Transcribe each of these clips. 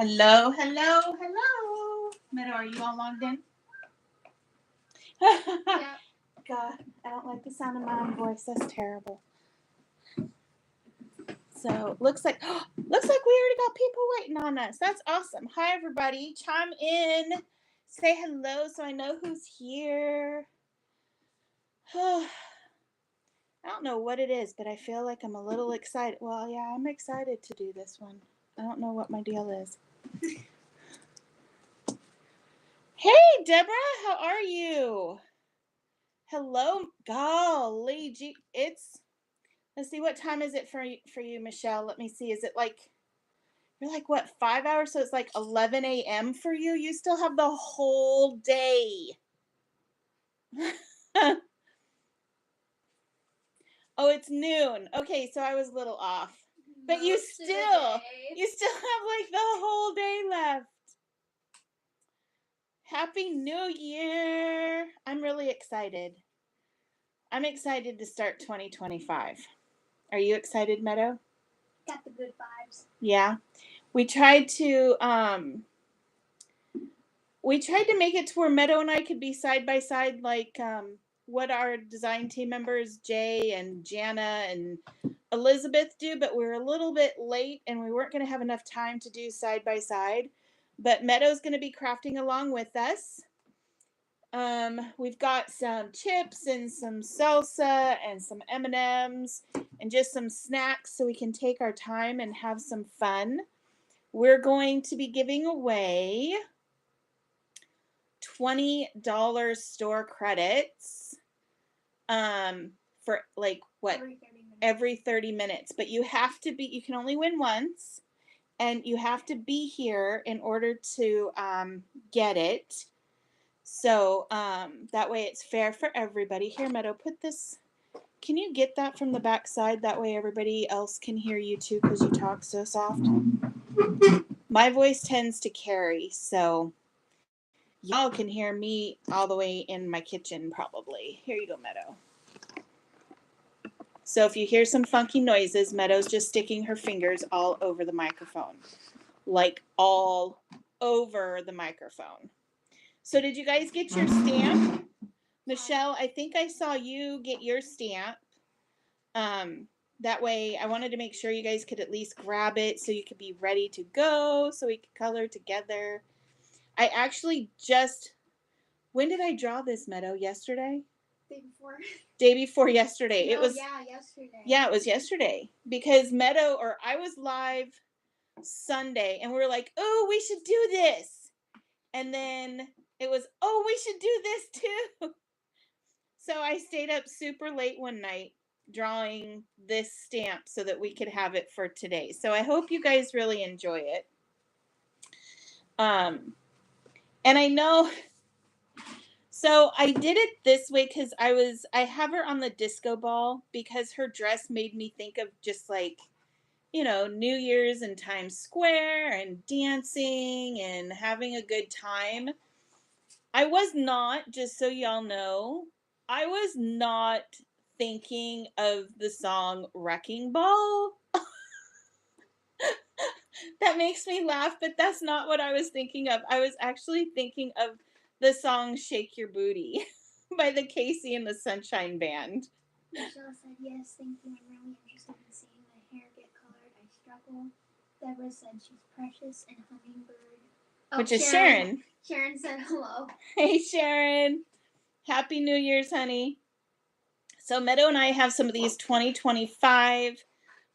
Hello, hello, hello. Meadow, are you all logged in? Yeah. God, I don't like the sound of my own voice. That's terrible. So looks like we already got people waiting on us. That's awesome. Hi everybody. Chime in. Say hello so I know who's here. I don't know what it is, but I feel like I'm a little excited. Well, yeah, I'm excited to do this one. I don't know what my deal is. Hey, Deborah, how are you? Hello, golly, gee, let's see, what time is it for you, Michelle? Let me see. Is it like, you're like, what, 5 hours? So it's like 11 a.m. for you? You still have the whole day. Oh, it's noon. Okay, so I was a little off. But you still have like the whole day left. Happy New Year. I'm really excited. I'm excited to start 2025. Are you excited, Meadow? Got the good vibes. Yeah. We tried to make it to where Meadow and I could be side by side, like what our design team members Jay and Jana and Elizabeth do, but we were a little bit late and we weren't going to have enough time to do side by side. But Meadow's going to be crafting along with us. We've got some chips and some salsa and some M&Ms and just some snacks so we can take our time and have some fun. We're going to be giving away $20 store credits for like what? Every 30 minutes. But you can only win once, and you have to be here in order to get it. So that way it's fair for everybody. Here, Meadow, put this. Can you get that from the back side? That way everybody else can hear you too, because you talk so soft. My voice tends to carry, so y'all can hear me all the way in my kitchen probably. Here you go, Meadow. So if you hear some funky noises, Meadow's just sticking her fingers all over the microphone. Like all over the microphone. So did you guys get your stamp? Michelle, I think I saw you get your stamp. That way I wanted to make sure you guys could at least grab it so you could be ready to go, so we could color together. I actually when did I draw this, Meadow? Yesterday? Day before yesterday. No, it was yesterday. Yeah, it was yesterday. Because I was live Sunday and we were like, oh, we should do this. And then it was, oh, we should do this too. So I stayed up super late one night drawing this stamp so that we could have it for today. So I hope you guys really enjoy it. And I know, so I did it this way because I have her on the disco ball because her dress made me think of just like, New Year's in Times Square and dancing and having a good time. I was not, just so y'all know, I was not thinking of the song Wrecking Ball. That makes me laugh, but that's not what I was thinking of. I was actually thinking of the song Shake Your Booty by the Casey and the Sunshine Band. Michelle said, yes, thank you. I'm really interested in seeing my hair get colored. I struggle. Deborah said she's precious and hummingbird. Which is Sharon. Sharon said hello. Hey, Sharon. Happy New Year's, honey. So Meadow and I have some of these 2025.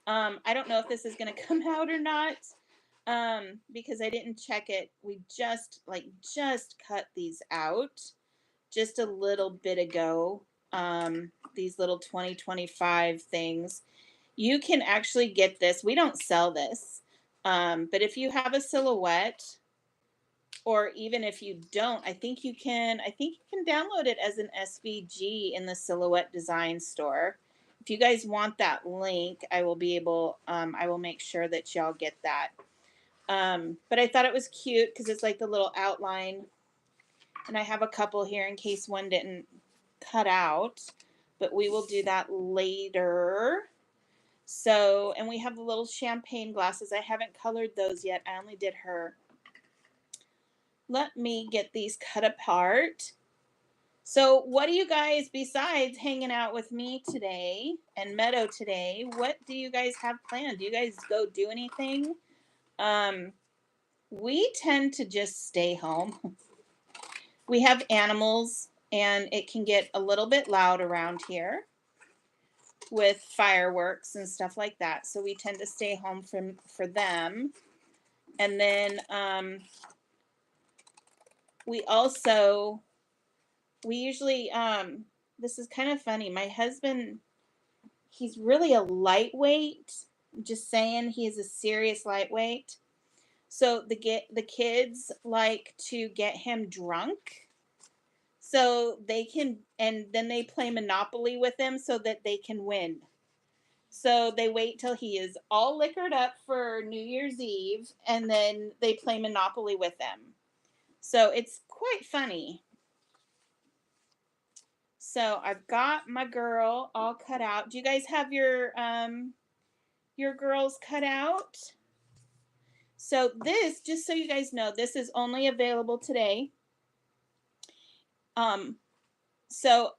I don't know if this is going to come out or not because I didn't check it. We just cut these out just a little bit ago. These little 2025 things. You can actually get this. We don't sell this. But if you have a silhouette, or even if you don't, I think you can download it as an SVG in the Silhouette Design Store. If you guys want that link, I will make sure that y'all get that. But I thought it was cute because it's like the little outline. And I have a couple here in case one didn't cut out. But we will do that later. So, and we have the little champagne glasses. I haven't colored those yet. I only did her. Let me get these cut apart. So, what do you guys, besides hanging out with me today and Meadow today, what do you guys have planned? Do you guys go do anything? We tend to just stay home. We have animals, and it can get a little bit loud around here with fireworks and stuff like that. So we tend to stay home for them. And then we usually this is kind of funny. My husband, he's really a lightweight. I'm just saying, he is a serious lightweight. So the kids like to get him drunk so they can, and then they play Monopoly with him so that they can win. So they wait till he is all liquored up for New Year's Eve, and then they play Monopoly with them. So it's quite funny. So I've got my girl all cut out. Do you guys have your girls cut out? So this, just so you guys know, this is only available today. So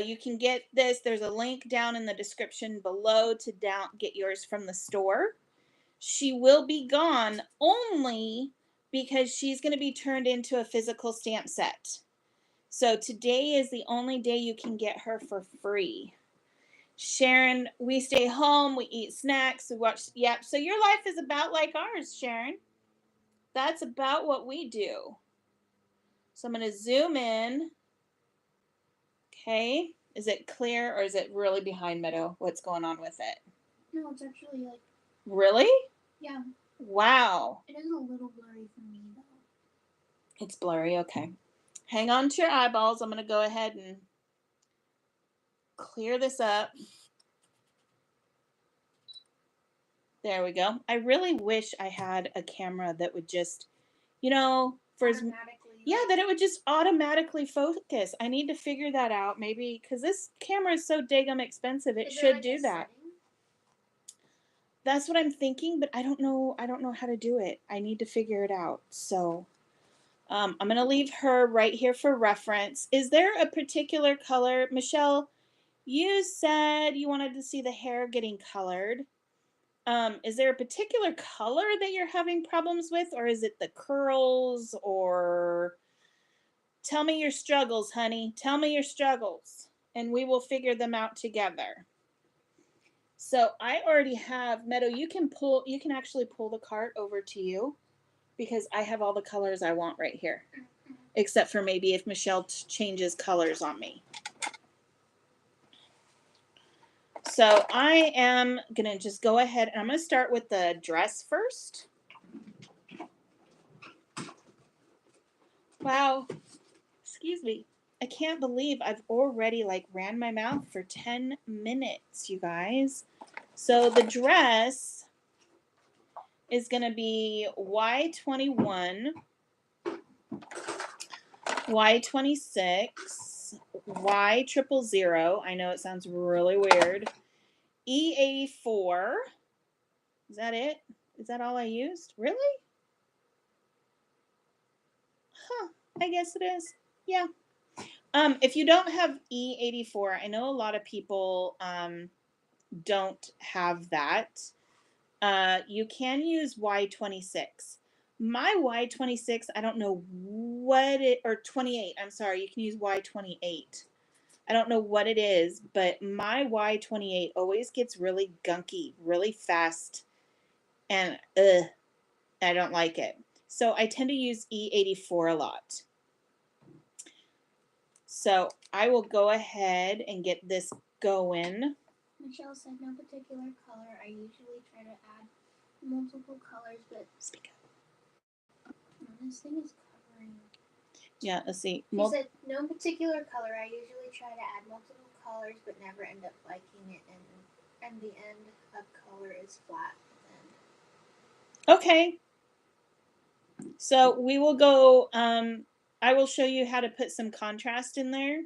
you can get this. There's a link down in the description below to get yours from the store. She will be gone only because she's going to be turned into a physical stamp set. So today is the only day you can get her for free. Sharon, we stay home, we eat snacks, we watch. Yep. So your life is about like ours, Sharon. That's about what we do. So I'm going to zoom in. Okay. Is it clear or is it really behind, Meadow? What's going on with it? No, it's actually like. Really? Yeah. Wow. It is a little blurry for me, though. It's blurry. Okay. Hang on to your eyeballs. I'm going to go ahead and clear this up. There we go. I really wish I had a camera that would just, for that it would just automatically focus. I need to figure that out, maybe, because this camera is so daggum expensive. It should do that. That's what I'm thinking, but I don't know how to do it. I need to figure it out. So I'm going to leave her right here for reference. Is there a particular color? Michelle, you said you wanted to see the hair getting colored. Is there a particular color that you're having problems with, or is it the curls, or tell me your struggles, honey. Tell me your struggles, and we will figure them out together. So I already have, Meadow, you can actually pull the cart over to you because I have all the colors I want right here, except for maybe if Michelle changes colors on me. So I am going to just go ahead and I'm going to start with the dress first. Wow. Excuse me. I can't believe I've already ran my mouth for 10 minutes, you guys. So the dress is going to be Y21, Y26, Y000. I know it sounds really weird. E84. Is that it? Is that all I used? Really? Huh. I guess it is. Yeah. If you don't have E84, I know a lot of people don't have that. You can use Y26. My Y26, I don't know what it, or 28, I'm sorry, you can use Y28. I don't know what it is, but my Y28 always gets really gunky, really fast, and I don't like it. So I tend to use E84 a lot. So I will go ahead and get this going. Michelle said no particular color. I usually try to add multiple colors, but speak up. This thing is covering. Yeah, let's see. She said no particular color. I usually try to add multiple colors, but never end up liking it, and the end of color is flat. Okay. So we will go. I will show you how to put some contrast in there,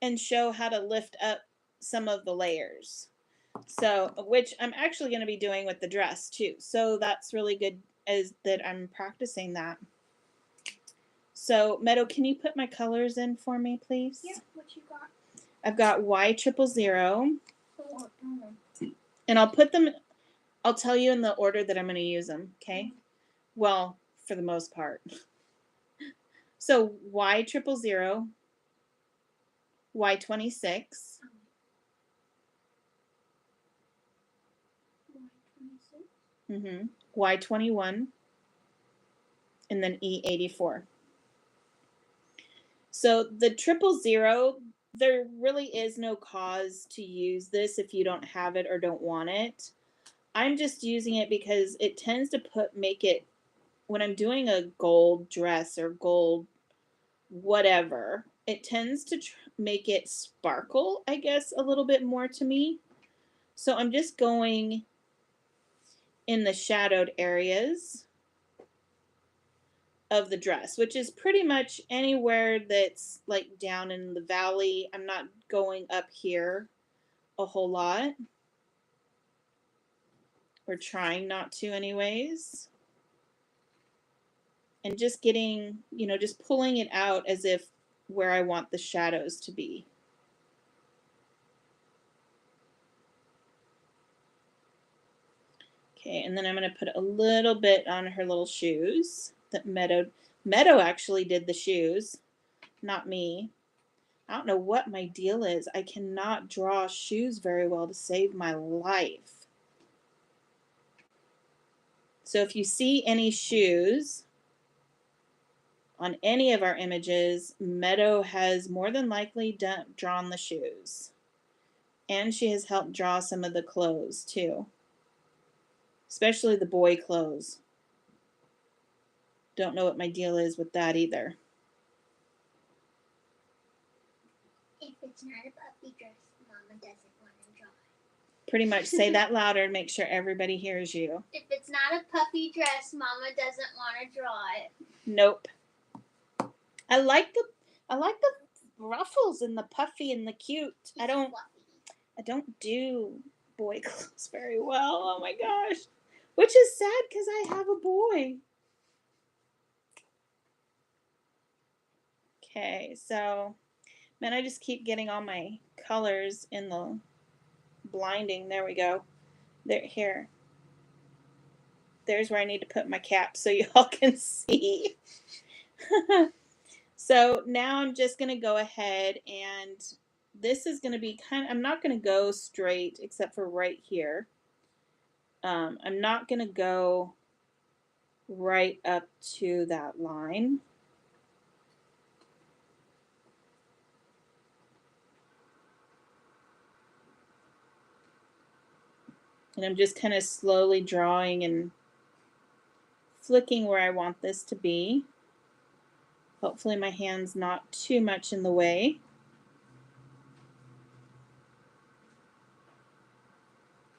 and show how to lift up some of the layers. So, which I'm actually going to be doing with the dress too. So that's really good as that I'm practicing that. So, Meadow, can you put my colors in for me, please? Yeah, what you got? I've got Y000, Oh, and I'll put them, I'll tell you in the order that I'm going to use them, okay? Well, for the most part. So, Y000, Y26, Y21, and then E84. So the 000, there really is no cause to use this if you don't have it or don't want it. I'm just using it because it tends to make it, when I'm doing a gold dress or gold whatever, it tends to make it sparkle, I guess, a little bit more to me. So I'm just going in the shadowed areas of the dress, which is pretty much anywhere that's like down in the valley. I'm not going up here a whole lot. We're trying not to, anyways. And just getting, just pulling it out as if where I want the shadows to be. Okay, and then I'm going to put a little bit on her little shoes that Meadow actually did the shoes, not me. I don't know what my deal is. I cannot draw shoes very well to save my life. So if you see any shoes on any of our images, Meadow has more than likely drawn the shoes. And she has helped draw some of the clothes too. Especially the boy clothes. Don't know what my deal is with that either. If it's not a puppy dress, Mama doesn't want to draw it. Pretty much say that louder and make sure everybody hears you. If it's not a puppy dress, Mama doesn't want to draw it. Nope. I like the ruffles and the puffy and the cute. I don't do boy clothes very well. Oh my gosh. Which is sad because I have a boy. Okay, so man, I just keep getting all my colors in the blinding. There we go. Here. There's where I need to put my cap so y'all can see. So now I'm just going to go ahead, and this is going to be I'm not going to go straight except for right here. I'm not going to go right up to that line. And I'm just kind of slowly drawing and flicking where I want this to be. Hopefully my hand's not too much in the way.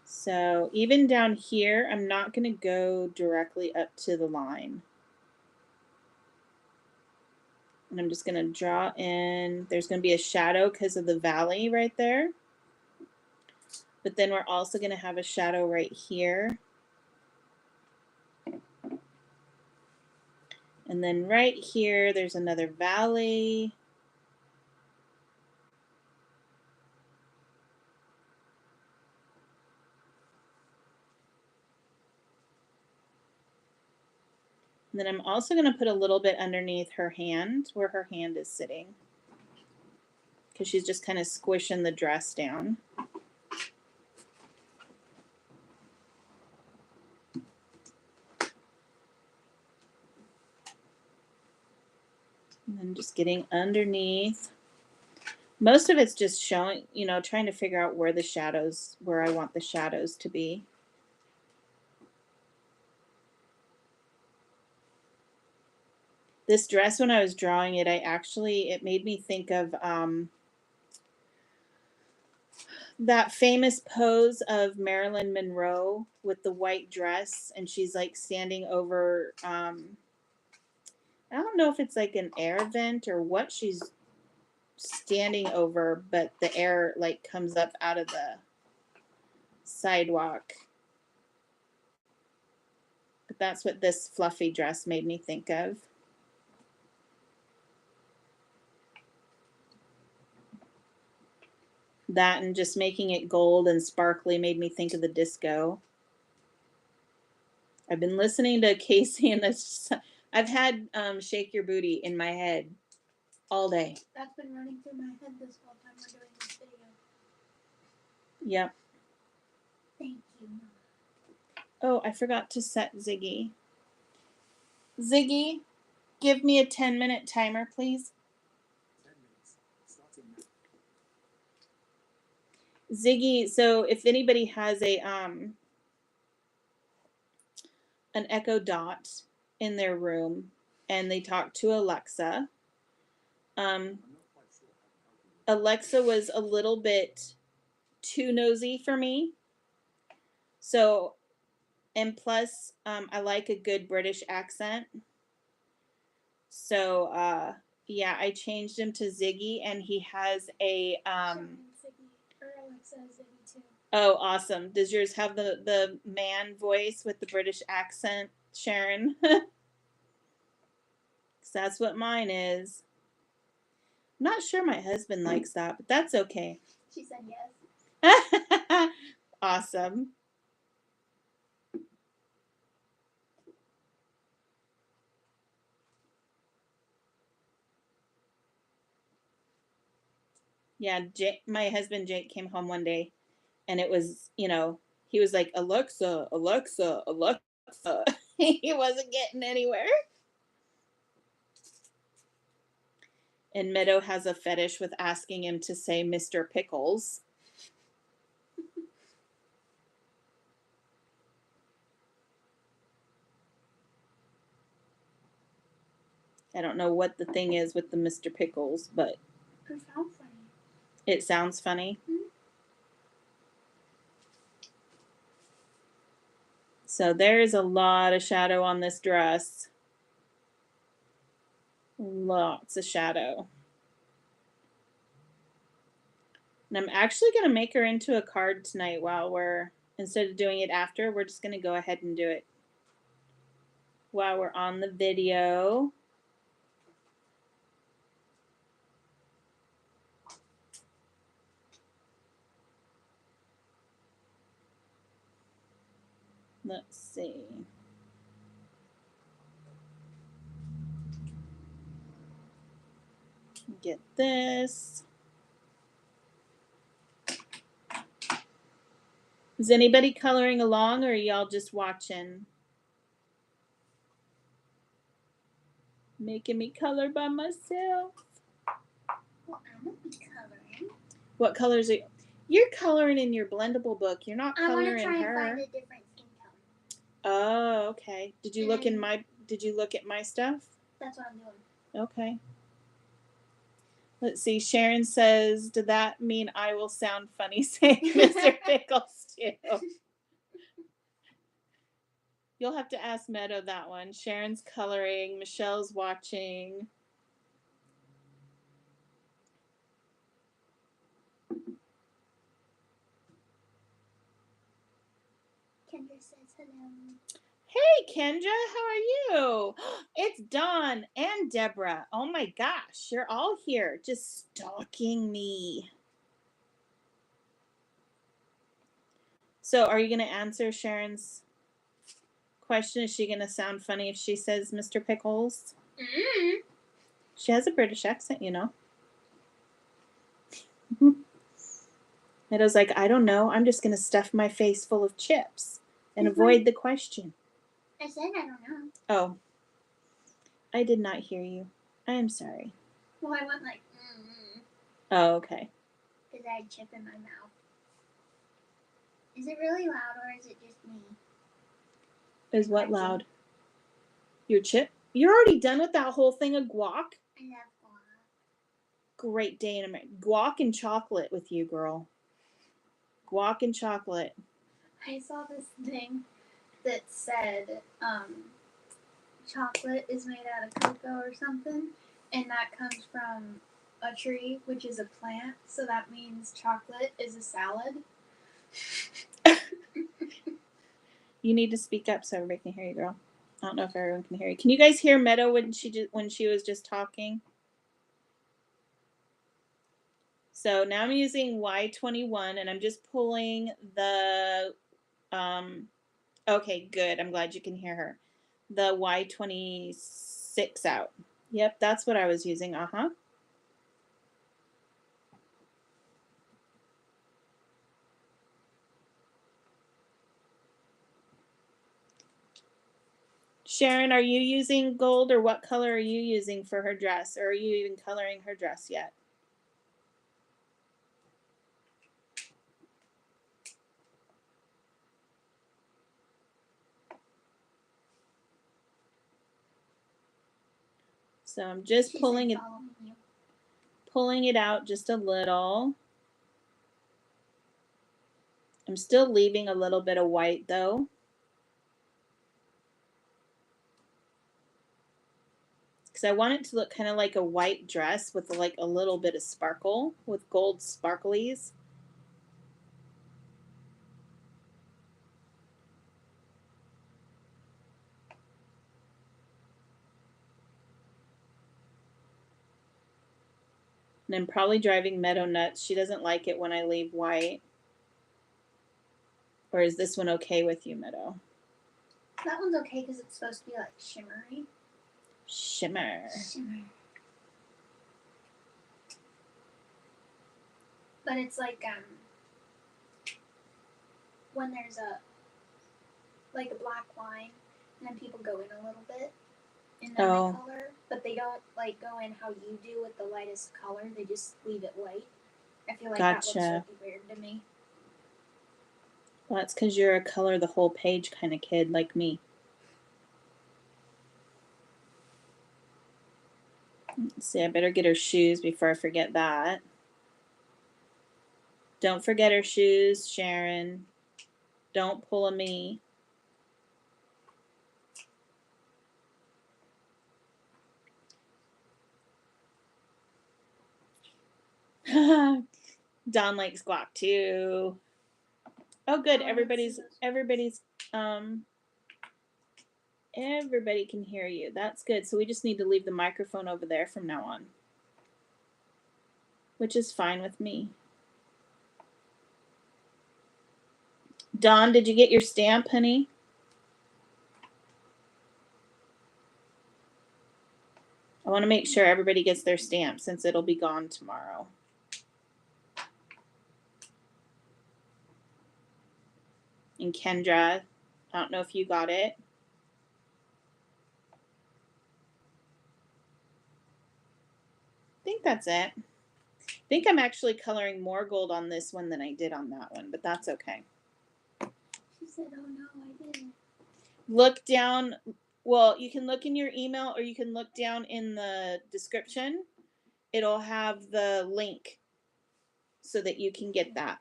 So even down here, I'm not going to go directly up to the line. And I'm just going to draw in. There's going to be a shadow because of the valley right there. But then we're also going to have a shadow right here. And then right here, there's another valley. And then I'm also going to put a little bit underneath her hand, where her hand is sitting, because she's just kind of squishing the dress down. And then just getting underneath. Most of it's just showing, trying to figure out where I want the shadows to be. This dress, when I was drawing it, it made me think of that famous pose of Marilyn Monroe with the white dress, and she's like standing over, I don't know if it's like an air vent or what she's standing over, but the air like comes up out of sidewalk. But that's what this fluffy dress made me think of. That and just making it gold and sparkly made me think of the disco. I've been listening to Casey and this. I've had Shake Your Booty in my head all day. That's been running through my head this whole time we're doing this video. Yep. Thank you. Oh, I forgot to set Ziggy. Ziggy, give me a 10-minute timer, please. 10 minutes. Starting now. Ziggy, so if anybody has a an Echo Dot in their room and they talk to Alexa, I'm not quite sure how to help you. Alexa was a little bit too nosy for me. So, and plus, I like a good British accent. So, yeah, I changed him to Ziggy, and he has a Ziggy, or Alexa Ziggy too. Oh, awesome! Does yours have the man voice with the British accent, Sharon? Because that's what mine is. I'm not sure my husband likes that, but that's okay. She said yes. Awesome. Yeah, my husband Jake came home one day, and it was, he was like, Alexa, Alexa, Alexa. He wasn't getting anywhere. And Meadow has a fetish with asking him to say Mr. Pickles. I don't know what the thing is with the Mr. Pickles, but It sounds funny. it sounds funny. Mm-hmm. So there's a lot of shadow on this dress. Lots of shadow. And I'm actually going to make her into a card tonight instead of doing it after, we're just going to go ahead and do it while we're on the video. Let's see. Get this. Is anybody coloring along, or are y'all just watching? Making me color by myself. Well, I'm gonna be coloring. What colors are you? You're coloring in your blendable book. You're not I want to coloring try her. and find a different skin color. Oh, okay. Did you look at my stuff? That's what I'm doing. Okay. Let's see. Sharon says, "Did that mean I will sound funny saying Mr. Pickles too?" You'll have to ask Meadow that one. Sharon's coloring. Michelle's watching. Kendra says hello. Hey, Kendra, how are you? It's Dawn and Deborah. Oh my gosh, you're all here just stalking me. So, are you going to answer Sharon's question? Is she going to sound funny if she says Mr. Pickles? Mm-hmm. She has a British accent, Meadow's like, I don't know. I'm just going to stuff my face full of chips and avoid the question. I said I don't know. Oh, I did not hear you. I am sorry. Well, I went like, mm-hmm. Oh, okay. Because I had chip in my mouth. Is it really loud or is it just me? Is what loud? Your chip? You're already done with that whole thing of guac? I love guac. Great day in America. Guac and chocolate with you, girl. Guac and chocolate. I saw this thing that said chocolate is made out of cocoa or something, and that comes from a tree, which is a plant, so that means chocolate is a salad. You need to speak up so everybody can hear you, girl. I don't know if everyone can hear you. Can you guys hear Meadow when she was just talking? So now I'm using Y21 and I'm just pulling the okay, good. I'm glad you can hear her. The Y26 out. Yep, that's what I was using. Uh-huh. Sharon, are you using gold, or what color are you using for her dress? Or are you even coloring her dress yet? So I'm just pulling it out just a little. I'm still leaving a little bit of white though. Because I want it to look kind of like a white dress with like a little bit of sparkle, with gold sparklies. And I'm probably driving Meadow nuts. She doesn't like it when I leave white. Or is this one okay with you, Meadow? That one's okay because it's supposed to be like shimmery. Shimmer. But it's like when there's a black line and then people go in a little bit in the color, but they don't like go in how you do with the lightest color. They just leave it white. I feel like that looks really weird to me. Well, that's because you're a color the whole page kind of kid like me. Let's see, I better get her shoes before I forget that. Don't forget her shoes, Sharon. Don't pull a me. Don likes guac too. Oh, good. Everybody can hear you. That's good. So we just need to leave the microphone over there from now on, which is fine with me. Dawn, did you get your stamp, honey? I want to make sure everybody gets their stamp since it'll be gone tomorrow. And Kendra, I don't know if you got it. I think that's it. I think I'm actually coloring more gold on this one than I did on that one, but that's okay. She said, oh no, I didn't. Look down. Well, you can look in your email or you can look down in the description. It'll have the link so that you can get that.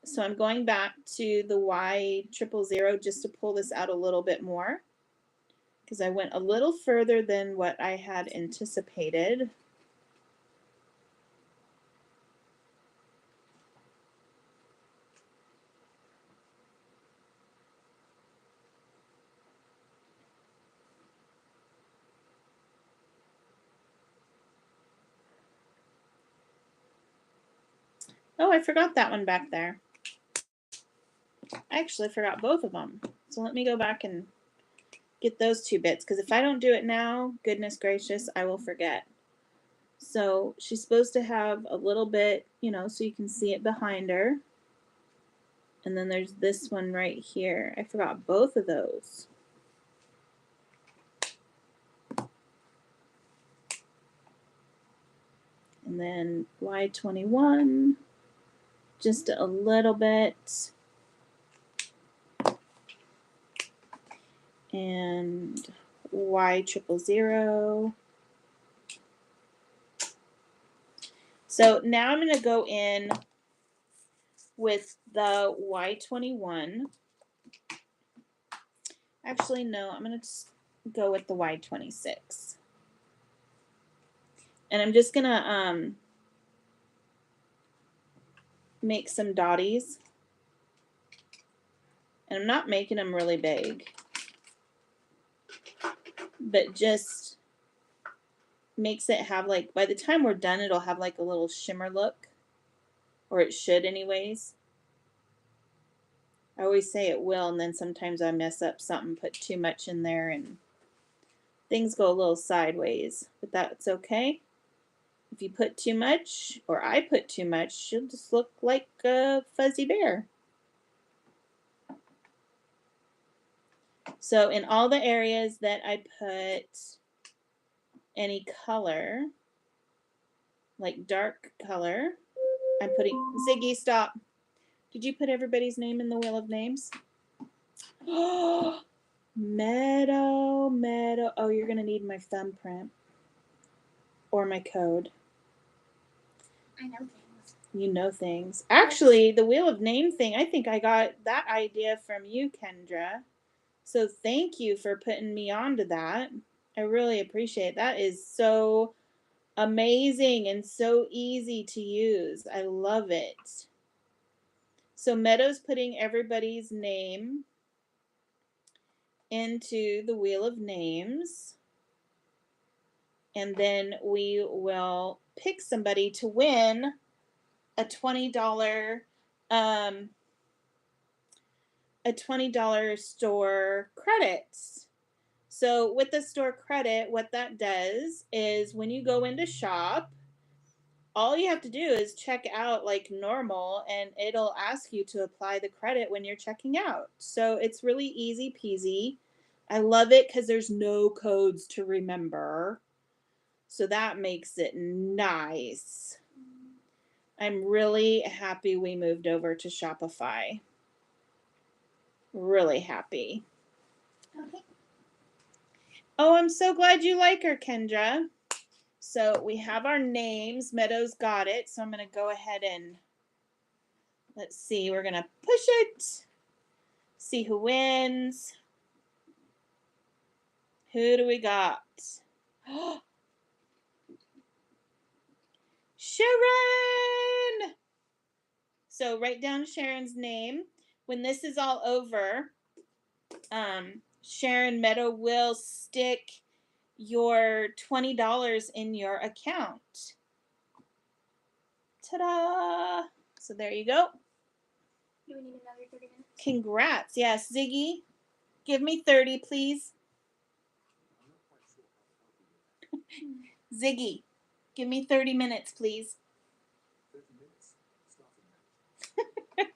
So I'm going back to the Y000 just to pull this out a little bit more because I went a little further than what I had anticipated. Oh, I forgot that one back there. I actually forgot both of them. So let me go back and get those two bits because if I don't do it now, goodness gracious, I will forget. So she's supposed to have a little bit, you know, so you can see it behind her. And then there's this one right here. I forgot both of those. And then Y21, just a little bit. And Y000. So now I'm going to go in with the Y21. Actually, no, I'm going to go with the Y26. And I'm just going to make some dotties. And I'm not making them really big, but just makes it have like, by the time we're done, it'll have like a little shimmer look, or it should anyways. I always say it will, and then sometimes I mess up something, put too much in there, and things go a little sideways, but that's okay. If you put too much, or I put too much, she'll just look like a fuzzy bear. So in all the areas that I put any color, like dark color, I'm putting, Ziggy, stop. Did you put everybody's name in the wheel of names? Oh, Meadow, Meadow. Oh, you're going to need my thumbprint or my code. I know things. You know things. Actually, the wheel of name thing, I think I got that idea from you, Kendra. So thank you for putting me onto that. I really appreciate it. That is so amazing and so easy to use. I love it. So Meadow's putting everybody's name into the wheel of names. And then we will pick somebody to win a $20 store credits. So with the store credit, what that does is when you go into shop, all you have to do is check out like normal, and it'll ask you to apply the credit when you're checking out. So it's really easy peasy. I love it because there's no codes to remember. So that makes it nice. I'm really happy we moved over to Shopify. Really happy. Okay. Oh, I'm so glad you like her, Kendra. So we have our names. Meadow's got it. So I'm going to go ahead and let's see. We're going to push it. See who wins. Who do we got? Sharon! So write down Sharon's name. When this is all over, Sharon, Meadow will stick your $20 in your account. Ta-da! So there you go. Do we need another 30 minutes? Congrats. Yes, Ziggy, give me 30, please. Ziggy, give me 30 minutes, please. 30 minutes. Stop it.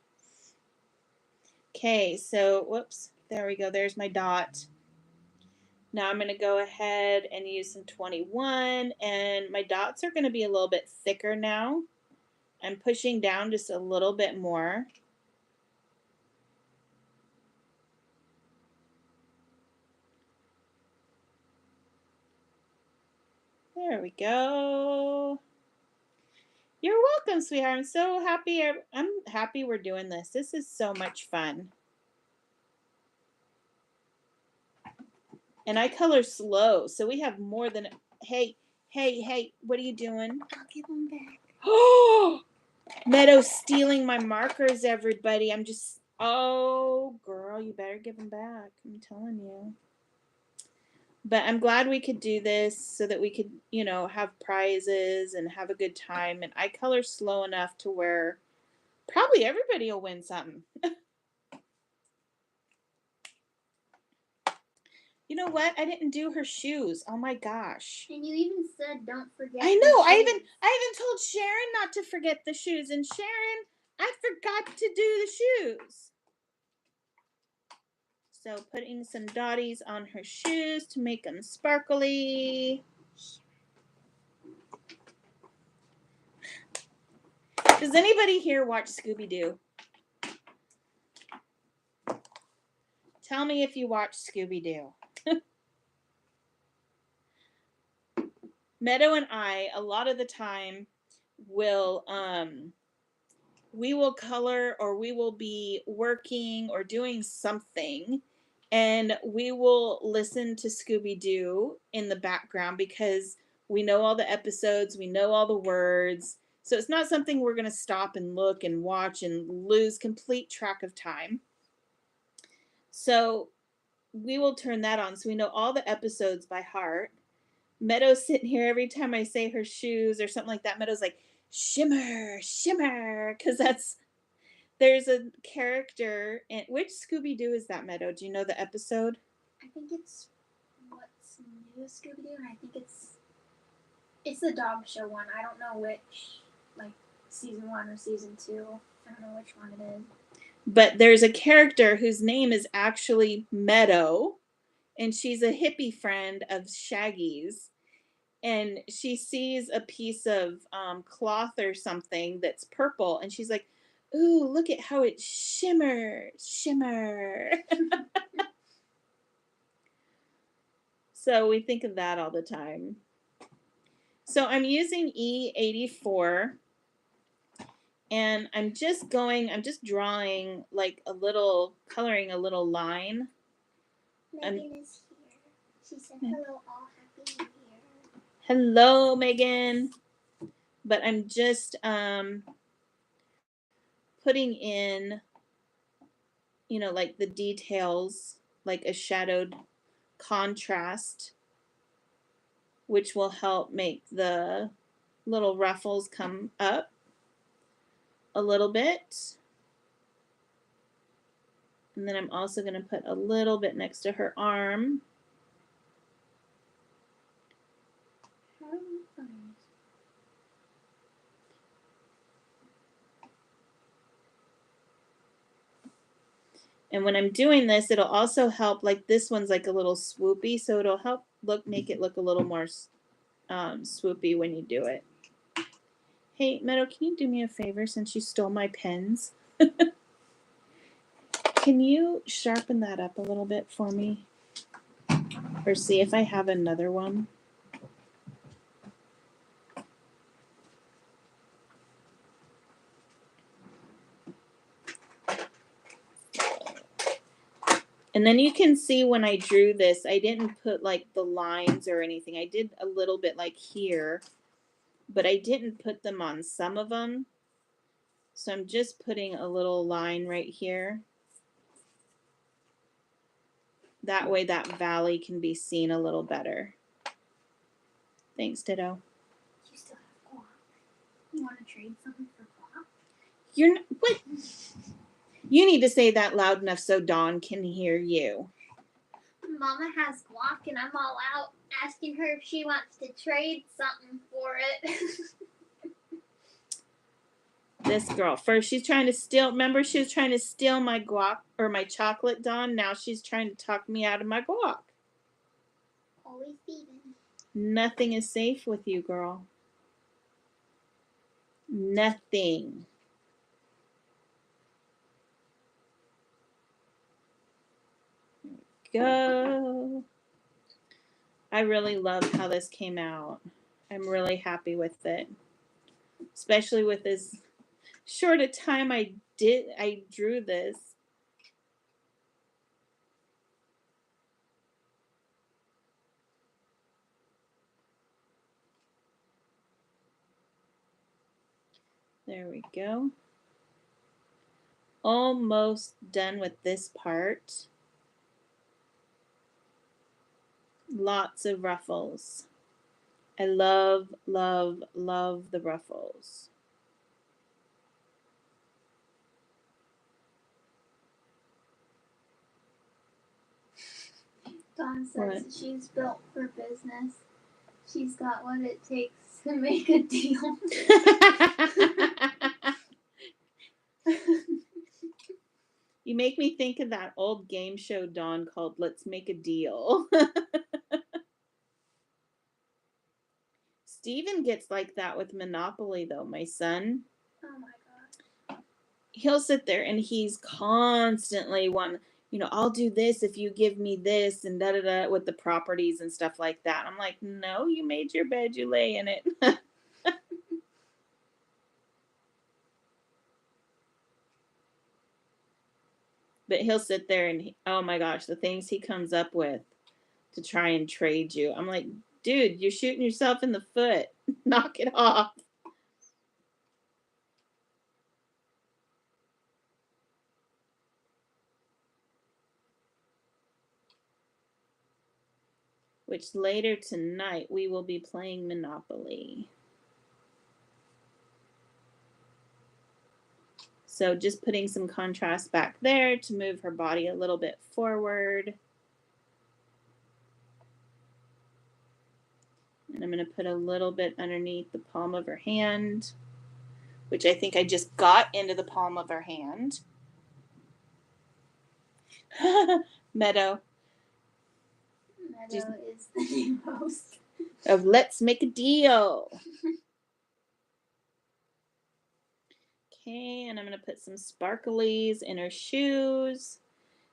Okay, so, whoops. There we go. There's my dot. Now I'm going to go ahead and use some 21, and my dots are going to be a little bit thicker now. I'm pushing down just a little bit more. There we go. You're welcome, sweetheart. I'm so happy. I'm happy we're doing this. This is so much fun. And I color slow, so we have more than... Hey, what are you doing? I'll give them back. Oh, Meadow stealing my markers, everybody. I'm just... Oh, girl, you better give them back. I'm telling you. But I'm glad we could do this so that we could, you know, have prizes and have a good time. And I color slow enough to where probably everybody will win something. You know what? I didn't do her shoes. Oh my gosh. And you even said don't forget. I know. I even told Sharon not to forget the shoes. And Sharon, I forgot to do the shoes. So putting some dotties on her shoes to make them sparkly. Does anybody here watch Scooby-Doo? Tell me if you watch Scooby-Doo. Meadow and I, a lot of the time, will we will color, or we will be working or doing something, and we will listen to Scooby-Doo in the background because we know all the episodes, we know all the words. So it's not something we're going to stop and look and watch and lose complete track of time. So we will turn that on so we know all the episodes by heart. Meadow's sitting here every time I say her shoes or something like that. Meadow's like, shimmer, shimmer, because there's a character in which Scooby Doo is that, Meadow? Do you know the episode? I think it's What's New Scooby Doo, and I think it's the dog show one. I don't know which, like season 1 or season 2. I don't know which one it is. But there's a character whose name is actually Meadow, and she's a hippie friend of Shaggy's. And she sees a piece of cloth or something that's purple, and she's like, "Ooh, look at how it shimmers, shimmer." So we think of that all the time. So I'm using E84, and I'm just drawing like coloring a little line. Megan is here. She said, "Hello, all. Happy New Year." Hello, Megan. But I'm just putting in, like the details, like a shadowed contrast, which will help make the little ruffles come up a little bit. And then I'm also going to put a little bit next to her arm. And when I'm doing this, it'll also help, like this one's like a little swoopy, so it'll help make it look a little more swoopy when you do it. Hey, Meadow, can you do me a favor since you stole my pens? Can you sharpen that up a little bit for me? Or see if I have another one? And then you can see when I drew this, I didn't put like the lines or anything. I did a little bit like here, but I didn't put them on some of them. So I'm just putting a little line right here. That way that valley can be seen a little better. Thanks, Ditto. You still have guac. You want to trade something for guac? You're not, what? You need to say that loud enough so Dawn can hear you. Mama has guac, and I'm all out asking her if she wants to trade something for it. This girl. First, she's trying to steal. Remember, she was trying to steal my guac or my chocolate, Dawn. Now she's trying to talk me out of my guac. Always thieving. Nothing is safe with you, girl. Nothing. Go. I really love how this came out. I'm really happy with it. Especially with as short a time I drew this. There we go. Almost done with this part. Lots of ruffles. I love, love, love the ruffles. Dawn says she's built for business. She's got what it takes to make a deal. You make me think of that old game show, Dawn, called Let's Make a Deal. Steven gets like that with Monopoly, though, my son. Oh my god. He'll sit there and he's constantly I'll do this if you give me this and da-da-da with the properties and stuff like that. I'm like, no, you made your bed, you lay in it. But he'll sit there and, oh my gosh, the things he comes up with to try and trade you. I'm like, dude, you're shooting yourself in the foot. Knock it off. which later tonight we will be playing Monopoly. So just putting some contrast back there to move her body a little bit forward. And I'm going to put a little bit underneath the palm of her hand, which I think I just got into the palm of her hand. Meadow. Meadow is the new host of Let's Make a Deal. Okay, and I'm going to put some sparklies in her shoes.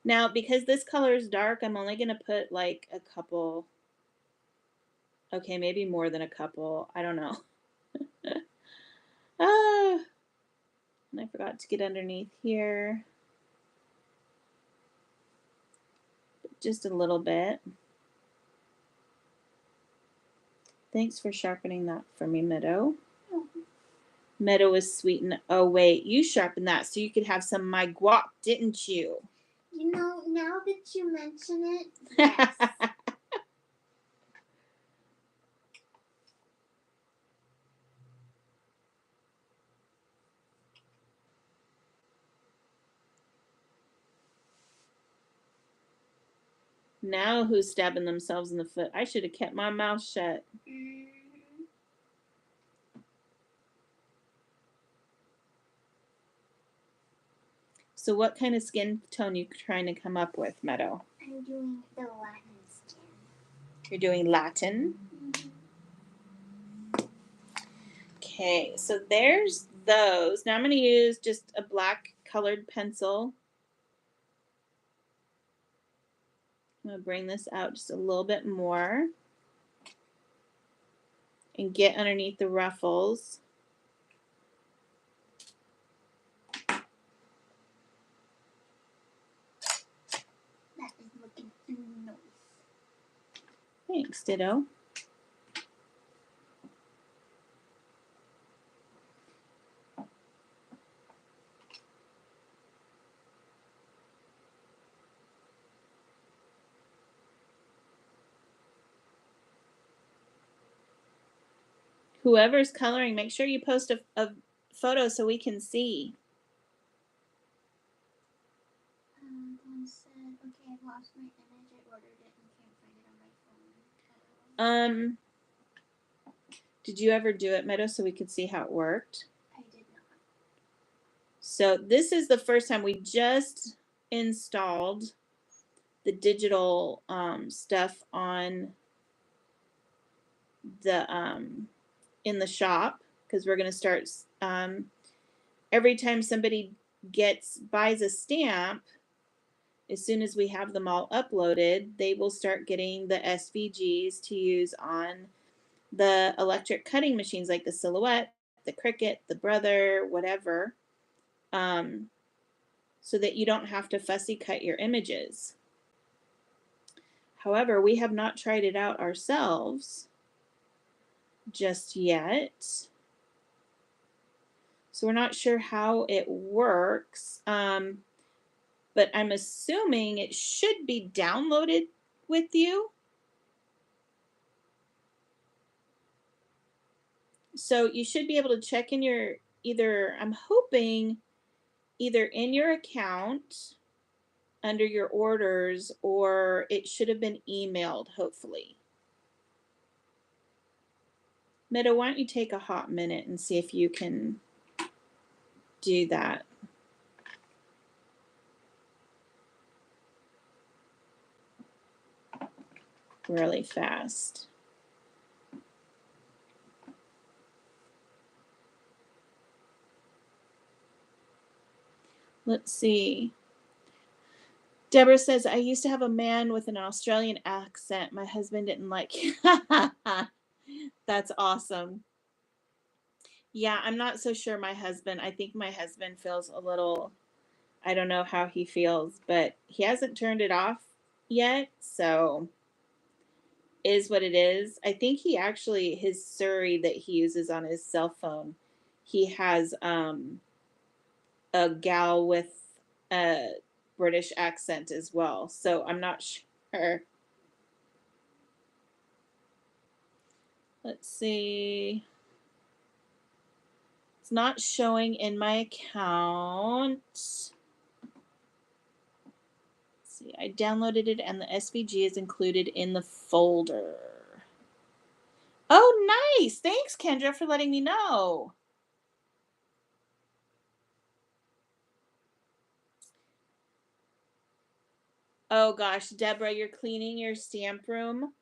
Now, because this color is dark, I'm only going to put like a couple. Okay, maybe more than a couple. I don't know. And I forgot to get underneath here. Just a little bit. Thanks for sharpening that for me, Meadow. Meadow is sweet and oh wait, you sharpened that so you could have some of my guac, didn't you? You know, now that you mention it, yes. Now who's stabbing themselves in the foot? I should have kept my mouth shut. So what kind of skin tone are you trying to come up with, Meadow? I'm doing the Latin skin. You're doing Latin? Okay, so there's those. Now I'm going to use just a black colored pencil. I'm going to bring this out just a little bit more and get underneath the ruffles. That is looking nice. Thanks, Ditto. Whoever's coloring, make sure you post a photo so we can see. One said, okay, I've lost my image. I ordered it and can't find it on my phone. Did you ever do it, Meadow, so we could see how it worked? I did not. So this is the first time we just installed the digital stuff on the in the shop, because we're going to start every time somebody buys a stamp, as soon as we have them all uploaded, they will start getting the SVGs to use on the electric cutting machines like the Silhouette, the Cricut, the Brother, whatever, so that you don't have to fussy cut your images. However, we have not tried it out ourselves just yet. So we're not sure how it works, but I'm assuming it should be downloaded with you. So you should be able to check in your, I'm hoping, either in your account under your orders, or it should have been emailed, hopefully. Meadow, why don't you take a hot minute and see if you can do that. Really fast. Let's see. Deborah says, I used to have a man with an Australian accent. My husband didn't like it. That's awesome. Yeah, I'm not so sure my husband. I think my husband feels a little, I don't know how he feels, but he hasn't turned it off yet. So is what it is. I think he actually, his Surrey that he uses on his cell phone, he has a gal with a British accent as well. So I'm not sure. Let's see. It's not showing in my account. Let's see, I downloaded it and the SVG is included in the folder. Oh, nice. Thanks, Kendra, for letting me know. Oh gosh, Deborah, you're cleaning your stamp room.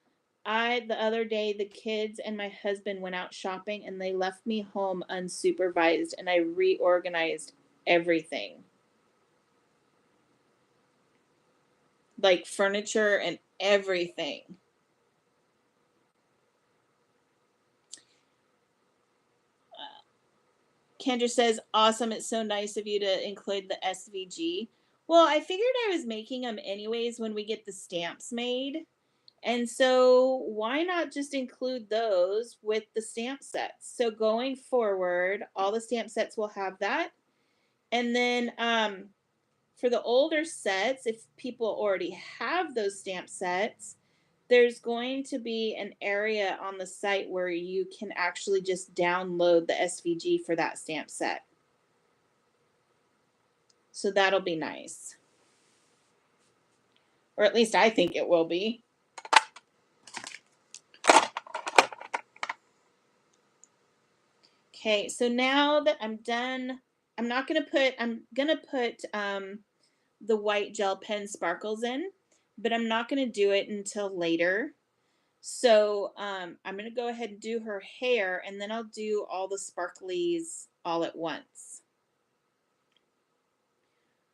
The other day, the kids and my husband went out shopping and they left me home unsupervised and I reorganized everything. Like furniture and everything. Kendra says, awesome. It's so nice of you to include the SVG. Well, I figured I was making them anyways when we get the stamps made. And so why not just include those with the stamp sets? So going forward, all the stamp sets will have that. And then for the older sets, if people already have those stamp sets, there's going to be an area on the site where you can actually just download the SVG for that stamp set. So that'll be nice. Or at least I think it will be. Okay, so now that I'm done, I'm going to put the white gel pen sparkles in, but I'm not going to do it until later. So I'm going to go ahead and do her hair, and then I'll do all the sparklies all at once.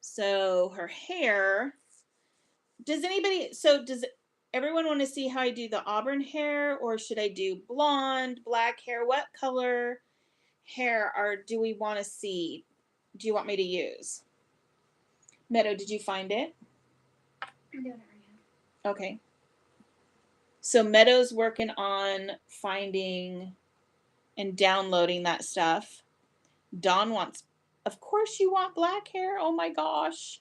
So her hair, does everyone want to see how I do the auburn hair, or should I do blonde, black hair? What color hair do we want to see? Do you want me to use? Meadow, did you find it? I'm doing it right now. Okay. So Meadow's working on finding and downloading that stuff. Dawn wants, of course you want black hair. Oh my gosh.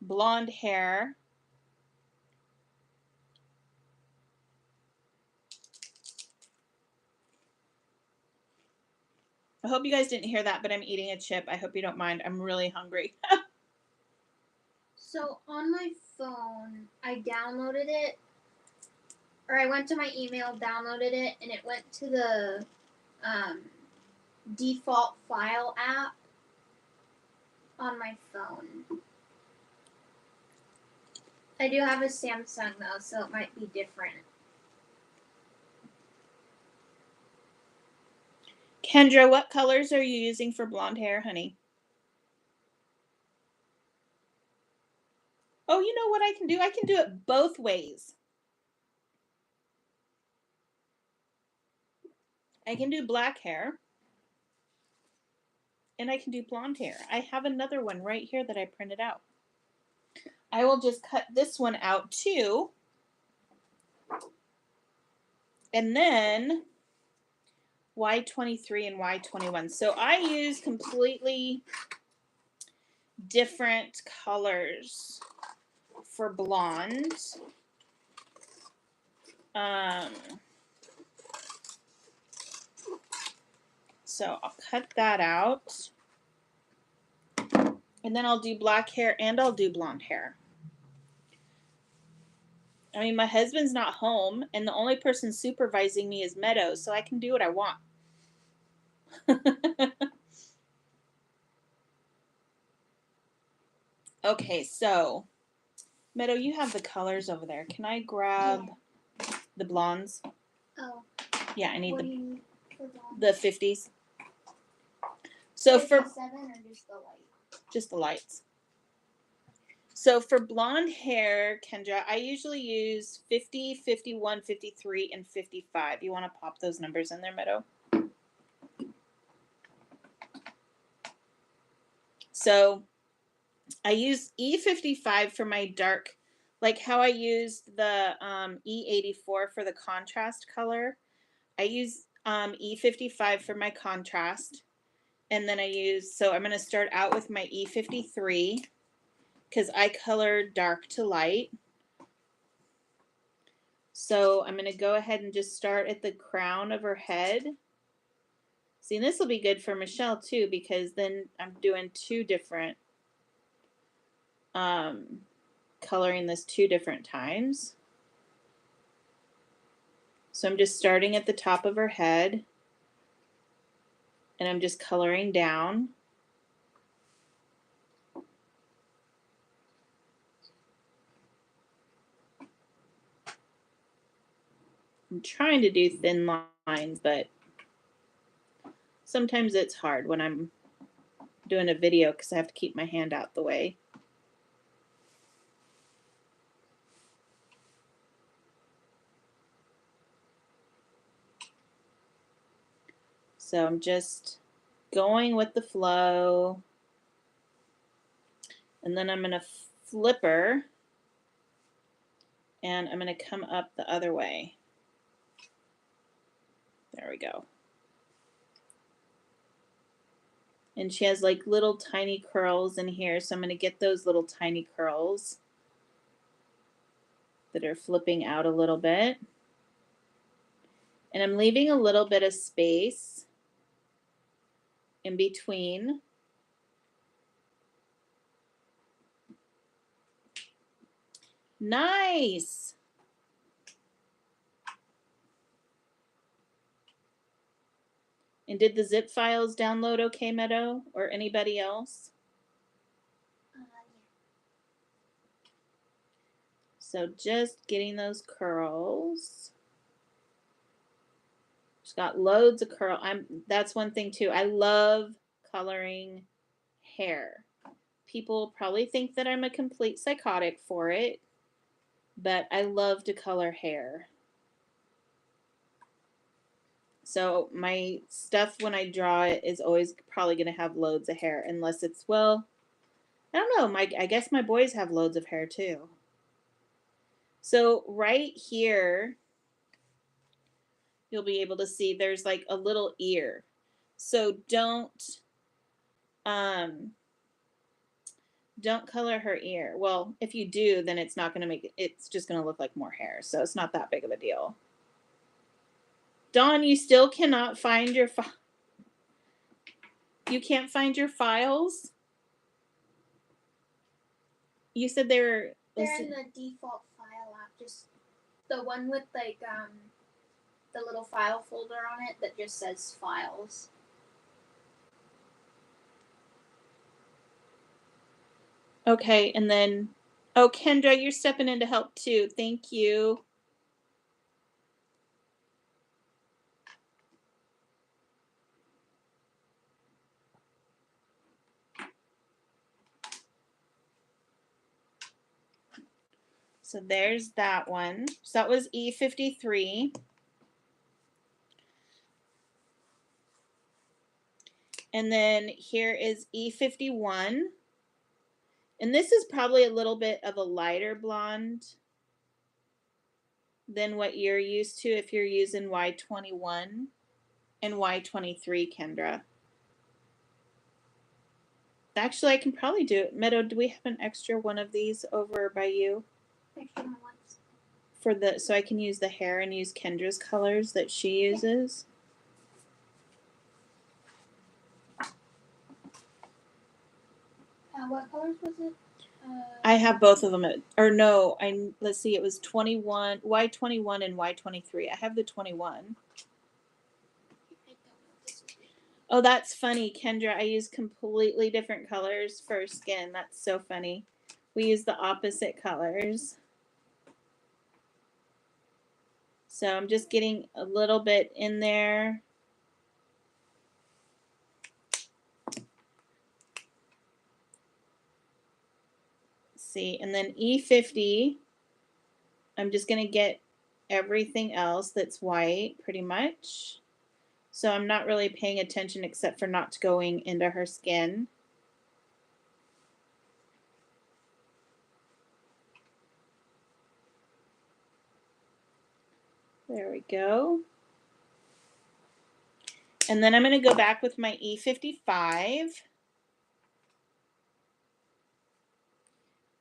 Blonde hair. I hope you guys didn't hear that, but I'm eating a chip. I hope you don't mind. I'm really hungry. So on my phone, I downloaded it, or I went to my email, downloaded it, and it went to the default file app on my phone. I do have a Samsung though, so it might be different. Kendra, what colors are you using for blonde hair, honey? Oh, you know what I can do? I can do it both ways. I can do black hair. And I can do blonde hair. I have another one right here that I printed out. I will just cut this one out too. And then Y23 and Y21. So I use completely different colors for blonde. So I'll cut that out. And then I'll do black hair and I'll do blonde hair. I mean, my husband's not home and the only person supervising me is Meadow, so I can do what I want. Okay, so Meadow, you have the colors over there. Can I grab the blondes? Oh. Yeah, I need what do you need for blonde? the 50s. So 57 or just the light? Just the lights. So for blonde hair, Kendra, I usually use 50, 51, 53, and 55. You want to pop those numbers in there, Meadow? So I use E55 for my dark, like how I used the E84 for the contrast color. I use E55 for my contrast. And then so I'm going to start out with my E53 because I color dark to light. So I'm going to go ahead and just start at the crown of her head. See, and this will be good for Michelle too, because then I'm doing two different, coloring this 2 different times. So I'm just starting at the top of her head, and I'm just coloring down. I'm trying to do thin lines, but sometimes it's hard when I'm doing a video because I have to keep my hand out the way. So I'm just going with the flow. And then I'm going to flip her. And I'm going to come up the other way. There we go. And she has like little tiny curls in here. So I'm going to get those little tiny curls that are flipping out a little bit. And I'm leaving a little bit of space in between. Nice. And did the zip files download okay, Meadow, or anybody else? Yeah. So just getting those curls. She's got loads of curl. That's one thing too. I love coloring hair. People probably think that I'm a complete psychotic for it, but I love to color hair. So my stuff when I draw it is always probably going to have loads of hair, unless it's, well, I don't know. I guess my boys have loads of hair too. So right here, you'll be able to see there's like a little ear. So don't color her ear. Well, if you do, then it's not going to make it, it's just going to look like more hair. So it's not that big of a deal. Dawn, you still cannot find your you can't find your files? You said They're in the default file app, just the one with like the little file folder on it that just says files. Okay, and then, oh, Kendra, you're stepping in to help too. Thank you. So there's that one. So that was E53. And then here is E51. And this is probably a little bit of a lighter blonde than what you're used to if you're using Y21 and Y23, Kendra. Actually, I can probably do it. Meadow, do we have an extra one of these over by you? Extra ones. For the, so I can use the hair and use Kendra's colors that she uses. What colors was it? I have both of them. Or no, let's see. It was 21, Y21 and Y23. I have the 21. Oh, that's funny, Kendra. I use completely different colors for skin. That's so funny. We use the opposite colors. So I'm just getting a little bit in there. See, and then E50, I'm just going to get everything else that's white pretty much. So I'm not really paying attention except for not going into her skin. There we go. And then I'm going to go back with my E55.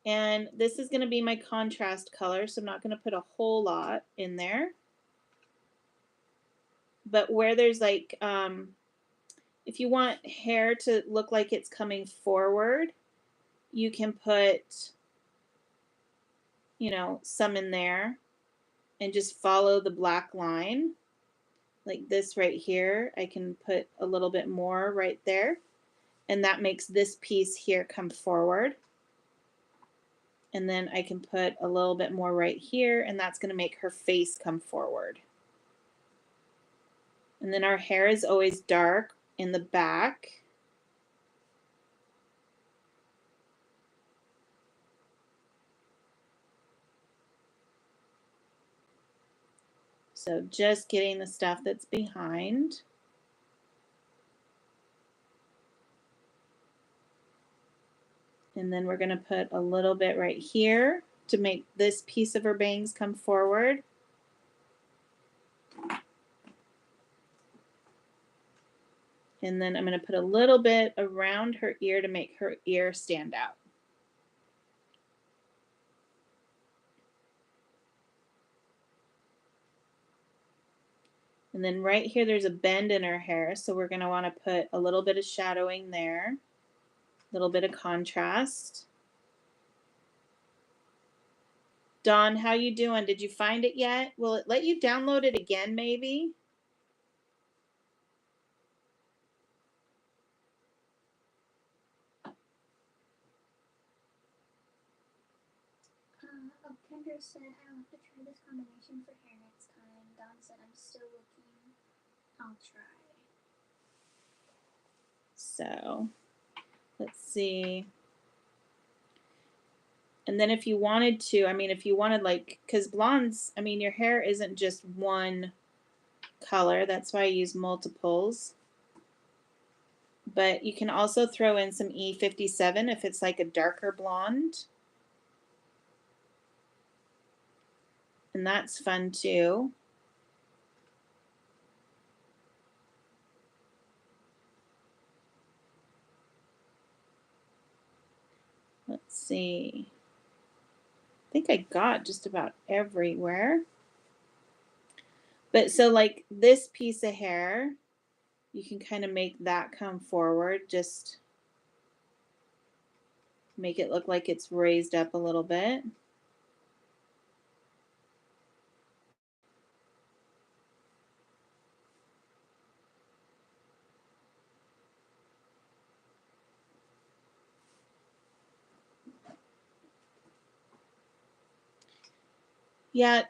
And this is going to be my contrast color, so I'm not going to put a whole lot in there. But where there's like, if you want hair to look like it's coming forward, you can put, you know, some in there and just follow the black line. Like this right here, I can put a little bit more right there. And that makes this piece here come forward. And then I can put a little bit more right here, and that's going to make her face come forward. And then our hair is always dark in the back. So just getting the stuff that's behind. And then we're going to put a little bit right here to make this piece of her bangs come forward. And then I'm going to put a little bit around her ear to make her ear stand out. And then right here, there's a bend in her hair. So we're going to want to put a little bit of shadowing there, a little bit of contrast. Dawn, how you doing? Did you find it yet? Will it let you download it again, maybe? Kendra said, I'll have to try this combination for hair next time. Dawn said, I'm still looking. I'll try. So, let's see. And then if you wanted to, I mean, if you wanted like, because blondes, I mean, your hair isn't just one color. That's why I use multiples. But you can also throw in some E57 if it's like a darker blonde. And that's fun too. Let's see. I think I got just about everywhere. But so like this piece of hair, you can kind of make that come forward. Just make it look like it's raised up a little bit. Yeah,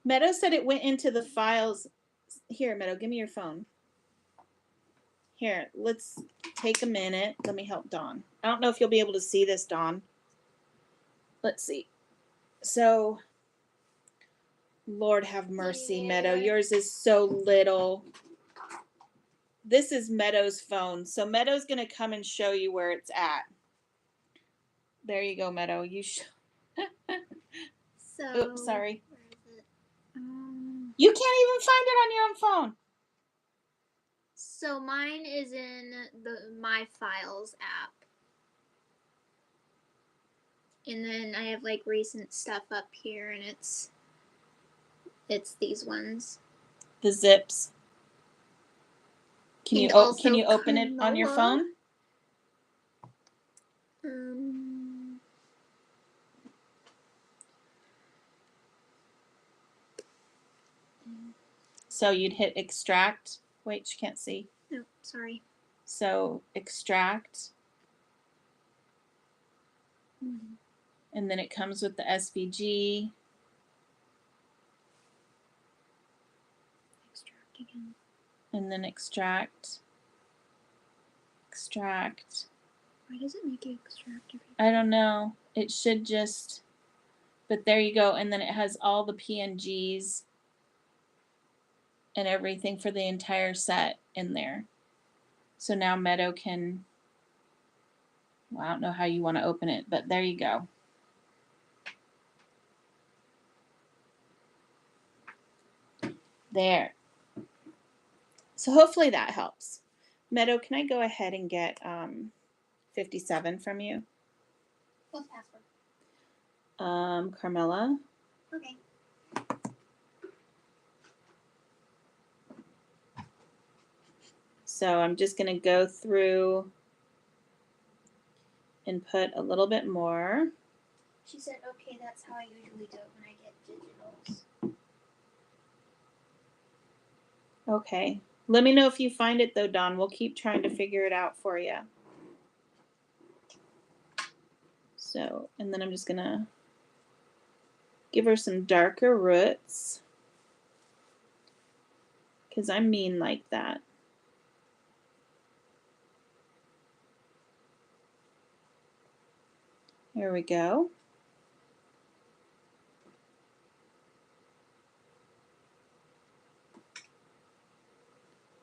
Meadow said it went into the files. Here, Meadow, give me your phone. Here, let's take a minute. Let me help Dawn. I don't know if you'll be able to see this, Dawn. Let's see. So, Lord have mercy, Meadow. Yours is so little. This is Meadow's phone. So Meadow's going to come and show you where it's at. There you go, Meadow. You Oops, sorry. Where is it? You can't even find it on your own phone. So mine is in the My Files app. And then I have like recent stuff up here, and it's these ones. The zips. Can you open it on your phone? So you'd hit extract. Wait, you can't see. No, sorry. So extract. And then it comes with the SVG. Extract again. And then extract. Extract. Why does it make you extract everything? I don't know. It should just, but there you go. And then it has all the PNGs and everything for the entire set in there. So now Meadow can, well, I don't know how you want to open it, but there you go. There. So hopefully that helps. Meadow, can I go ahead and get 57 from you. What's password? Carmela. Okay. So I'm just going to go through and put a little bit more. She said, okay, that's how I usually do it when I get digitals. Okay. Let me know if you find it though, Dawn. We'll keep trying to figure it out for you. So, and then I'm just going to give her some darker roots because I'm mean like that. There we go.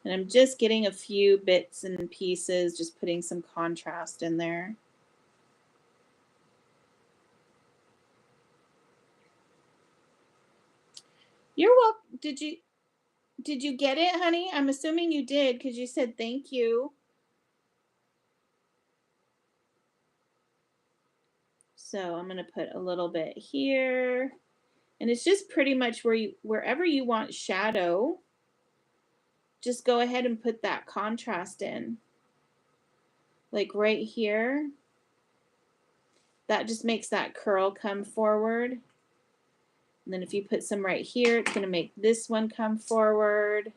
And I'm just getting a few bits and pieces, just putting some contrast in there. You're welcome. Did you get it, honey? I'm assuming you did because you said thank you. So I'm going to put a little bit here. And it's just pretty much wherever you want shadow, just go ahead and put that contrast in. Like right here. That just makes that curl come forward. And then if you put some right here, it's going to make this one come forward.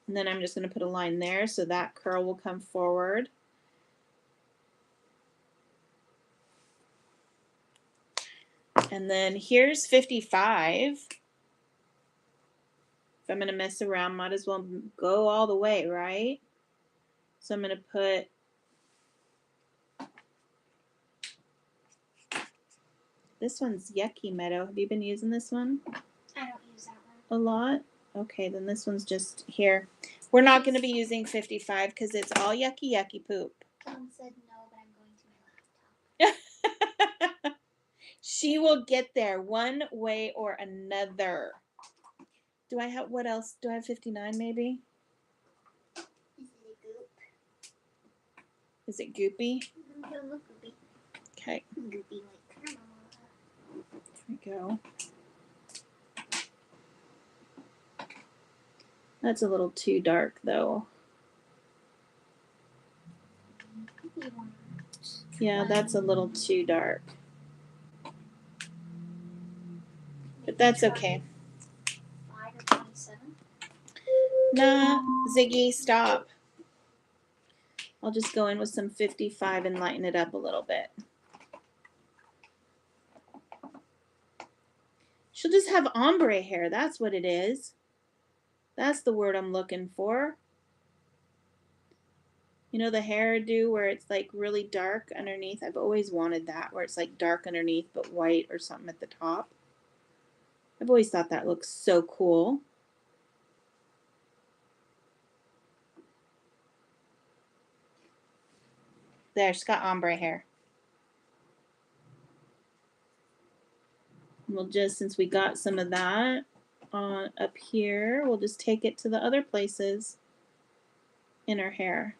And then I'm just going to put a line there so that curl will come forward. And then here's 55. If I'm going to mess around, might as well go all the way, right? So I'm going to put this one's Yucky Meadow. Have you been using this one? I don't use that one. A lot? Okay, then this one's just here. We're not going to be using 55 because it's all yucky, yucky poop. Someone said no, but I'm going to my laptop. She will get there one way or another. Do I have, what else? Do I have 59 maybe? Is it a goop? Is it goopy? It'll look goopy. Okay. Goopy like caramel. There we go. That's a little too dark though. Yeah, that's a little too dark. But that's okay. 5 or 27? Nah, Ziggy, stop. I'll just go in with some 55 and lighten it up a little bit. She'll just have ombre hair. That's what it is. That's the word I'm looking for. You know the hairdo where it's like really dark underneath? I've always wanted that, where it's like dark underneath but white or something at the top. I've always thought that looks so cool. There, she's got ombre hair. And we'll just, since we got some of that on up here, we'll just take it to the other places in her hair.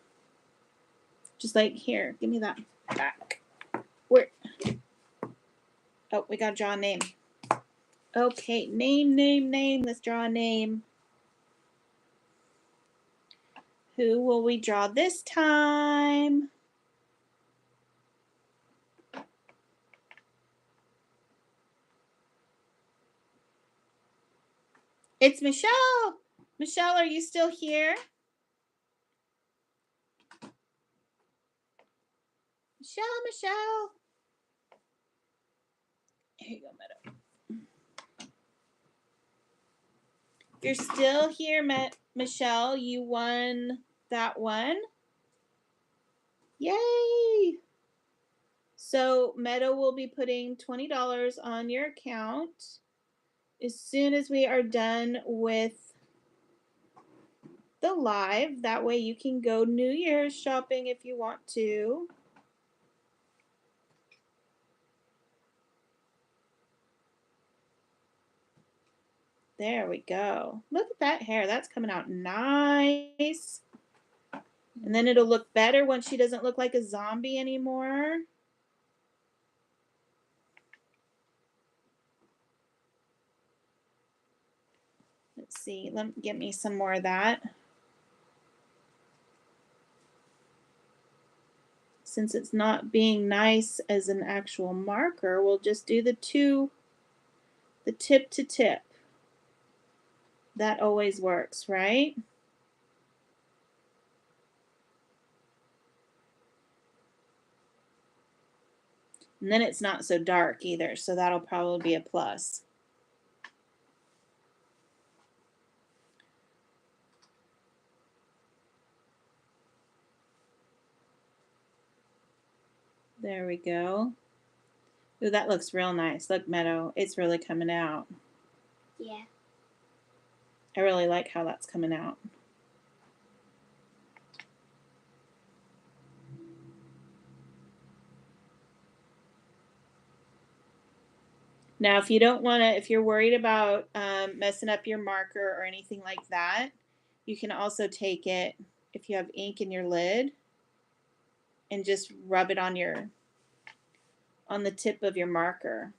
Just like here, give me that back. Where? Oh, we gotta draw a name. Okay, name. Let's draw a name. Who will we draw this time? It's Michelle. Michelle, are you still here? Michelle. Here you go, Meadow. If you're still here, Michelle, you won that one. Yay! So Meadow will be putting $20 on your account as soon as we are done with the live. That way you can go New Year's shopping if you want to. There we go. Look at that hair. That's coming out nice. And then it'll look better when she doesn't look like a zombie anymore. Let's see. Get me some more of that. Since it's not being nice as an actual marker, we'll just do the tip to tip. That always works, right? And then it's not so dark either, so that'll probably be a plus. There we go. Ooh, that looks real nice. Look, Meadow, it's really coming out. Yeah. I really like how that's coming out. Now, if you don't want to, if you're worried about messing up your marker or anything like that, you can also take it, if you have ink in your lid, and just rub it on the tip of your marker.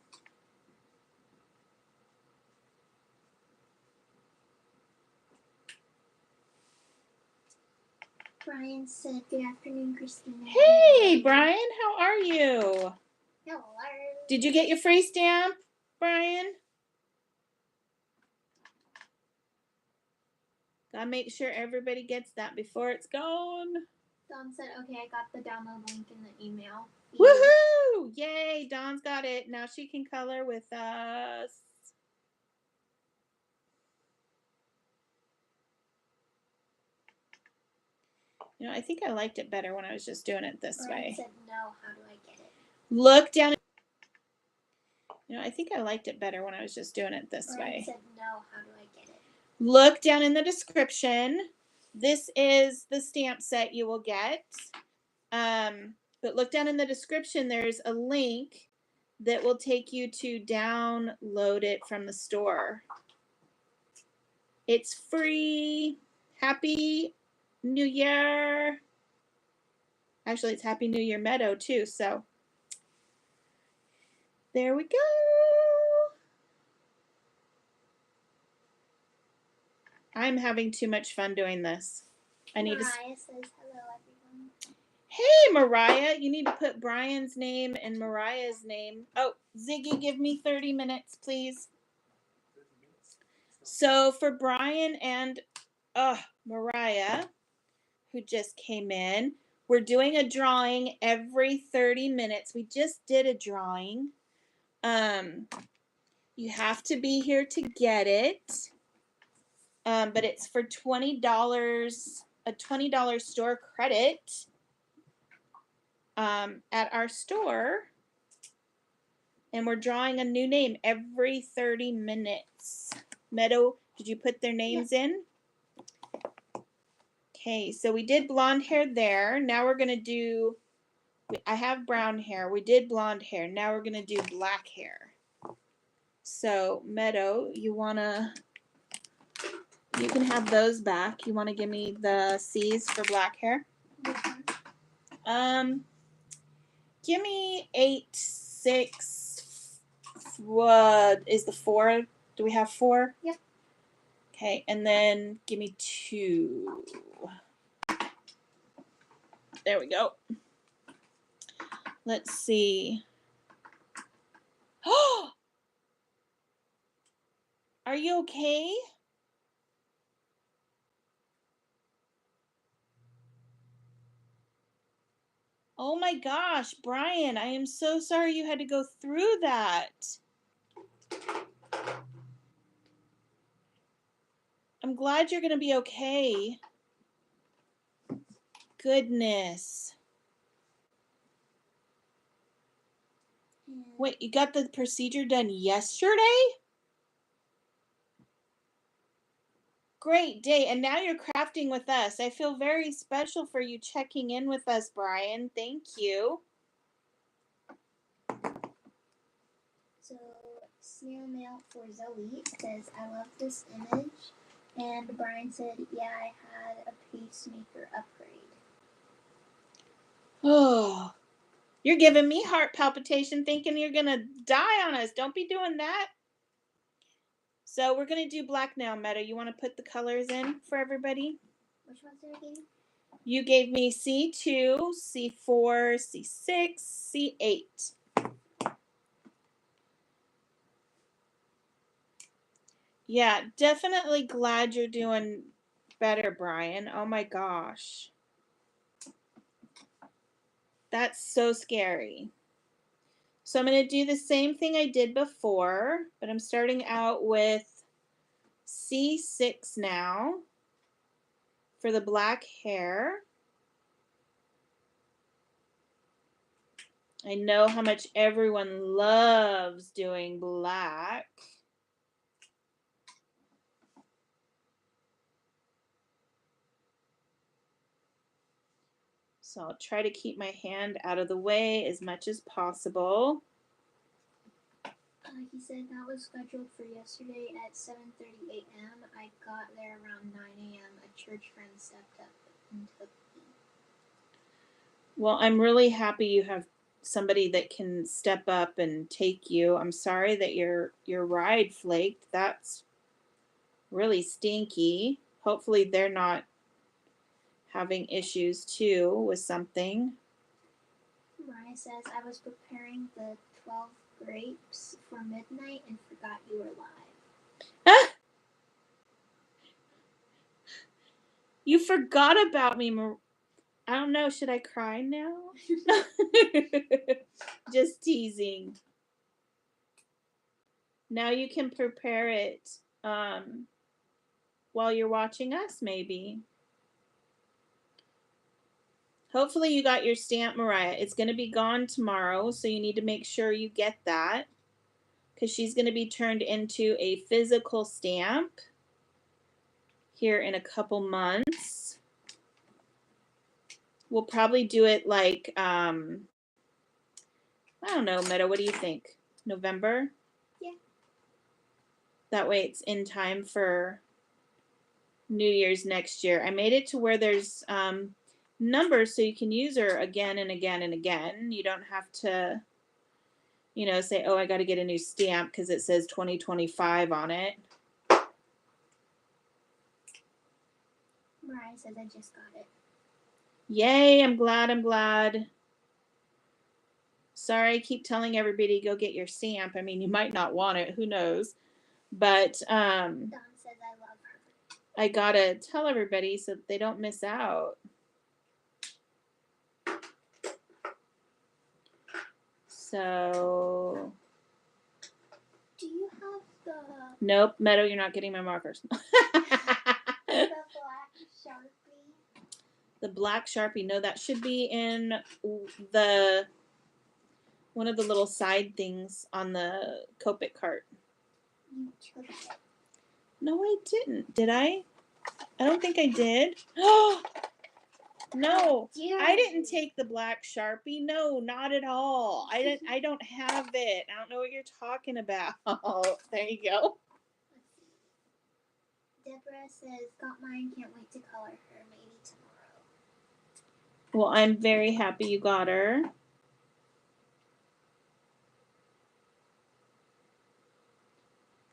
Brian said, "Good afternoon, Cristena." Hey, Brian, how are you? Hello. Did you get your free stamp, Brian? Gotta make sure everybody gets that before it's gone. Dawn said, "Okay, I got the download link in the email." Woohoo! Yay, Dawn's got it. Now she can color with us. You know, I think I liked it better when I was just doing it this Brian way. said, "No, how do I get it?" Look down. You know, I think I liked it better when I was just doing it this Brian way. said, "No, how do I get it?" Look down in the description. This is the stamp set you will get. But look down in the description. There's a link that will take you to download it from the store. It's free. Happy New Year. Actually, it's Happy New Year Meadow too, so there we go. I'm having too much fun doing this. Mariah says, "Hello, everyone." Hey, Mariah, you need to put Brian's name and Mariah's name. Oh, Ziggy, give me 30 minutes, please. So for Brian and Mariah, who just came in, we're doing a drawing every 30 minutes. We just did a drawing. You have to be here to get it. But it's for $20, a $20 store credit at our store. And we're drawing a new name every 30 minutes. Meadow, did you put their names in? Okay, so we did blonde hair there. Now we're going to do, I have brown hair. We did blonde hair. Now we're going to do black hair. So, Meadow, you can have those back. You want to give me the C's for black hair? Give me 8, 6. What is the 4? Do we have 4? Yep. Okay, and then give me 2. There we go. Let's see. Oh, are you okay? Oh my gosh, Brian, I am so sorry you had to go through that. I'm glad you're going to be okay. Goodness. Wait, you got the procedure done yesterday? Great day. And now you're crafting with us. I feel very special for you checking in with us, Brian. Thank you. So snail mail for Zoe. It says, I love this image. And Brian said, yeah, I had a pacemaker upgrade. Oh, you're giving me heart palpitation thinking you're going to die on us. Don't be doing that. So we're going to do black now, Meadow. You want to put the colors in for everybody? Which ones did I give you? You gave me C2, C4, C6, C8. Yeah, definitely glad you're doing better, Brian. Oh my gosh. That's so scary. So I'm going to do the same thing I did before, but I'm starting out with C6 now for the black hair. I know how much everyone loves doing black. So I'll try to keep my hand out of the way as much as possible. He said that was scheduled for yesterday at 7:30 a.m. I got there around 9 a.m. A church friend stepped up and took me. Well, I'm really happy you have somebody that can step up and take you. I'm sorry that your ride flaked. That's really stinky. Hopefully they're not having issues too with something. Mariah says, I was preparing the 12 grapes for midnight and forgot you were live. Ah! You forgot about me, I don't know. Should I cry now? Just teasing. Now you can prepare it while you're watching us, maybe. Hopefully you got your stamp, Mariah. It's going to be gone tomorrow, so you need to make sure you get that because she's going to be turned into a physical stamp here in a couple months. We'll probably do it like, I don't know, Meadow, what do you think? November? Yeah. That way it's in time for New Year's next year. I made it to where there's numbers so you can use her again and again and again. You don't have to, say, oh, I got to get a new stamp because it says 2025 on it. Mariah says, I just got it. Yay, I'm glad. Sorry, I keep telling everybody go get your stamp. I mean, you might not want it. Who knows? But Dawn says, I love her. I got to tell everybody so that they don't miss out. So... Do you have the... Nope, Meadow, you're not getting my markers. the black Sharpie? The black Sharpie. No, that should be in one of the little side things on the COPIC cart. You took it. No, I didn't. Did I? I don't think I did. No, I didn't take the black Sharpie. No, not at all. I don't have it. I don't know what you're talking about. There you go. Deborah says, got mine, can't wait to color her, maybe tomorrow. Well, I'm very happy you got her.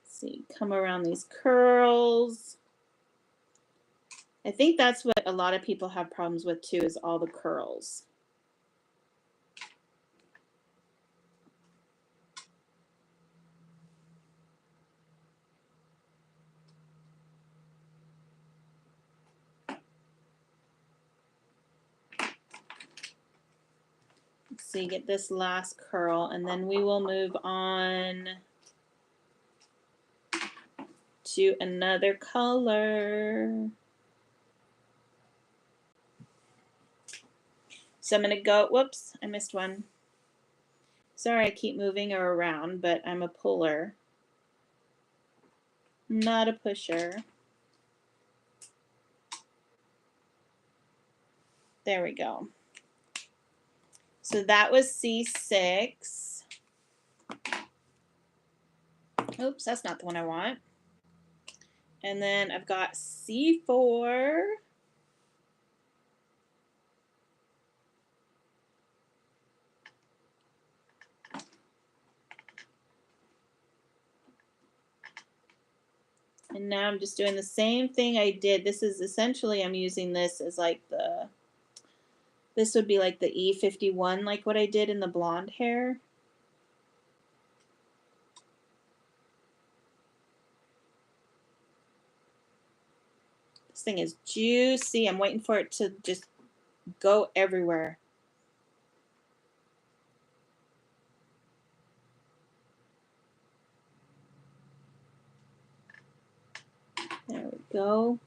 Let's see, come around these curls. I think that's what a lot of people have problems with too, is all the curls. Let's see, get this last curl, and then we will move on to another color. So I'm going to go, whoops, I missed one. Sorry, I keep moving her around, but I'm a puller, not a pusher. There we go. So that was C6. Oops, that's not the one I want. And then I've got C4. And now I'm just doing the same thing I did. This is essentially, I'm using this as like this would be like the E51, like what I did in the blonde hair. This thing is juicy. I'm waiting for it to just go everywhere. There we go.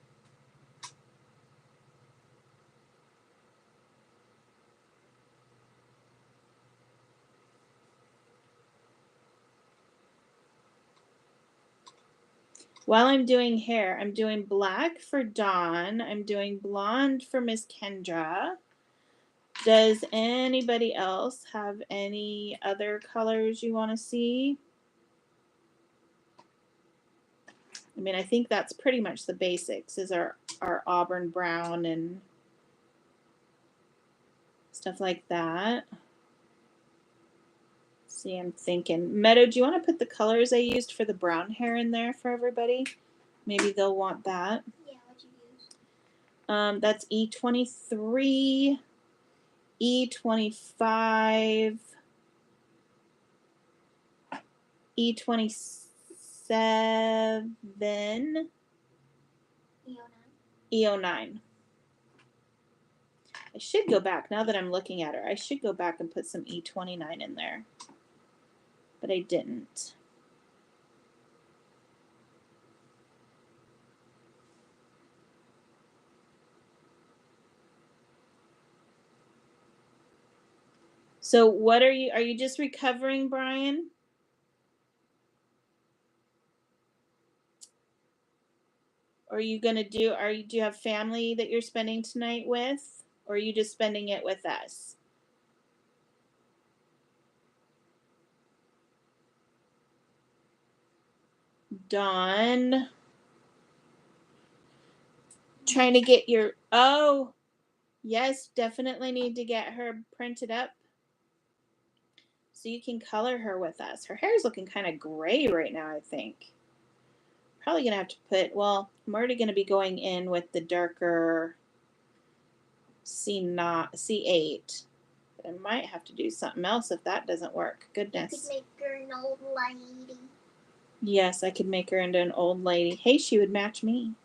While I'm doing hair, I'm doing black for Dawn. I'm doing blonde for Miss Kendra. Does anybody else have any other colors you want to see? I mean, I think that's pretty much the basics, is our auburn brown and stuff like that. See, I'm thinking. Meadow, do you want to put the colors I used for the brown hair in there for everybody? Maybe they'll want that. Yeah, what'd you use? That's E23, E25, E27, E09. E09. I should go back, now that I'm looking at her, I should go back and put some E29 in there. But I didn't. So what are you just recovering, Brian? Or are you gonna do you have family that you're spending tonight with? Or are you just spending it with us? Dawn. Trying to get your, oh, yes, definitely need to get her printed up so you can color her with us. Her hair is looking kind of gray right now, I think. Probably going to have to put, well, I'm already going to be going in with the darker C8. But I might have to do something else if that doesn't work. Goodness. You could make her an old lady. Yes, I could make her into an old lady. Hey, she would match me.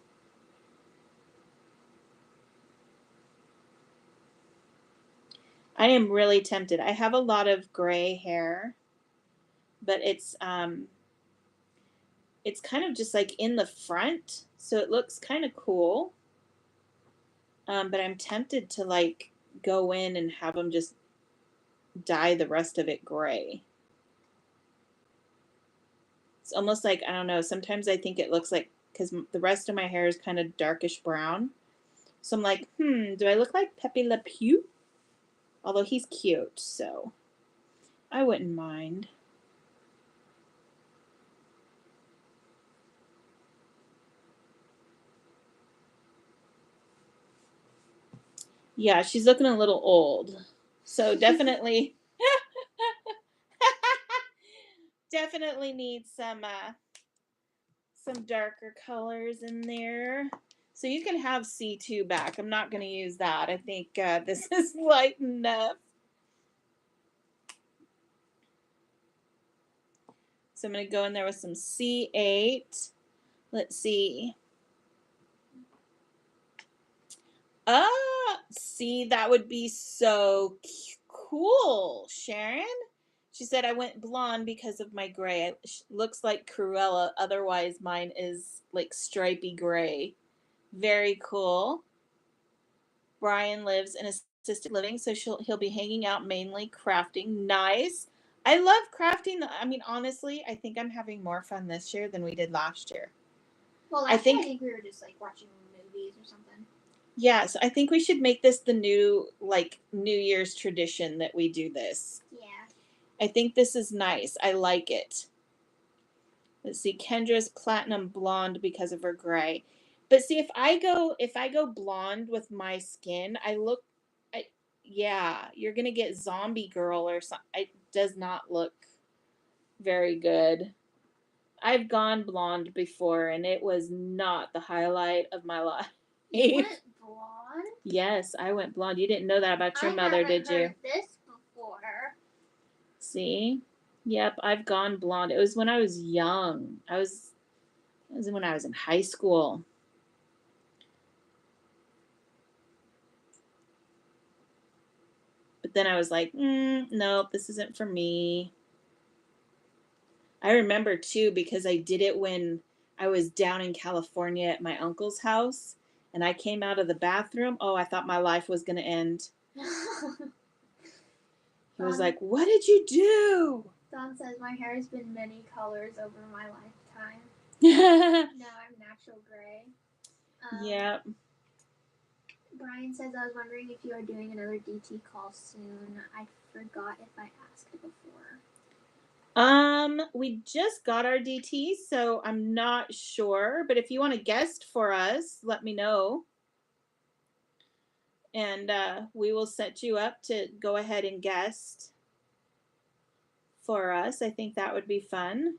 I am really tempted. I have a lot of gray hair, but it's kind of just like in the front, so it looks kind of cool. But I'm tempted to like go in and have them just dye the rest of it gray. It's almost like, I don't know, sometimes I think it looks like, because the rest of my hair is kind of darkish brown. So I'm like, do I look like Pepe Le Pew? Although he's cute, so I wouldn't mind. Yeah, she's looking a little old. So definitely definitely need some darker colors in there. So you can have C2 back. I'm not going to use that. I think this is light enough. So I'm going to go in there with some C8. Let's see. See, that would be so cool, Sharon. She said I went blonde because of my gray. It looks like Cruella. Otherwise, mine is like stripy gray. Very cool. Brian lives in assisted living, so he'll be hanging out mainly crafting. Nice. I love crafting. I mean, honestly, I think I'm having more fun this year than we did last year. Well, I think we were just like watching movies or something. Yeah, so I think we should make this the new New Year's tradition that we do this. Yeah. I think this is nice. I like it. Let's see. Kendra's platinum blonde because of her gray. But see, if I go blonde with my skin, yeah, you're gonna get zombie girl or something. It does not look very good. I've gone blonde before, and it was not the highlight of my life. You went blonde? Yes, I went blonde. You didn't know that about your mother, did you? I haven't heard this before. See? Yep, I've gone blonde. It was when I was young. It was when I was in high school. But then I was like, nope, this isn't for me. I remember too, because I did it when I was down in California at my uncle's house, and I came out of the bathroom. Oh, I thought my life was going to end. He was like, what did you do? Don says, my hair has been many colors over my lifetime. Now I'm natural gray. Yep. Brian says, I was wondering if you are doing another DT call soon. I forgot if I asked before. We just got our DT, so I'm not sure. But if you want to guest for us, let me know. And we will set you up to go ahead and guest for us. I think that would be fun.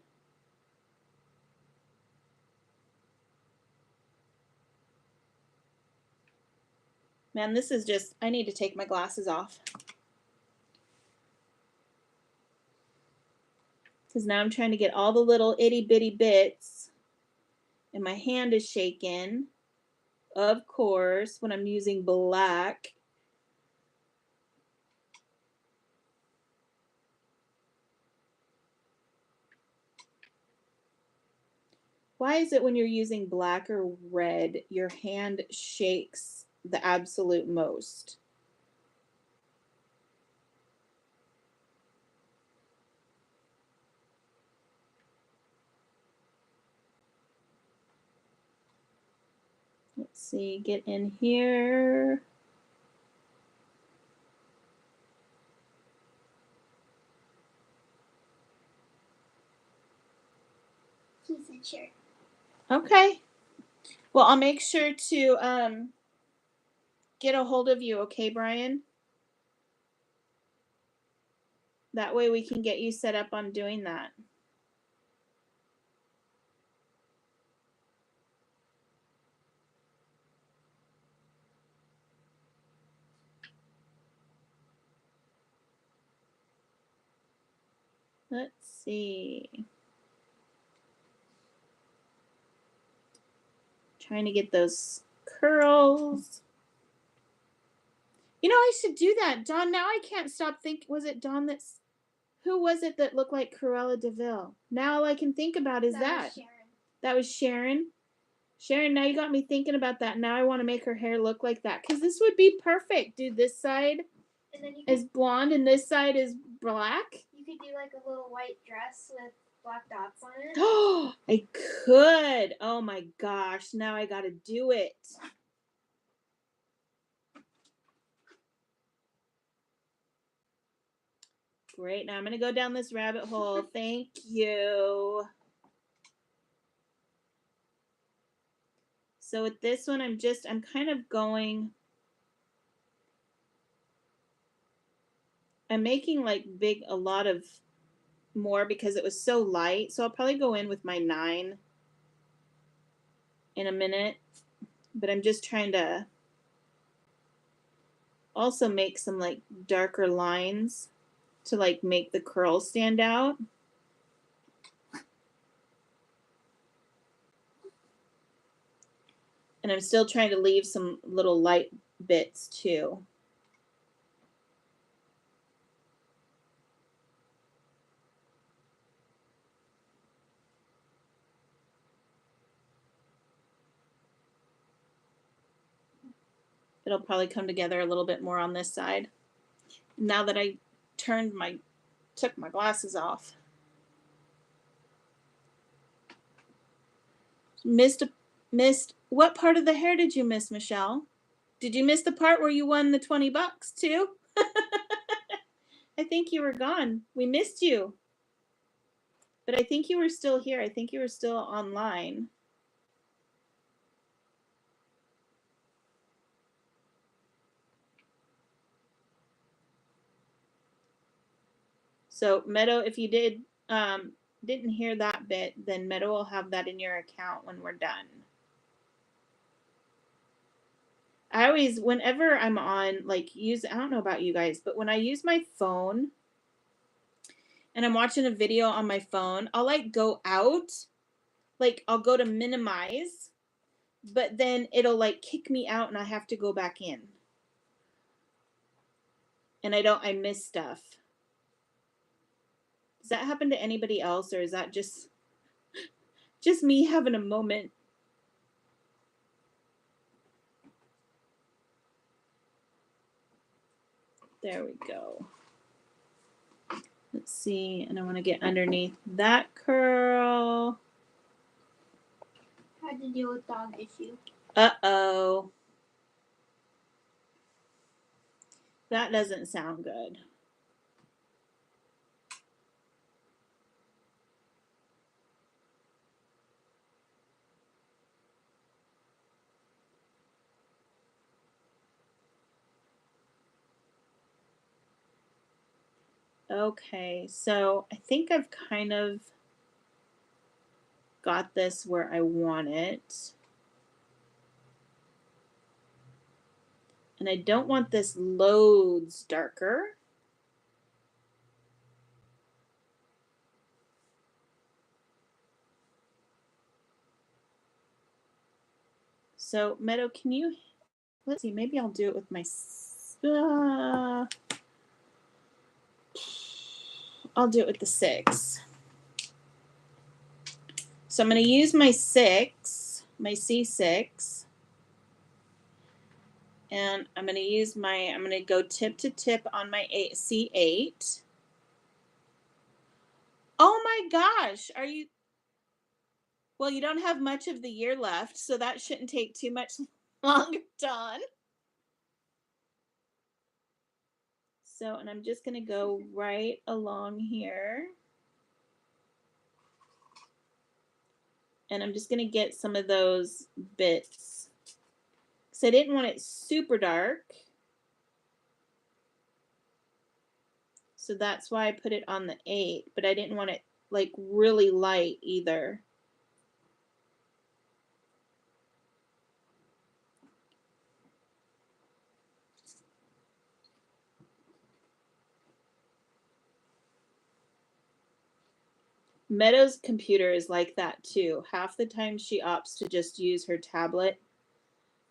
Man, this is just, I need to take my glasses off. Because now I'm trying to get all the little itty bitty bits. And my hand is shaking. Of course, when I'm using black. Why is it when you're using black or red, your hand shakes the absolute most? Let's see, get in here. He said sure. Okay. Well, I'll make sure to get a hold of you, okay, Brian? That way we can get you set up on doing that. Let's see. Trying to get those curls. You know, I should do that. Dawn, now I can't stop thinking. Was it Dawn that's... Who was it that looked like Cruella DeVille? Now all I can think about is that. Was Sharon. That was Sharon. Sharon, now you got me thinking about that. Now I want to make her hair look like that. Because this would be perfect. Dude, this side is blonde and this side is black. You could do like a little white dress with black dots on it. Oh, I could. Oh my gosh. Now I got to do it. Great. Now I'm going to go down this rabbit hole. Thank you. So with this one, I'm kind of going, I'm making like a lot of more because it was so light. So I'll probably go in with my 9 in a minute. But I'm just trying to also make some like darker lines to like make the curls stand out. And I'm still trying to leave some little light bits too. It'll probably come together a little bit more on this side. Now that I took my glasses off. Missed what part of the hair did you miss, Michelle? Did you miss the part where you won the $20 too? I think you were gone. We missed you. But I think you were still here. I think you were still online. So Meadow, if you didn't hear that bit, then Meadow will have that in your account when we're done. I always, whenever I'm on, like, I don't know about you guys, but when I use my phone and I'm watching a video on my phone, I'll like go out, like I'll go to minimize, but then it'll like kick me out and I have to go back in. And I miss stuff. Does that happen to anybody else, or is that just me having a moment? There we go. Let's see, and I want to get underneath that curl. Had to deal with dog issue. Uh-oh. That doesn't sound good. Okay, so I think I've kind of got this where I want it. And I don't want this loads darker. So Meadow, can you, let's see, maybe I'll do it with my, I'll do it with the 6. So I'm going to use my 6, my C6. And I'm going to use I'm going to go tip to tip on my C8. Oh my gosh, well, you don't have much of the year left, so that shouldn't take too much longer, Dawn. So, and I'm just going to go right along here. And I'm just going to get some of those bits. Because I didn't want it super dark. So that's why I put it on the 8. But I didn't want it like really light either. Meadow's computer is like that too. Half the time she opts to just use her tablet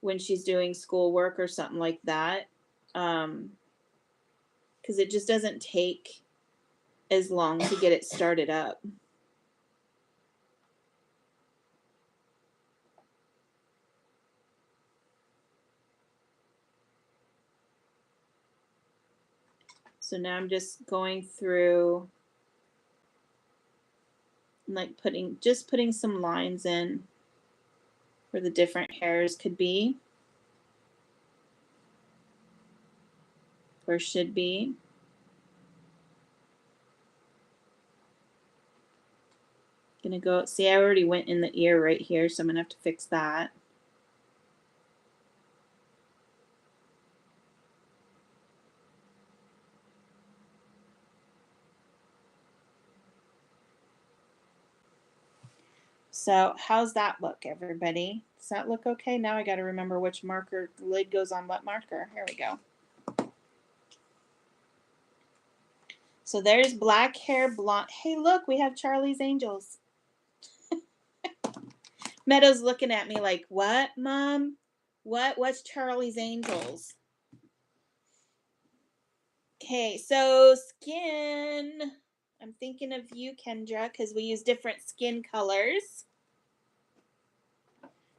when she's doing schoolwork or something like that. Because it just doesn't take as long to get it started up. So now I'm just going through, like putting some lines in where the different hairs could be or should be. Gonna go, see, I already went in the ear right here, so I'm gonna have to fix that. So how's that look, everybody? Does that look okay? Now I got to remember which marker lid goes on what marker. Here we go. So there's black hair, blonde. Hey, look, we have Charlie's Angels. Meadow's looking at me like, what, Mom? What's Charlie's Angels? Okay, so skin. I'm thinking of you, Kendra, because we use different skin colors.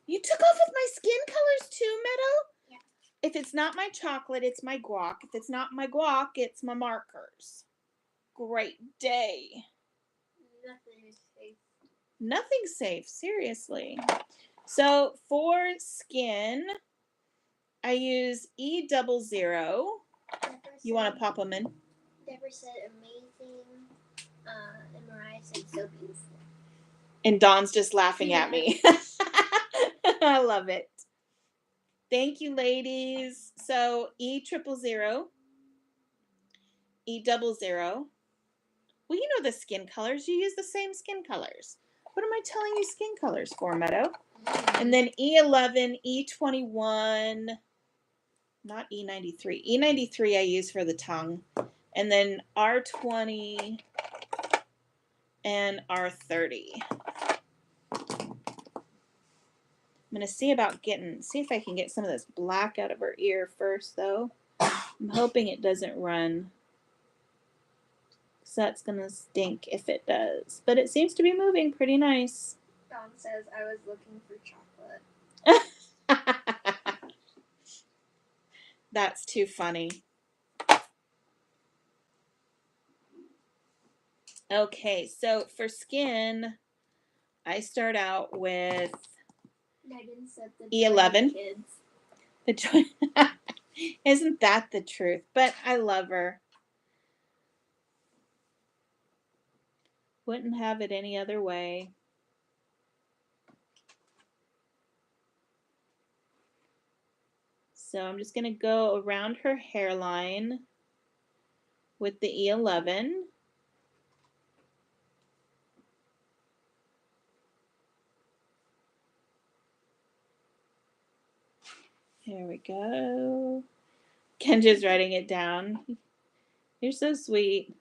You took off with my skin colors too, Meadow? Yeah. If it's not my chocolate, it's my guac. If it's not my guac, it's my markers. Great day. Nothing is safe. Nothing's safe, seriously. So for skin, I use E00. You want to pop them in? Deborah said amazing. And Mariah said and so beautiful. And Dawn's just laughing Yeah. at me. I love it. Thank you, ladies. So E000, E00. Well, you know the skin colors. You use the same skin colors. What am I telling you skin colors for, Meadow? And then E11, E21, not E93. E93 I use for the tongue. And then R20 and R30. I'm going to see if I can get some of this black out of her ear first, though. I'm hoping it doesn't run. So that's going to stink if it does. But it seems to be moving pretty nice. Dawn says, I was looking for chocolate. That's too funny. Okay, so for skin, I start out with Megan said the E11. kids. The joy. Isn't that the truth? But I love her. Wouldn't have it any other way. So I'm just going to go around her hairline with the E11. Here we go. Kenja's writing it down. You're so sweet.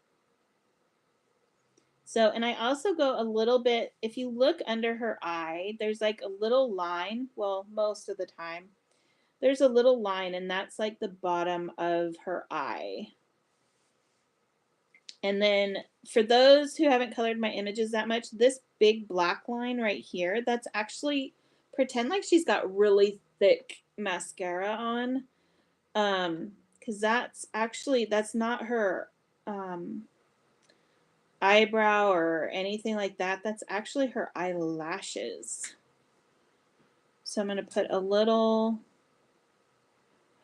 So, and I also go a little bit, if you look under her eye, there's like a little line. Well, most of the time, there's a little line, and that's like the bottom of her eye. And then for those who haven't colored my images that much, this big black line right here, that's actually, pretend like she's got really thick mascara on. Because that's not her eyebrow or anything like that. That's actually her eyelashes. So I'm going to put a little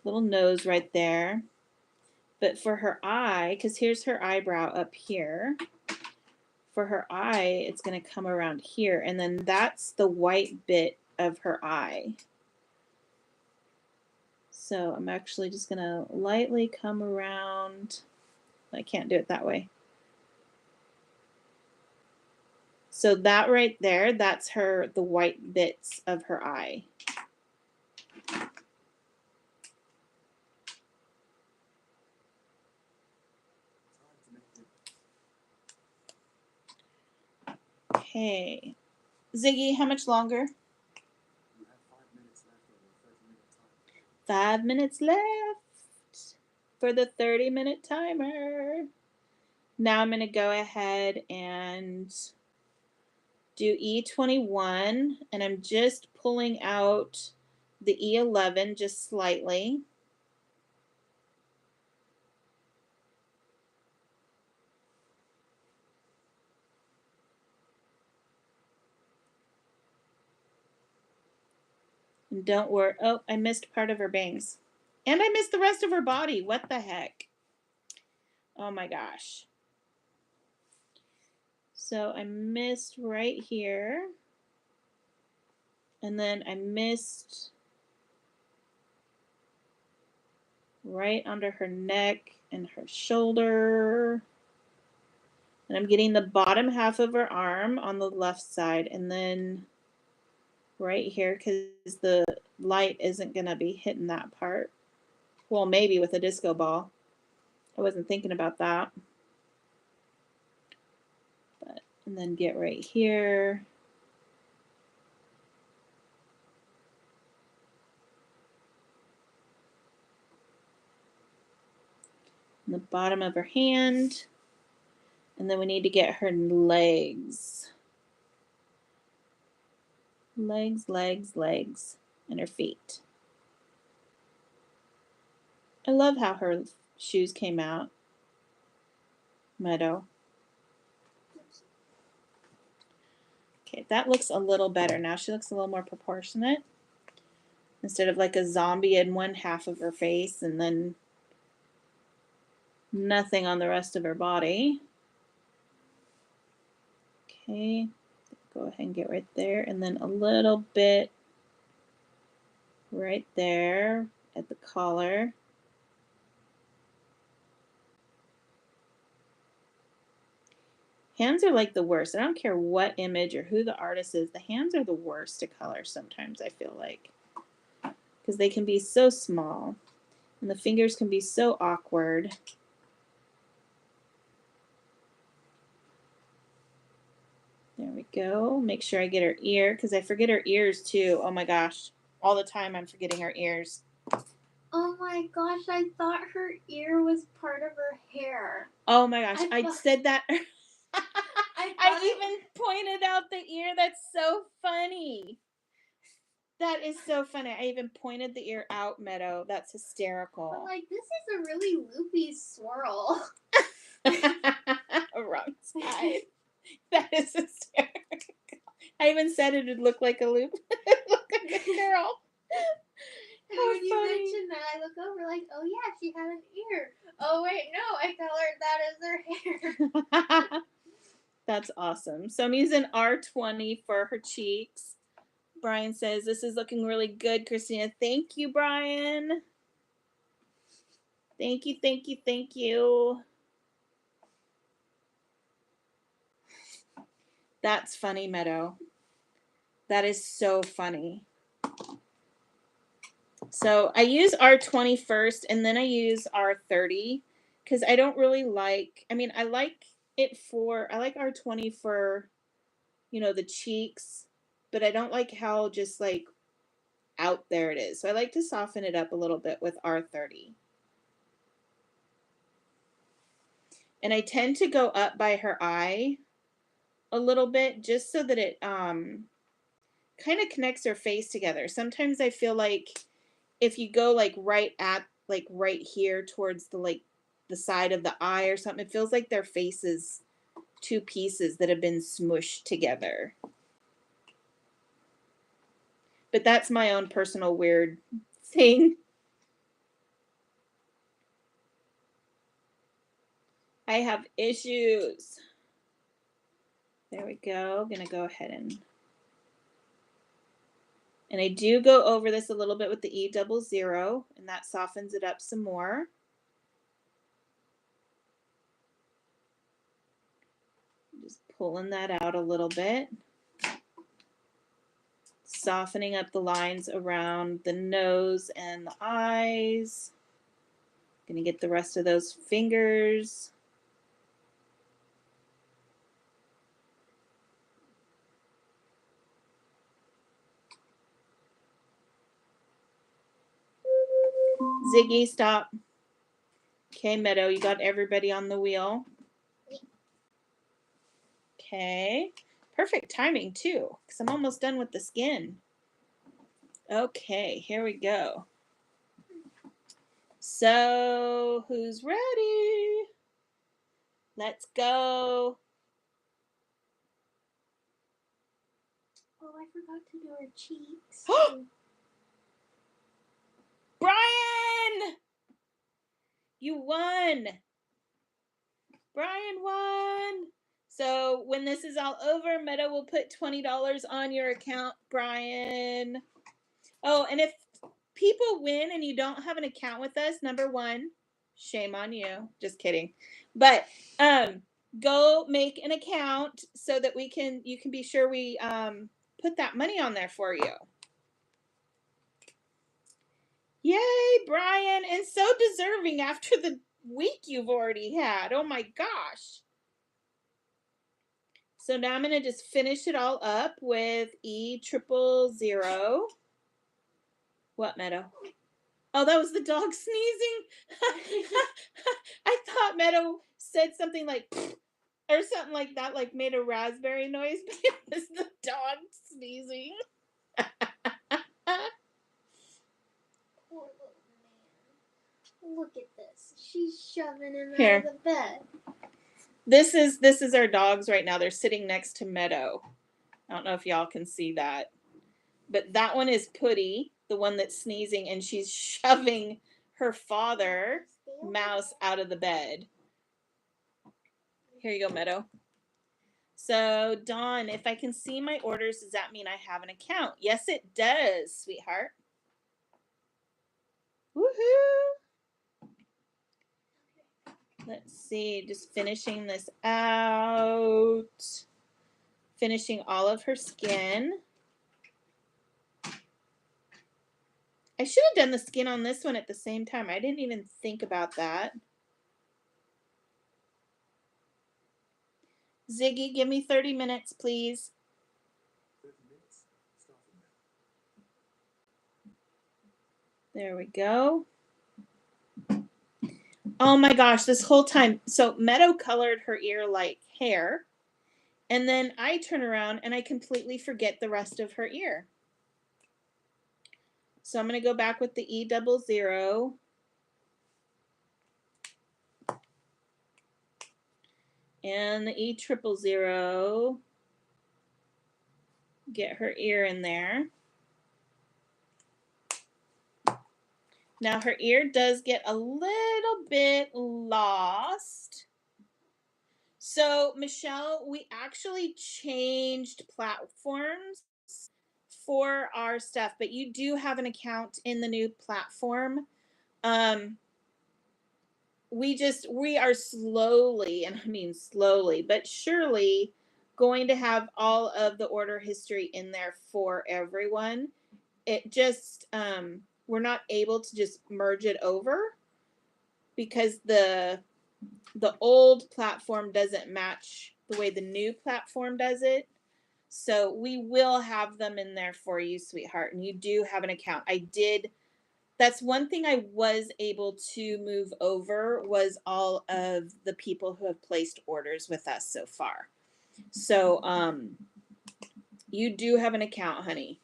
nose right there. But for her eye, because here's her eyebrow up here, for her eye, it's going to come around here. And then that's the white bit of her eye. So I'm actually just going to lightly come around. I can't do it that way. So that right there, that's the white bits of her eye. Okay. Ziggy, how much longer? You have 5 minutes left on your 30-minute time. 5 minutes left for the 30-minute timer. Now I'm going to go ahead and do E21, and I'm just pulling out the E11 just slightly. And don't worry. Oh, I missed part of her bangs. And I missed the rest of her body. What the heck? Oh my gosh. So I missed right here. And then I missed right under her neck and her shoulder. And I'm getting the bottom half of her arm on the left side. And then right here, because the light isn't going to be hitting that part. Well, maybe with a disco ball. I wasn't thinking about that. And then get right here. And the bottom of her hand. And then we need to get her legs. Legs, legs, legs. And her feet. I love how her shoes came out. Meadow. Okay, that looks a little better. Now she looks a little more proportionate. Instead of like a zombie in one half of her face and then nothing on the rest of her body. Okay, go ahead and get right there, and then a little bit right there at the collar. Hands are like the worst. I don't care what image or who the artist is. The hands are the worst to color sometimes, I feel like. Because they can be so small. And the fingers can be so awkward. There we go. Make sure I get her ear. Because I forget her ears too. Oh my gosh. All the time I'm forgetting her ears. Oh my gosh, I thought her ear was part of her hair. Oh my gosh. I said that. I even pointed out the ear. That's so funny. That is so funny. I even pointed the ear out, Meadow. That's hysterical. I'm like, this is a really loopy swirl. Wrong side. That is hysterical. I even said it would look like a loop. It looked like a girl. And when you mentioned that, I look over like, oh yeah, she had an ear. Oh wait, no, I colored that as her hair. That's awesome. So I'm using R20 for her cheeks. Brian says, this is looking really good, Cristena. Thank you, Brian. Thank you, thank you, thank you. That's funny, Meadow. That is so funny. So I use R20 first, and then I use R30 because I don't really like, I mean, I like R20 for, the cheeks, but I don't like how just like out there it is. So I like to soften it up a little bit with R30. And I tend to go up by her eye a little bit just so that it kind of connects her face together. Sometimes I feel like if you go like right here towards the side of the eye or something, it feels like their faces two pieces that have been smushed together. But that's my own personal weird thing. I have issues. There we go. I'm going to go ahead and I do go over this a little bit with the E00, and that softens it up some more. Just pulling that out a little bit. Softening up the lines around the nose and the eyes. Gonna get the rest of those fingers. Ziggy, stop. Okay, Meadow, you got everybody on the wheel. Okay. Perfect timing, too, because I'm almost done with the skin. Okay, here we go. So, who's ready? Let's go. Oh, I forgot to do her cheeks. Brian! You won. Brian won. So when this is all over, Meadow will put $20 on your account, Brian. Oh, and if people win and you don't have an account with us, number one, shame on you. Just kidding. But go make an account so that you can be sure we put that money on there for you. Yay, Brian, and so deserving after the week you've already had. Oh my gosh. So now I'm going to just finish it all up with E000. What, Meadow? Oh, that was the dog sneezing. I thought Meadow said something like, or something like that, like made a raspberry noise, but it was the dog sneezing. Poor little man. Look at this. She's shoving him Here. out of the bed. This is our dogs right now. They're sitting next to Meadow. I don't know if y'all can see that. But that one is Putty, the one that's sneezing, and she's shoving her father, Mouse, out of the bed. Here you go, Meadow. So, Dawn, if I can see my orders, does that mean I have an account? Yes, it does, sweetheart. Woohoo! Let's see, just finishing this out. Finishing all of her skin. I should have done the skin on this one at the same time. I didn't even think about that. Ziggy, give me 30 minutes, please. 30 minutes. Starting now. There we go. Oh my gosh, this whole time. So Meadow colored her ear like hair. And then I turn around and I completely forget the rest of her ear. So I'm going to go back with the E00. And the E000. Get her ear in there. Now her ear does get a little bit lost. So Michelle, we actually changed platforms for our stuff, but you do have an account in the new platform. We are slowly, and I mean slowly, but surely going to have all of the order history in there for everyone. It just we're not able to just merge it over because the old platform doesn't match the way the new platform does it. So we will have them in there for you, sweetheart. And you do have an account. That's one thing I was able to move over was all of the people who have placed orders with us so far. So you do have an account, honey.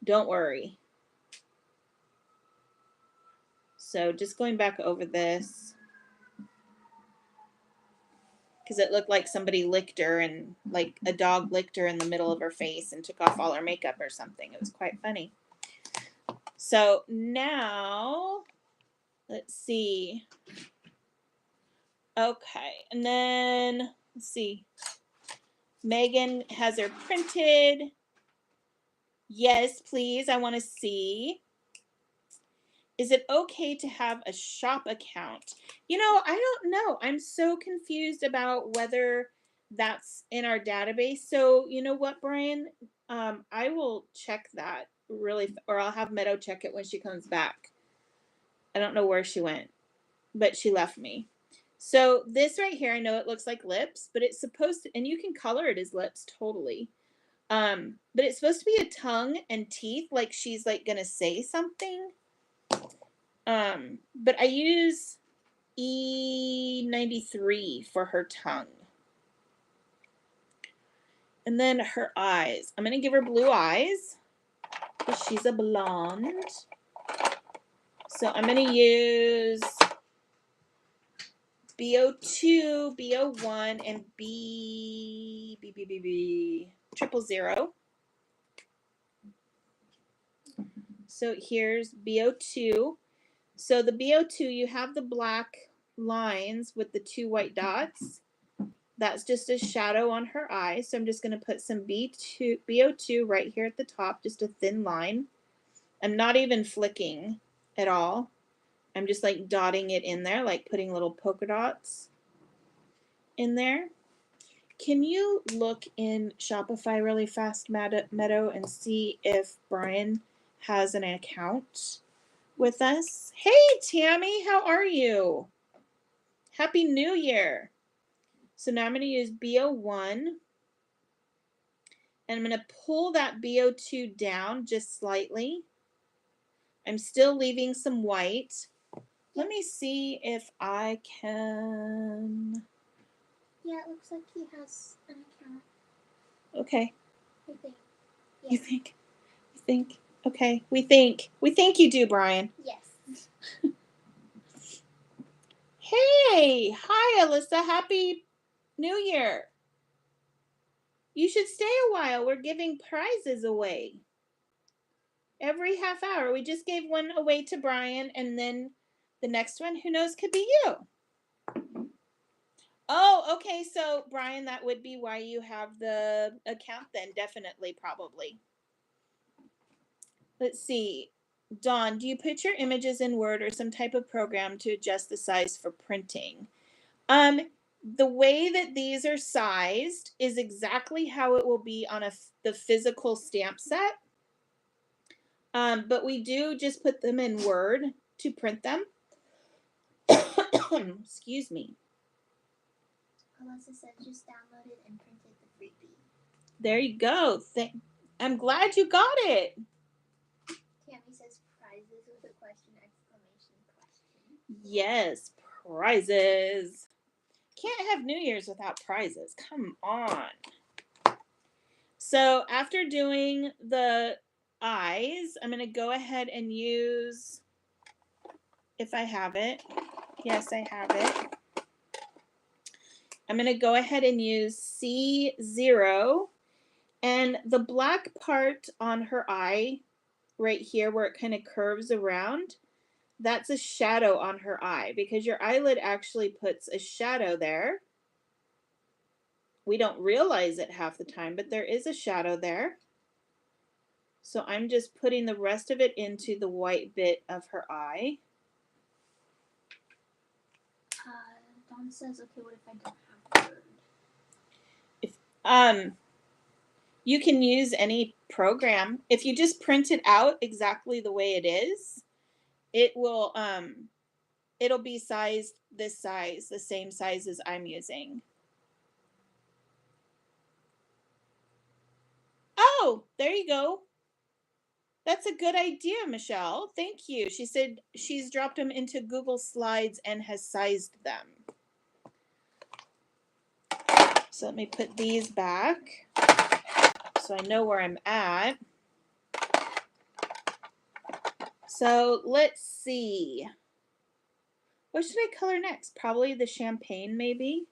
Don't worry. So just going back over this, because it looked like somebody licked her and like a dog licked her in the middle of her face and took off all her makeup or something. It was quite funny. So now, let's see. Okay, and then let's see. Megan has her printed. Yes, please. I want to see. Is it okay to have a shop account? I don't know. I'm so confused about whether that's in our database. So, you know what, Brian? I will check that or I'll have Meadow check it when she comes back. I don't know where she went, but she left me. So this right here, I know it looks like lips, but it's supposed to, and you can color it as lips totally. But it's supposed to be a tongue and teeth, like she's like gonna say something. But I use E93 for her tongue. And then her eyes. I'm gonna give her blue eyes because she's a blonde. So I'm gonna use B02, B01, and B000. So here's B02. So the B02, you have the black lines with the 2 white dots. That's just a shadow on her eye. So I'm just going to put some B02 right here at the top, just a thin line. I'm not even flicking at all. I'm just like dotting it in there, like putting little polka dots in there. Can you look in Shopify really fast, Meadow, and see if Brian has an account with us? Hey, Tammy, how are you? Happy New Year. So now I'm going to use B01. And I'm going to pull that B02 down just slightly. I'm still leaving some white. Let me see if I can. Yeah, it looks like he has an account. Okay. I think. Yeah. You think? You think? Okay. We think. We think you do, Brian. Yes. Hey! Hi, Alyssa. Happy New Year. You should stay a while. We're giving prizes away. Every half hour. We just gave one away to Brian, and then the next one, who knows, could be you. Oh, okay. So, Brian, that would be why you have the account then. Definitely, probably. Let's see. Dawn, do you put your images in Word or some type of program to adjust the size for printing? The way that these are sized is exactly how it will be on the physical stamp set. But we do just put them in Word to print them. Excuse me. Alyssa said just downloaded and printed the freebie. There you go. I'm glad you got it. Tammy says prizes with a question, exclamation, question. Yes, prizes. Can't have New Year's without prizes. Come on. So after doing the eyes, I'm going to go ahead and use, if I have it. Yes, I have it. I'm going to go ahead and use C0. And the black part on her eye, right here where it kind of curves around, that's a shadow on her eye because your eyelid actually puts a shadow there. We don't realize it half the time, but there is a shadow there. So I'm just putting the rest of it into the white bit of her eye. Dawn says, okay, what if I don't have Word? You can use any program. If you just print it out exactly the way it is, it will it'll be sized this size, the same size as I'm using. Oh, there you go. That's a good idea, Michelle. Thank you. She said she's dropped them into Google Slides and has sized them. So let me put these back so I know where I'm at. So let's see. What should I color next? Probably the champagne, maybe?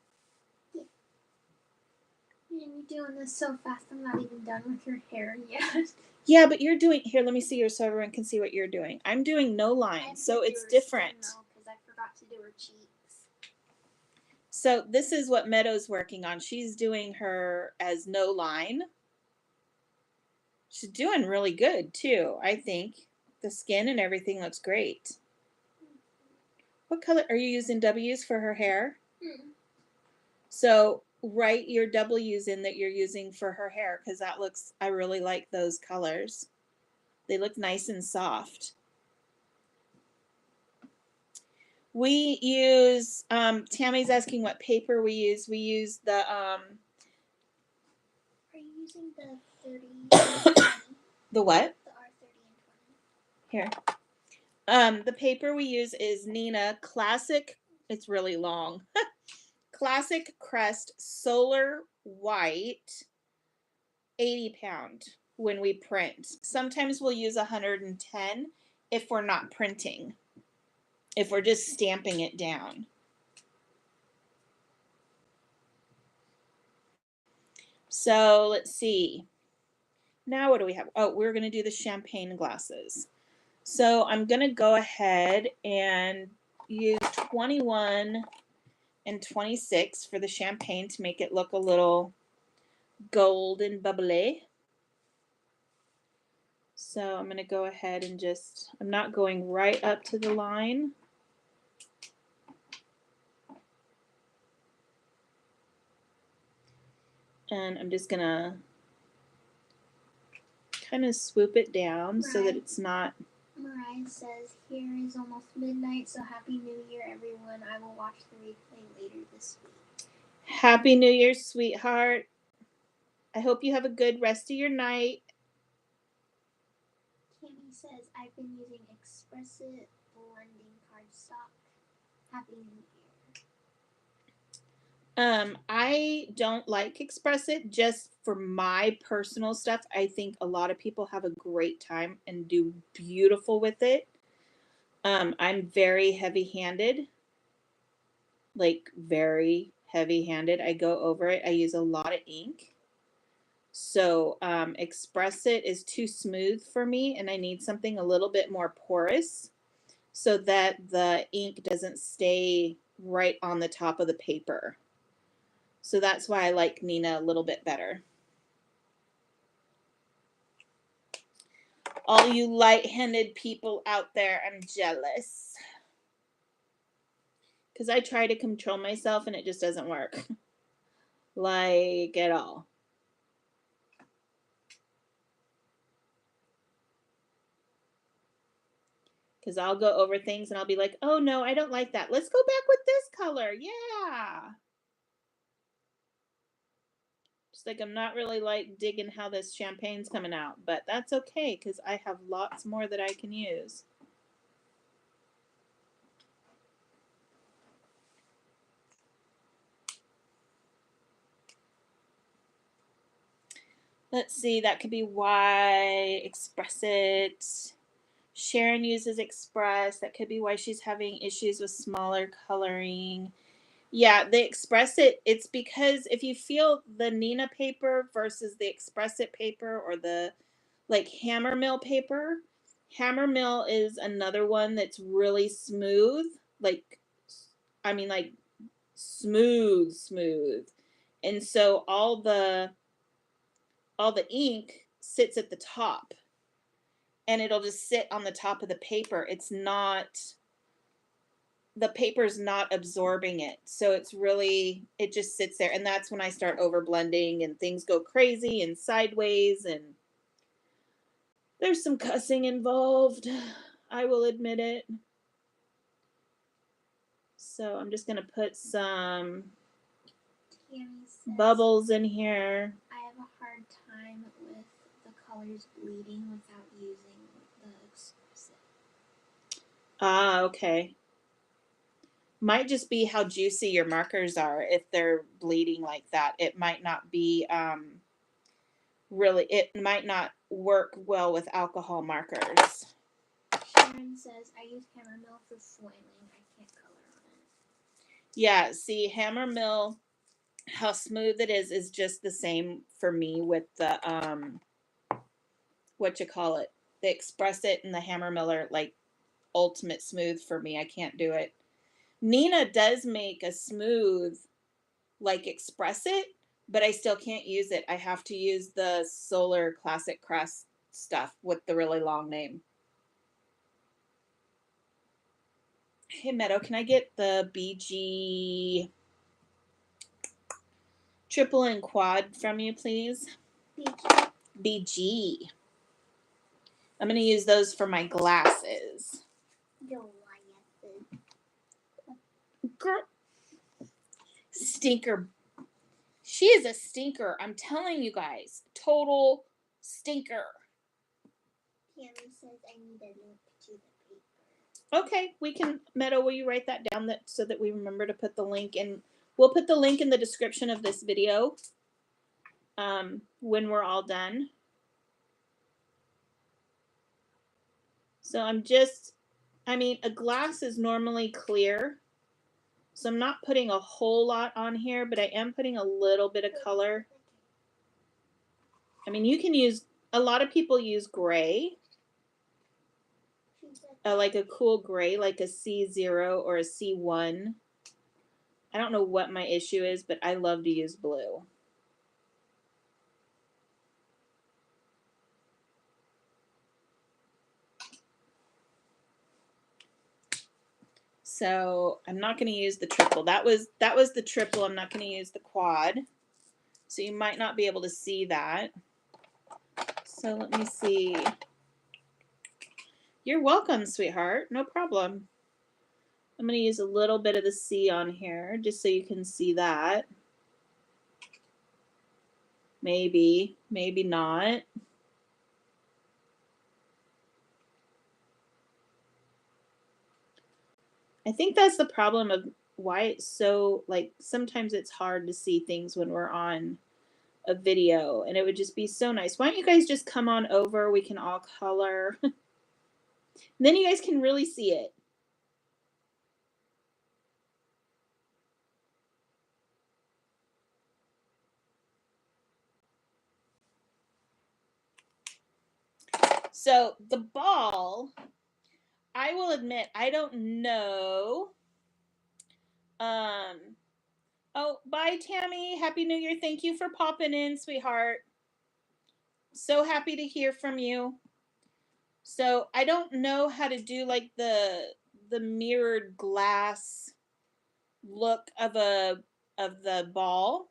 Yeah, you're doing this so fast, I'm not even done with your hair yet. Yeah, but you're doing, here, let me see yours so everyone can see what you're doing. I'm doing no lines, so it's different. Because I forgot to do her cheeks. So this is what Meadow's working on. She's doing her as no line. She's doing really good too, I think. The skin and everything looks great. What color are you using? W's for her hair? So write your W's in that you're using for her hair because that looks, I really like those colors. They look nice and soft. We use, Tammy's asking what paper we use. We use the, Are you using the 30 and 20? the what? The R30 and 20. Here. The paper we use is Nina Classic. It's really long. Classic Crest Solar White, 80 pound when we print. Sometimes we'll use 110 if we're not printing, if we're just stamping it down. So let's see. Now what do we have? Oh, we're going to do the champagne glasses. So I'm going to go ahead and use 21 and 26 for the champagne to make it look a little gold and bubbly. So I'm going to go ahead and just, I'm not going right up to the line. And I'm just going to kind of swoop it down so that it's not. Mariah says, here is almost midnight, so Happy New Year, everyone. I will watch the replay later this week. Happy New Year, sweetheart. I hope you have a good rest of your night. Tammy says, I've been using Express-It blending cardstock. Happy New Year. I don't like Express-It just for my personal stuff. I think a lot of people have a great time and do beautiful with it. I'm very heavy-handed, like very heavy-handed. I go over it. I use a lot of ink. So Express-It is too smooth for me, and I need something a little bit more porous so that the ink doesn't stay right on the top of the paper. So that's why I like Nina a little bit better. All you light-handed people out there, I'm jealous. Because I try to control myself and it just doesn't work. Like at all. Because I'll go over things and I'll be like, oh no, I don't like that. Let's go back with this color. Yeah. Just like I'm not really like digging how this champagne's coming out, but that's okay because I have lots more that I can use. Let's see, that could be why Express It. Sharon uses Express. That could be why she's having issues with smaller coloring. Yeah, the Express It, it's because if you feel the Nina paper versus the Express It paper or the like Hammer Mill paper, Hammer Mill is another one that's really smooth. Like, I mean, like smooth. And so all the ink sits at the top and it'll just sit on the top of the paper. It's not, the paper's not absorbing it. So it's really, it just sits there. And that's when I start over blending and things go crazy and sideways and there's some cussing involved. I will admit it. So I'm just going to put some bubbles in here. I have a hard time with the colors bleeding without using the Express It. Ah, okay. Might just be how juicy your markers are. If they're bleeding like that, it might not be really, it might not work well with alcohol markers. Sharon says, I use Hammer Mill for foiling. I can't color on it. Yeah, see, Hammer Mill, how smooth it is just the same for me with the, the Express It and the Hammer Miller, like ultimate smooth for me. I can't do it. Nina does make a smooth, like Express It, but I still can't use it. I have to use the Solar Classic Crest stuff with the really long name. Hey, Meadow, can I get the BG triple and quad from you, please? BG. I'm going to use those for my glasses. Girl. Stinker. She is a stinker. I'm telling you guys. Total stinker. Tammy says I need a link to the paper. Okay, we can, Meadow, will you write that down so that we remember to put the link in? We'll put the link in the description of this video when we're all done. So a glass is normally clear. So I'm not putting a whole lot on here, but I am putting a little bit of color. I mean, you can use, a lot of people use gray. Like a cool gray, like a C0 or a C1. I don't know what my issue is, but I love to use blue. So I'm not going to use the triple. That was the triple. I'm not going to use the quad. So you might not be able to see that. So let me see. You're welcome, sweetheart. No problem. I'm going to use a little bit of the C on here just so you can see that. Maybe, maybe not. I think that's the problem of why it's so, like, sometimes it's hard to see things when we're on a video, and it would just be so nice. Why don't you guys just come on over? We can all color. Then you guys can really see it. So the ball, I will admit, I don't know Oh, bye, Tammy. Happy New Year. Thank you for popping in, sweetheart. So happy to hear from you. So I don't know how to do like the mirrored glass look of the ball.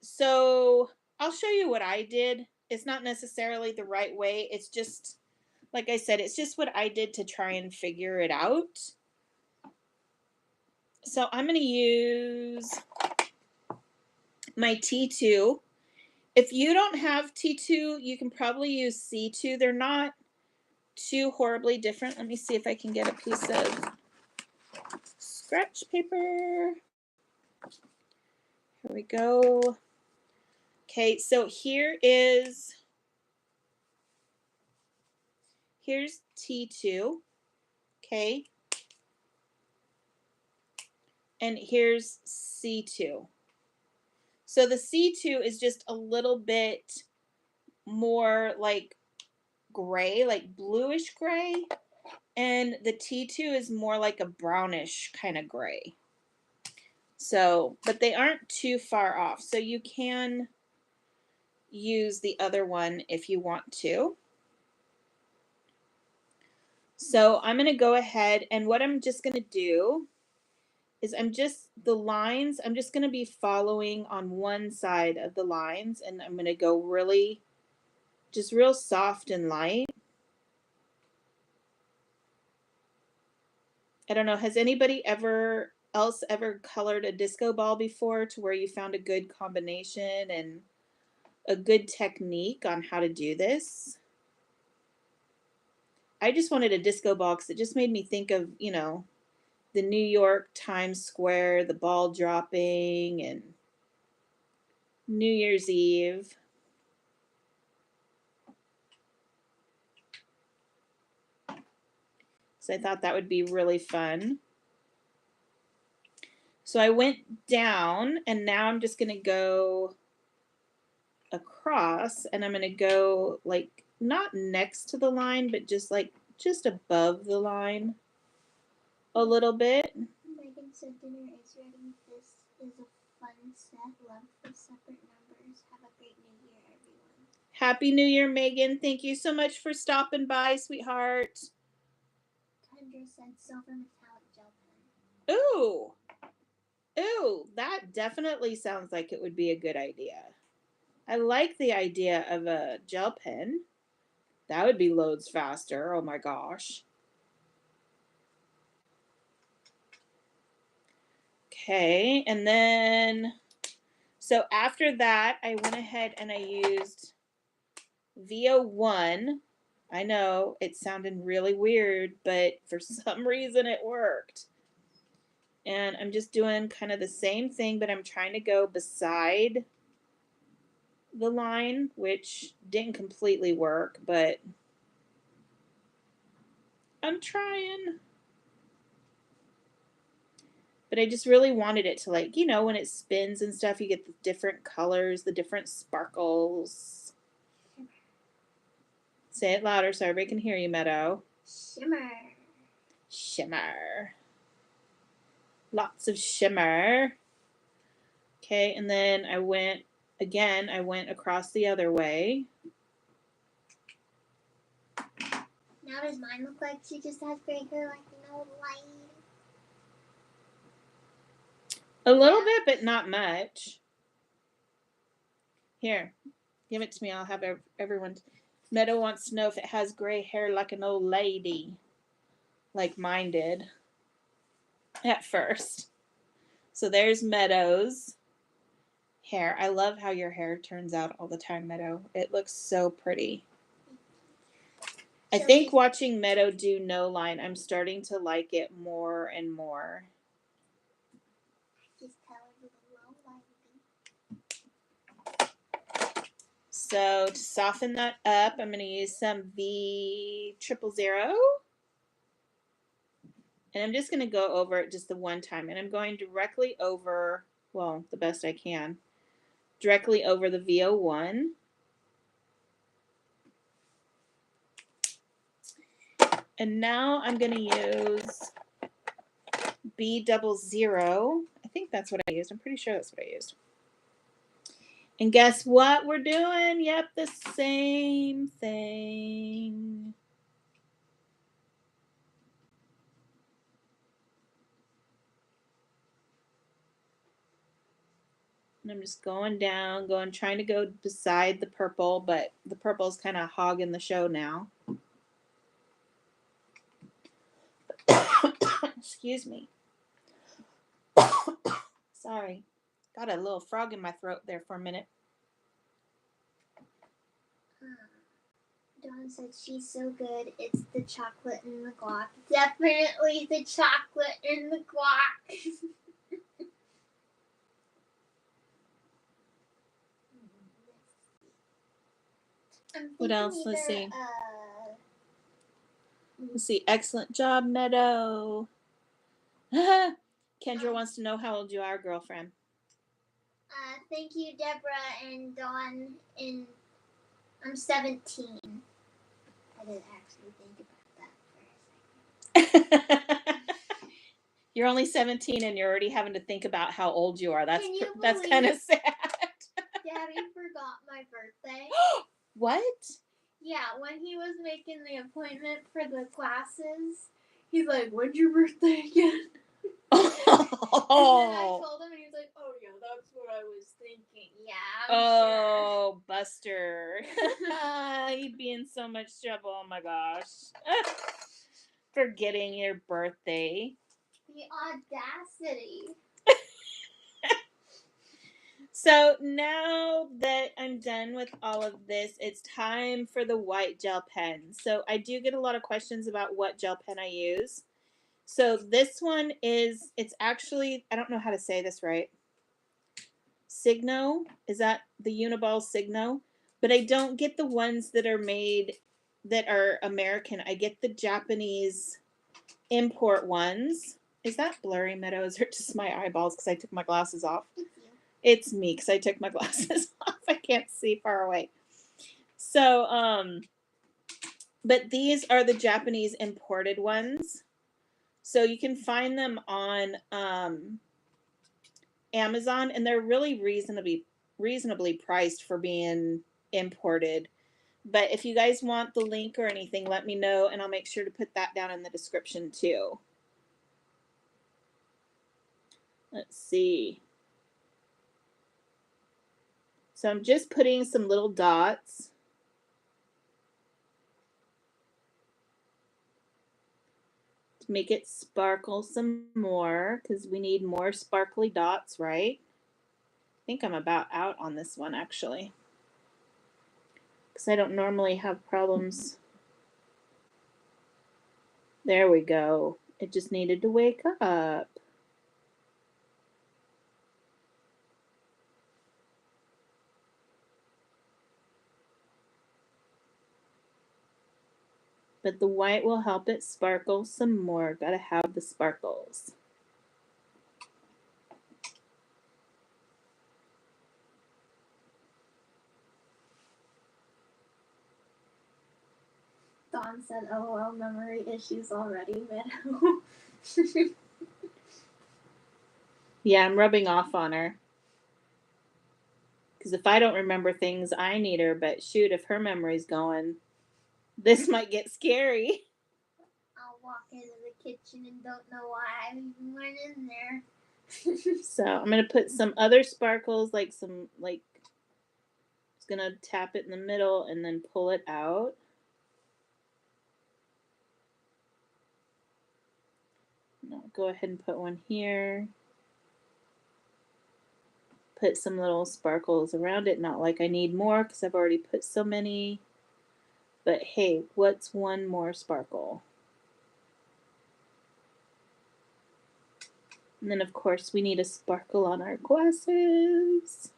So I'll show you what I did. It's not necessarily the right way. It's just, like I said, it's just what I did to try and figure it out. So I'm going to use my T2. If you don't have T2, you can probably use C2. They're not too horribly different. Let me see if I can get a piece of scratch paper. Here we go. Okay, so here's T2. Okay. And here's C2. So the C2 is just a little bit more like gray, like bluish gray. And the T2 is more like a brownish kind of gray. So, but they aren't too far off. So you can use the other one if you want to. So I'm going to go ahead, and what I'm just going to do is I'm just going to be following on one side of the lines, and I'm going to go really, just real soft and light. I don't know, has anybody ever colored a disco ball before to where you found a good combination and a good technique on how to do this? I just wanted a disco ball because it just made me think of, the New York Times Square, the ball dropping, and New Year's Eve. So I thought that would be really fun. So I went down, and now I'm just going to go across, and I'm going to go like not next to the line, but just above the line a little bit. Megan said dinner is ready. This is a fun set. Love the separate numbers. Have a great new year, everyone. Happy New Year, Megan. Thank you so much for stopping by, sweetheart. Kendra said silver metallic gel pen. Ooh, that definitely sounds like it would be a good idea. I like the idea of a gel pen. That would be loads faster. Oh my gosh. Okay, and then, so after that, I went ahead and I used VO1. I know it sounded really weird, but for some reason it worked. And I'm just doing kind of the same thing, but I'm trying to go beside the line, which didn't completely work, but I'm trying. But I just really wanted it to, like, when it spins and stuff, you get the different colors, the different sparkles. Say it louder so everybody can hear you, Meadow. Shimmer. Shimmer. Lots of shimmer. Okay, and then I went across the other way. Now does mine look like she just has gray hair like an old lady? A little bit, but not much. Here, give it to me. I'll have everyone. Meadow wants to know if it has gray hair like an old lady, like mine did at first. So there's Meadow's hair. I love how your hair turns out all the time, Meadow. It looks so pretty. I think watching Meadow do no line, I'm starting to like it more and more. Just tell her the low line. So to soften that up, I'm going to use some V000. And I'm just going to go over it just the one time. And I'm going directly over, well, the best I can, directly over the VO1. And now I'm going to use B00. I I think that's what I used. I'm pretty sure that's what I used. And guess what we're doing? Yep, the same thing. And I'm just going down, trying to go beside the purple, but the purple's kind of hogging the show now. Excuse me. Sorry. Got a little frog in my throat there for a minute. Dawn said she's so good. It's the chocolate in the guac. Definitely the chocolate in the guac. What else? Let's see. Let's see. Excellent job, Meadow. Kendra wants to know how old you are, girlfriend. Thank you, Deborah and Dawn. I'm 17. I didn't actually think about that for a second. You're only 17 and you're already having to think about how old you are. That's kind of sad. Daddy forgot my birthday. What? Yeah, when he was making the appointment for the classes, he's like, "When's your birthday again?" And then I told him, and he was like, "Oh yeah, that's what I was thinking." Yeah, I'm sure. Buster. He'd be in so much trouble. Oh my gosh. Forgetting your birthday. The audacity. So now that I'm done with all of this, it's time for the white gel pen. So I do get a lot of questions about what gel pen I use. So this one is, it's actually, I don't know how to say this right. Signo, is that the Uniball Signo? But I don't get the ones that are made, that are American. I get the Japanese import ones. Is that blurry, Meadows, or just my eyeballs because I took my glasses off? It's me because I took my glasses off. I can't see far away. So, but these are the Japanese imported ones. So you can find them on Amazon, and they're really reasonably priced for being imported. But if you guys want the link or anything, let me know, and I'll make sure to put that down in the description too. Let's see. So I'm just putting some little dots. To make it sparkle some more, because we need more sparkly dots, right? I think I'm about out on this one, actually. Because I don't normally have problems. There we go. It just needed to wake up. But the white will help it sparkle some more. Gotta have the sparkles. Dawn said, "LOL, memory issues already, Meadow." Yeah, I'm rubbing off on her. Because if I don't remember things, I need her. But shoot, if her memory's going, this might get scary. I'll walk into the kitchen and don't know why I even went in there. So I'm going to put some other sparkles, just going to tap it in the middle and then pull it out. And I'll go ahead and put one here. Put some little sparkles around it. Not like I need more because I've already put so many. But hey, what's one more sparkle? And then, of course, we need a sparkle on our glasses.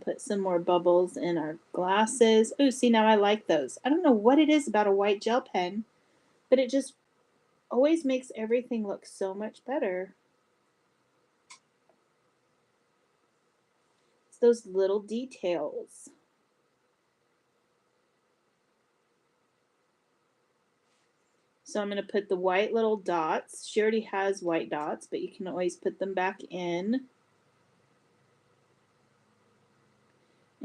Put some more bubbles in our glasses. Oh, see, now I like those. I don't know what it is about a white gel pen, but it just always makes everything look so much better. It's those little details. So So I'm going to put the white little dots. She already has white dots, but you can always put them back in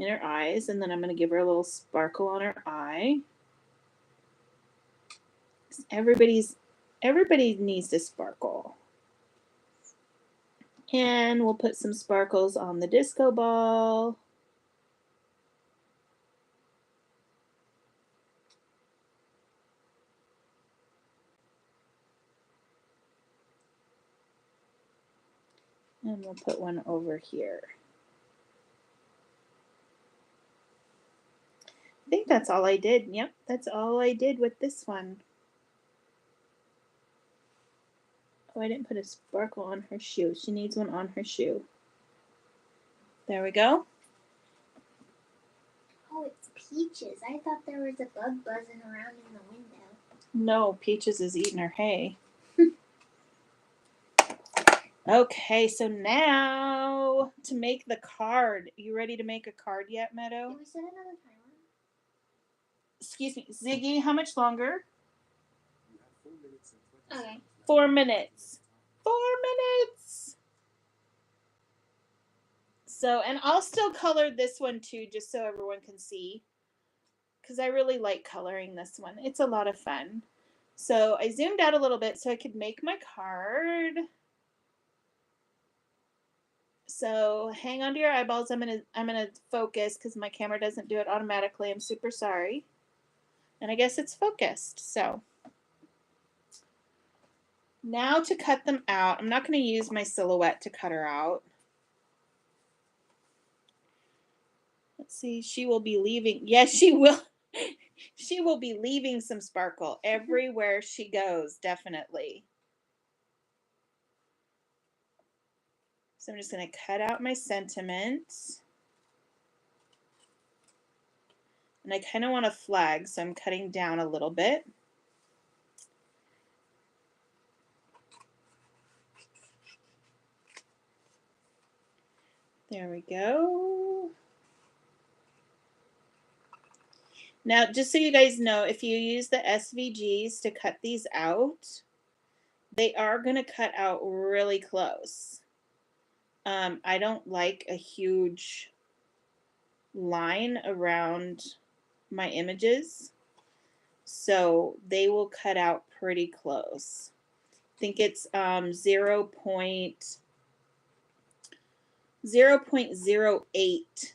her eyes. And then I'm going to give her a little sparkle on her eye. Everybody needs to sparkle. And we'll put some sparkles on the disco ball. And we'll put one over here. I think that's all I did. Yep, that's all I did with this one. Oh, I didn't put a sparkle on her shoe. She needs one on her shoe. There we go. Oh, it's Peaches. I thought there was a bug buzzing around in the window. No, Peaches is eating her hay. Okay, so now to make the card. You ready to make a card yet, Meadow? Can we set another timer? Excuse me, Ziggy, how much longer? You have 4 minutes and 20 Okay. seconds left. 4 minutes. 4 minutes. So, and I'll still color this one too, just so everyone can see. Because I really like coloring this one. It's a lot of fun. So I zoomed out a little bit so I could make my card. So hang on to your eyeballs. I'm gonna focus because my camera doesn't do it automatically. I'm super sorry. And I guess it's focused. So now to cut them out. I'm not going to use my silhouette to cut her out. Let's see. She will be leaving. Yes, she will. She will be leaving some sparkle everywhere she goes, definitely. So I'm just going to cut out my sentiments. And I kind of want a flag, so I'm cutting down a little bit. There we go. Now, just so you guys know, if you use the SVGs to cut these out, they are going to cut out really close. I don't like a huge line around my images, so they will cut out pretty close. I think it's 0.08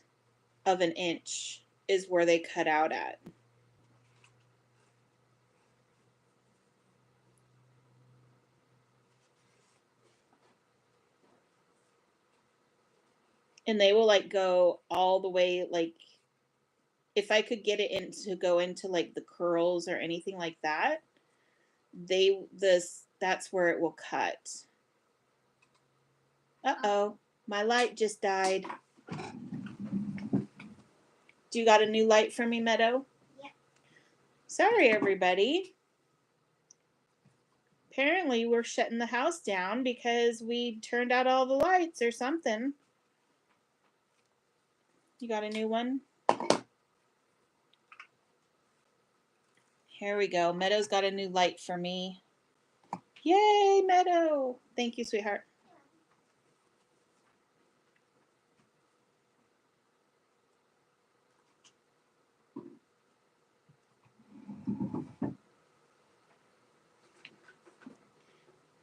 of an inch is where they cut out at. And they will like go all the way, like if I could get it in to go into like the curls or anything like that, that's where it will cut. Uh-oh, my light just died. Do you got a new light for me, Meadow? Yeah. Sorry, everybody. Apparently, we're shutting the house down because we turned out all the lights or something. You got a new one? Here we go. Meadow's got a new light for me. Yay, Meadow! Thank you, sweetheart.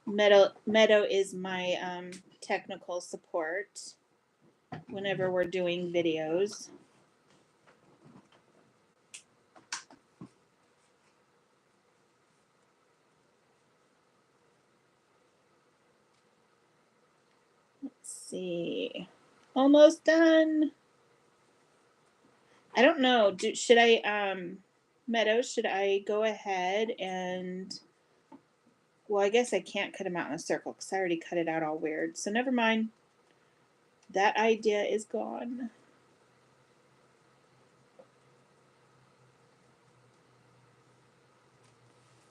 Meadow is my technical support whenever we're doing videos. Let's see. Almost done. I don't know. Should I Meadow, should I go ahead and, well, I guess I can't cut them out in a circle because I already cut it out all weird. So never mind. That idea is gone.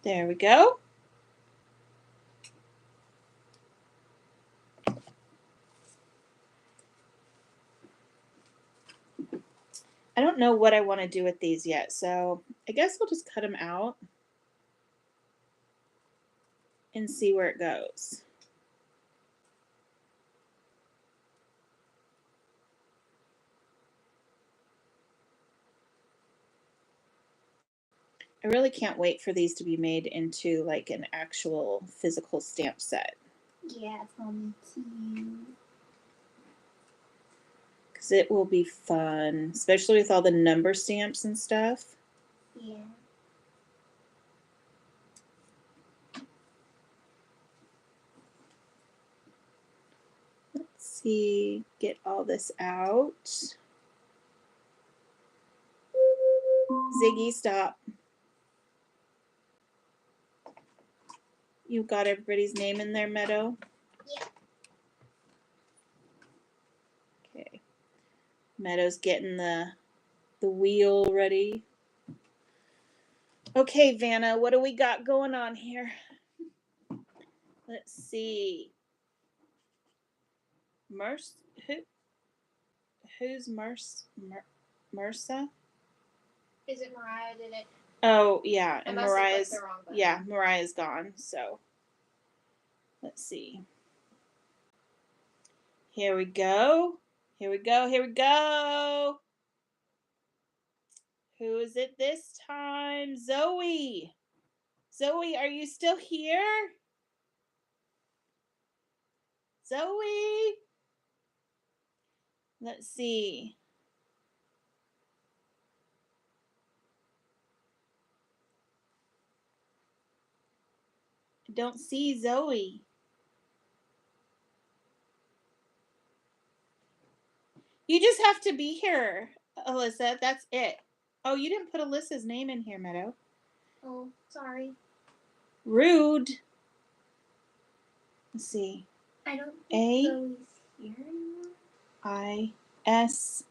There we go. I don't know what I want to do with these yet, so I guess I'll just cut them out. and see where it goes. I really can't wait for these to be made into like an actual physical stamp set. Yeah, it's gonna be cute. Because it will be fun, especially with all the number stamps and stuff. Yeah. Let's see, get all this out. Ziggy, stop. You got everybody's name in there, Meadow? Yeah. Okay. Meadow's getting the wheel ready. Okay, Vanna, what do we got going on here? Let's see. Who's Mersa? Is it Mariah? Did it? Oh, yeah, and I must have clicked Mariah's the wrong button. yeah, Mariah's gone, so let's see. Here we go. Here we go. Here we go. Who is it this time? Zoe. Zoe, are you still here? Zoe. Let's see. I don't see Zoe. You just have to be here, Alyssa. That's it. Oh, you didn't put Alyssa's name in here, Meadow. Oh, sorry. Rude. Let's see. I don't think Zoe's here anymore. I-S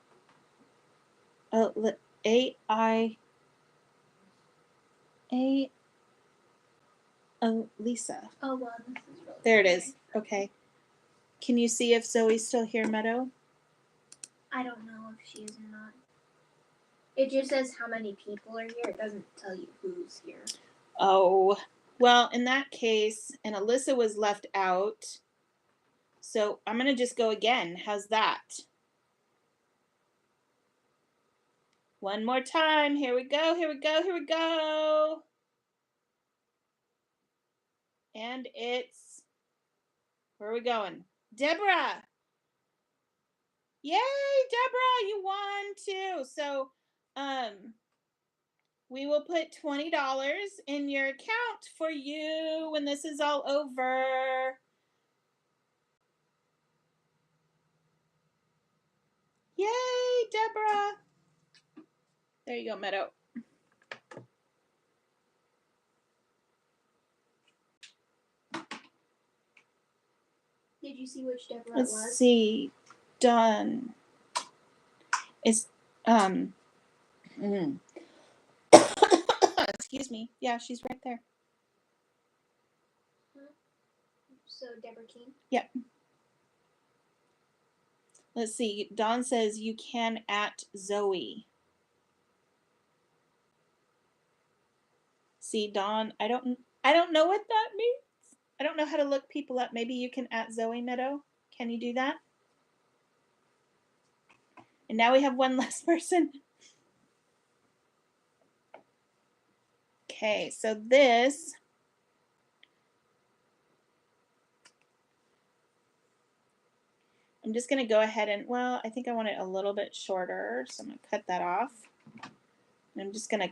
A-I-A Lisa. Oh, well, this is really There it is. Okay. Can you see if Zoe's still here, Meadow? I don't know if she is or not. It just says how many people are here. It doesn't tell you who's here. Oh, well, in that case, and Alyssa was left out, so I'm going to just go again. How's that? One more time. Here we go. Here we go. Here we go. And it's, where are we going? Deborah. Yay, Deborah, you won too. So, we will put $20 in your account for you when this is all over. Yay, Deborah. There you go, Meadow. Did you see which Deborah Let's it was? see. Done. It's excuse me. Yeah, she's right there. So Deborah King? Yep. Let's see. Dawn says you can at Zoe. See, Dawn, I don't know what that means. I don't know how to look people up. Maybe you can at Zoe, Meadow. Can you do that? And now we have one less person. Okay, so this I'm just going to go ahead and, well, I think I want it a little bit shorter, so I'm going to cut that off. And I'm just going to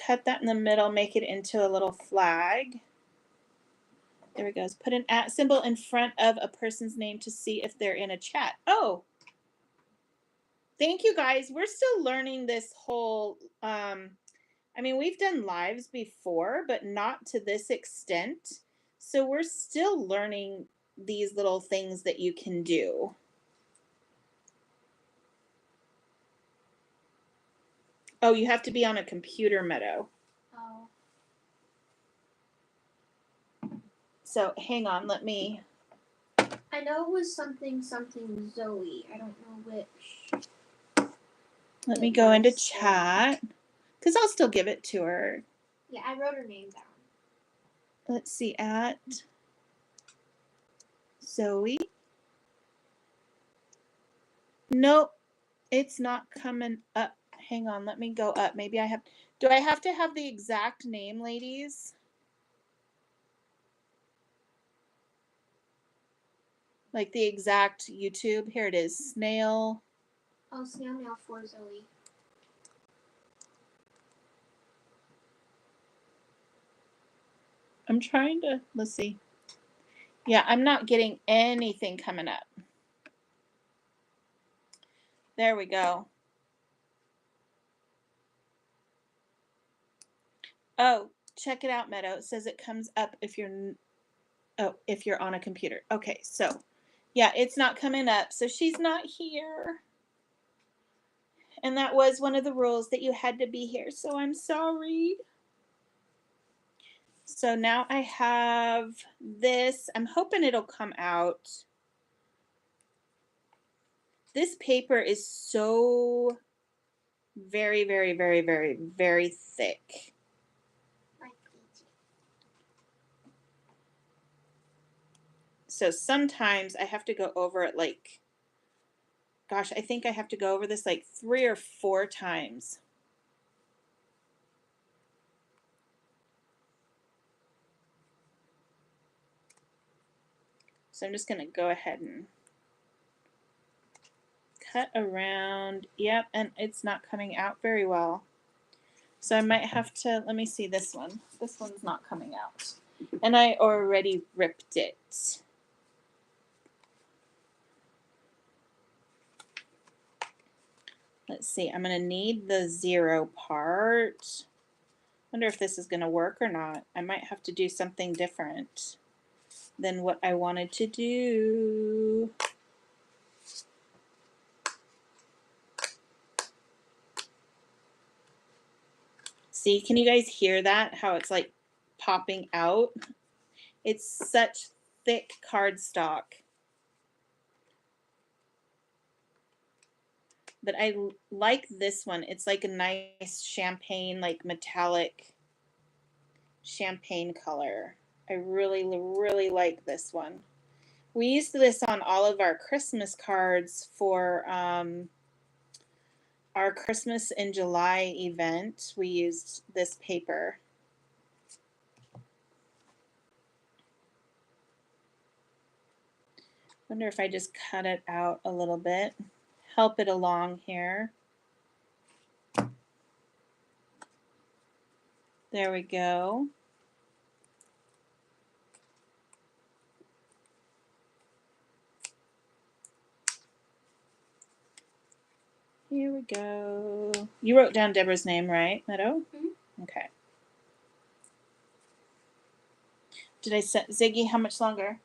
cut that in the middle, make it into a little flag. There we go. Put an @ symbol in front of a person's name to see if they're in a chat. Oh, thank you guys. We're still learning this whole, I mean, we've done lives before, but not to this extent. So we're still learning these little things that you can do. Oh, you have to be on a computer, Meadow. Oh. So hang on, let me. I know it was something Zoe. I don't know which. Let me go into chat. Because I'll still give it to her. Yeah, I wrote her name down. let's see, at Zoe. Nope, it's not coming up. Hang on, let me go up. Maybe I have, do I have to have the exact name, ladies? Like the exact YouTube? Here it is, Snail. Oh, snail mail for Zoe. I'm trying to, let's see. Yeah, I'm not getting anything coming up. There we go. Oh, check it out, Meadow. It says it comes up if you're on a computer. Okay, so yeah, it's not coming up. So she's not here. And that was one of the rules, that you had to be here. So I'm sorry. So now I have this. I'm hoping it'll come out. This paper is so very, very, very, very, very thick. So sometimes I have to go over it like, gosh, I think I have to go over this like 3 or 4 times. So I'm just going to go ahead and cut around. Yep, and it's not coming out very well. So I might have to, let me see this one. This one's not coming out. And I already ripped it. Let's see, I'm going to need the 0 part. Wonder if this is going to work or not. I might have to do something different than what I wanted to do. See, can you guys hear that? How it's like popping out? It's such thick cardstock. But I like this one. It's like a nice champagne, like metallic champagne color. I really, really like this one. We used this on all of our Christmas cards for our Christmas in July event. We used this paper. Wonder if I just cut it out a little bit, help it along here. There we go. Here we go. You wrote down Deborah's name, right, Meadow? Mm-hmm. Okay. Did I set Ziggy? How much longer?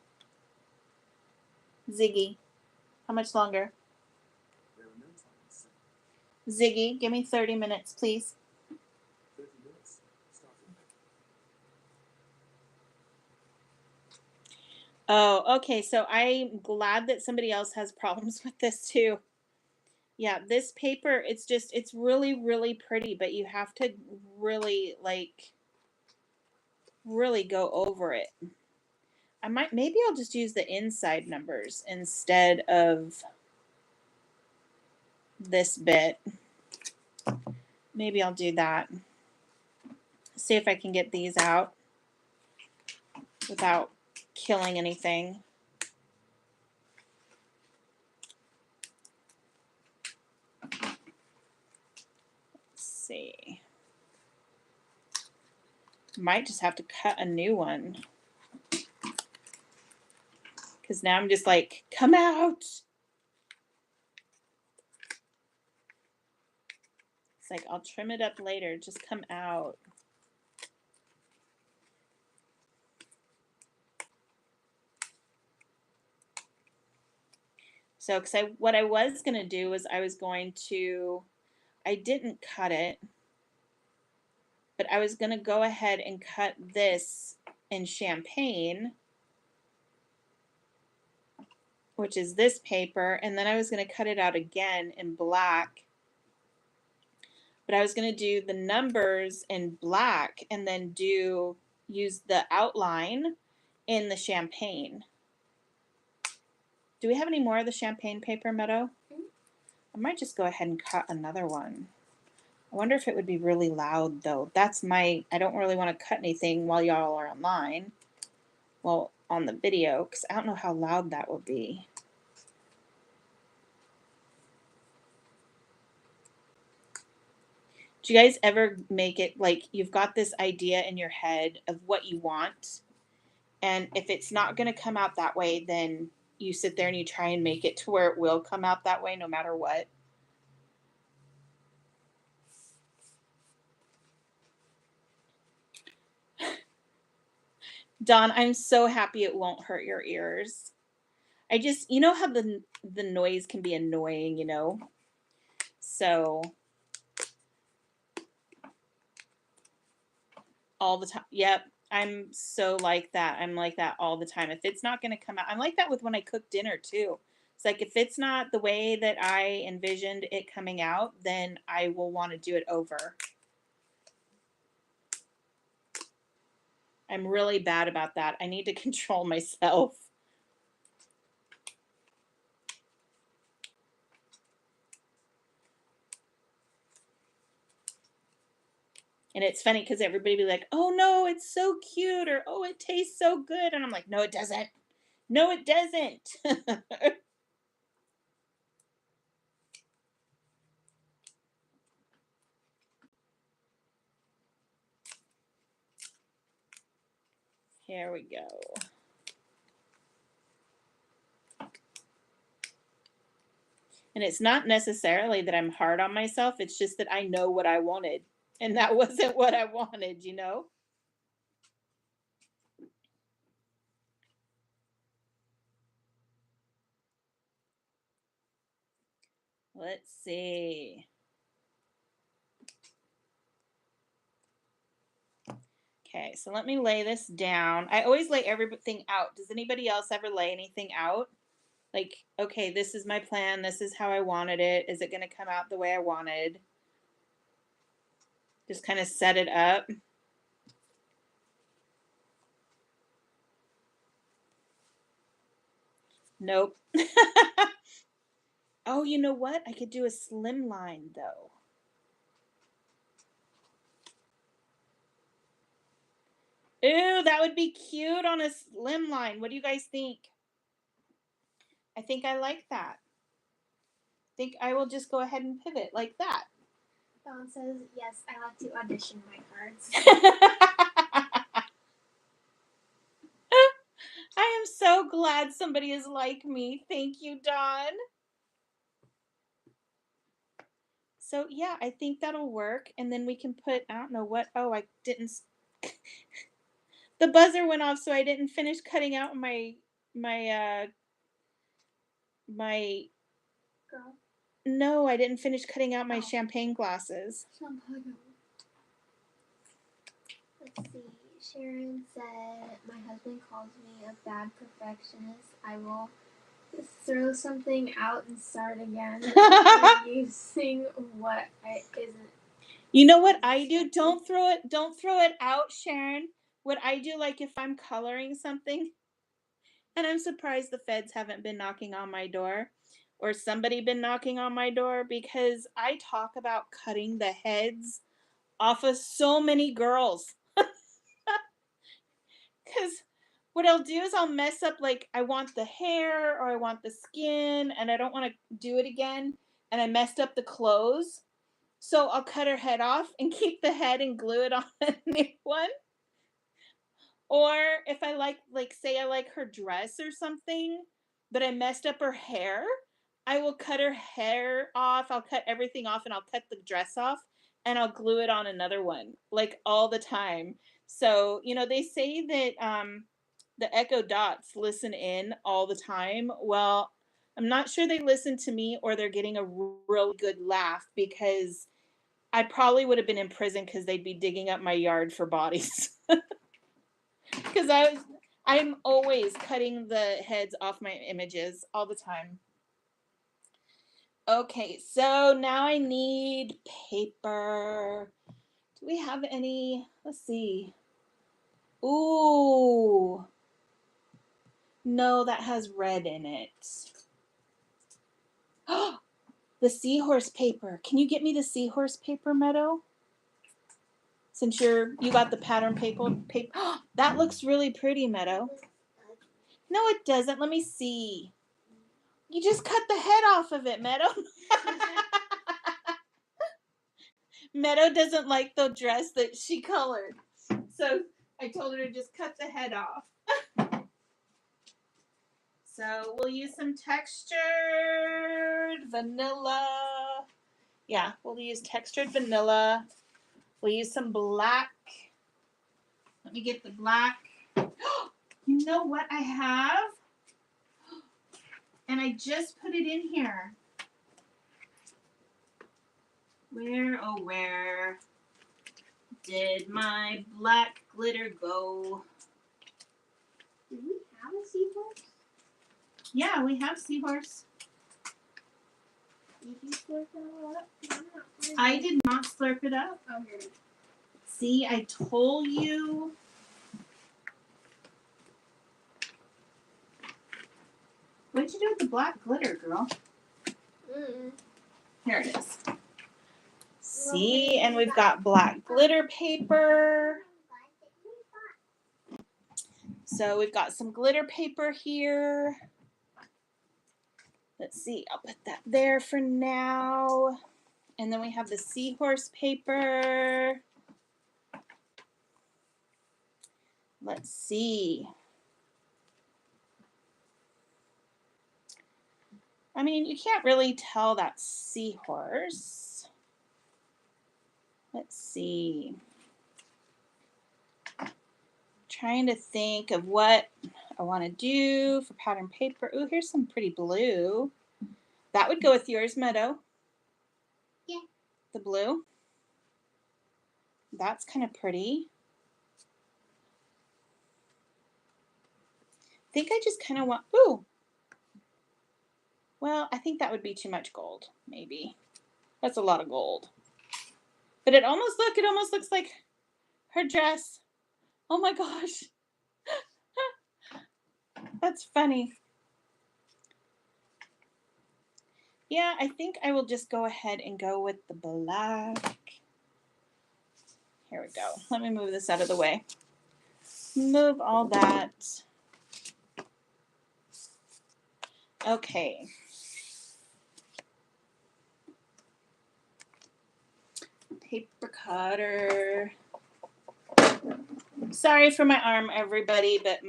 Ziggy, how much longer? Ziggy, give me 30 minutes, please. 30 minutes. Oh, okay. So I'm glad that somebody else has problems with this too. Yeah, this paper, it's really, really pretty, but you have to really, like, really go over it. Maybe I'll just use the inside numbers instead of this bit. Maybe I'll do that. See if I can get these out without killing anything. Let's see. Might just have to cut a new one. Because now I'm just like, come out. It's like, I'll trim it up later. Just come out. So, what I was going to do was I didn't cut it, but I was going to go ahead and cut this in champagne, which is this paper, and then I was going to cut it out again in black. But I was going to do the numbers in black and then do use the outline in the champagne. Do we have any more of the champagne paper, Meadow? I might just go ahead and cut another one. I wonder if it would be really loud, though. I don't really want to cut anything while y'all are online. Well, on the video, because I don't know how loud that would be. Do you guys ever make it like you've got this idea in your head of what you want, and if it's not going to come out that way, then you sit there and you try and make it to where it will come out that way no matter what? Dawn, I'm so happy it won't hurt your ears. I just, you know how the noise can be annoying, you know? So all the time. Yep. I'm so like that. I'm like that all the time. If it's not going to come out, I'm like that with when I cook dinner too. It's like if it's not the way that I envisioned it coming out, then I will want to do it over. I'm really bad about that. I need to control myself. And it's funny because everybody be like, oh no, it's so cute, or oh, it tastes so good. And I'm like, no, it doesn't. No, it doesn't. Here we go. And it's not necessarily that I'm hard on myself. It's just that I know what I wanted. And that wasn't what I wanted, you know? Let's see. Okay, so let me lay this down. I always lay everything out. Does anybody else ever lay anything out? Like, okay, this is my plan. This is how I wanted it. Is it going to come out the way I wanted? Just kind of set it up. Nope. Oh, you know what? I could do a slim line, though. Ooh, that would be cute on a slim line. What do you guys think? I think I like that. I think I will just go ahead and pivot like that. Dawn says, yes, I like to audition my cards. I am so glad somebody is like me. Thank you, Dawn. So, yeah, I think that'll work. And then we can put, I don't know what, oh, I didn't, the buzzer went off, so I didn't finish cutting out my Girl. No, I didn't finish cutting out my champagne glasses. Let's see. Sharon said, my husband calls me a bad perfectionist. I will throw something out and start again. Using what isn't. You know what I do? Don't throw it out, Sharon. What I do, like if I'm coloring something, and I'm surprised the feds haven't been knocking on my door, or somebody been knocking on my door, because I talk about cutting the heads off of so many girls. Because what I'll do is I'll mess up, like I want the hair or I want the skin and I don't want to do it again, and I messed up the clothes. So I'll cut her head off and keep the head and glue it on a new one. Or if I like say I like her dress or something, but I messed up her hair, I will cut her hair off. I'll cut everything off and I'll cut the dress off and I'll glue it on another one, like all the time. So, you know, they say that the Echo Dots listen in all the time. Well, I'm not sure they listen to me or they're getting a really good laugh, because I probably would have been in prison because they'd be digging up my yard for bodies. Because I'm always cutting the heads off my images all the time. Okay, so now I need paper. Do we have any? Let's see. Ooh. No, that has red in it. The seahorse paper. Can you get me the seahorse paper, Meadow? Since you got the pattern paper. That looks really pretty, Meadow. No, it doesn't. Let me see. You just cut the head off of it, Meadow. Meadow doesn't like the dress that she colored. So I told her to just cut the head off. So we'll use some textured vanilla. Yeah, we'll use textured vanilla. We'll use some black. Let me get the black. You know what I have? And I just put it in here. Where, oh where did my black glitter go? Did we have a seahorse? Yeah, we have seahorse. Did you slurp it all up? I did not slurp it up. Oh, here it is. See, I told you. What'd you do with the black glitter, girl? Here it is. See, and we've got black glitter paper. So we've got some glitter paper here. Let's see, I'll put that there for now. And then we have the seahorse paper. Let's see. I mean, you can't really tell that's seahorse. Let's see. Trying to think of what I want to do for pattern paper. Ooh, here's some pretty blue. That would go with yours, Meadow. Yeah. The blue. That's kind of pretty. I think I just kind of want, ooh. Well, I think that would be too much gold, maybe. That's a lot of gold. But it almost looks like her dress. Oh my gosh. That's funny. Yeah, I think I will just go ahead and go with the black. Here we go. Let me move this out of the way. Move all that. Okay. Paper cutter. Sorry for my arm, everybody, but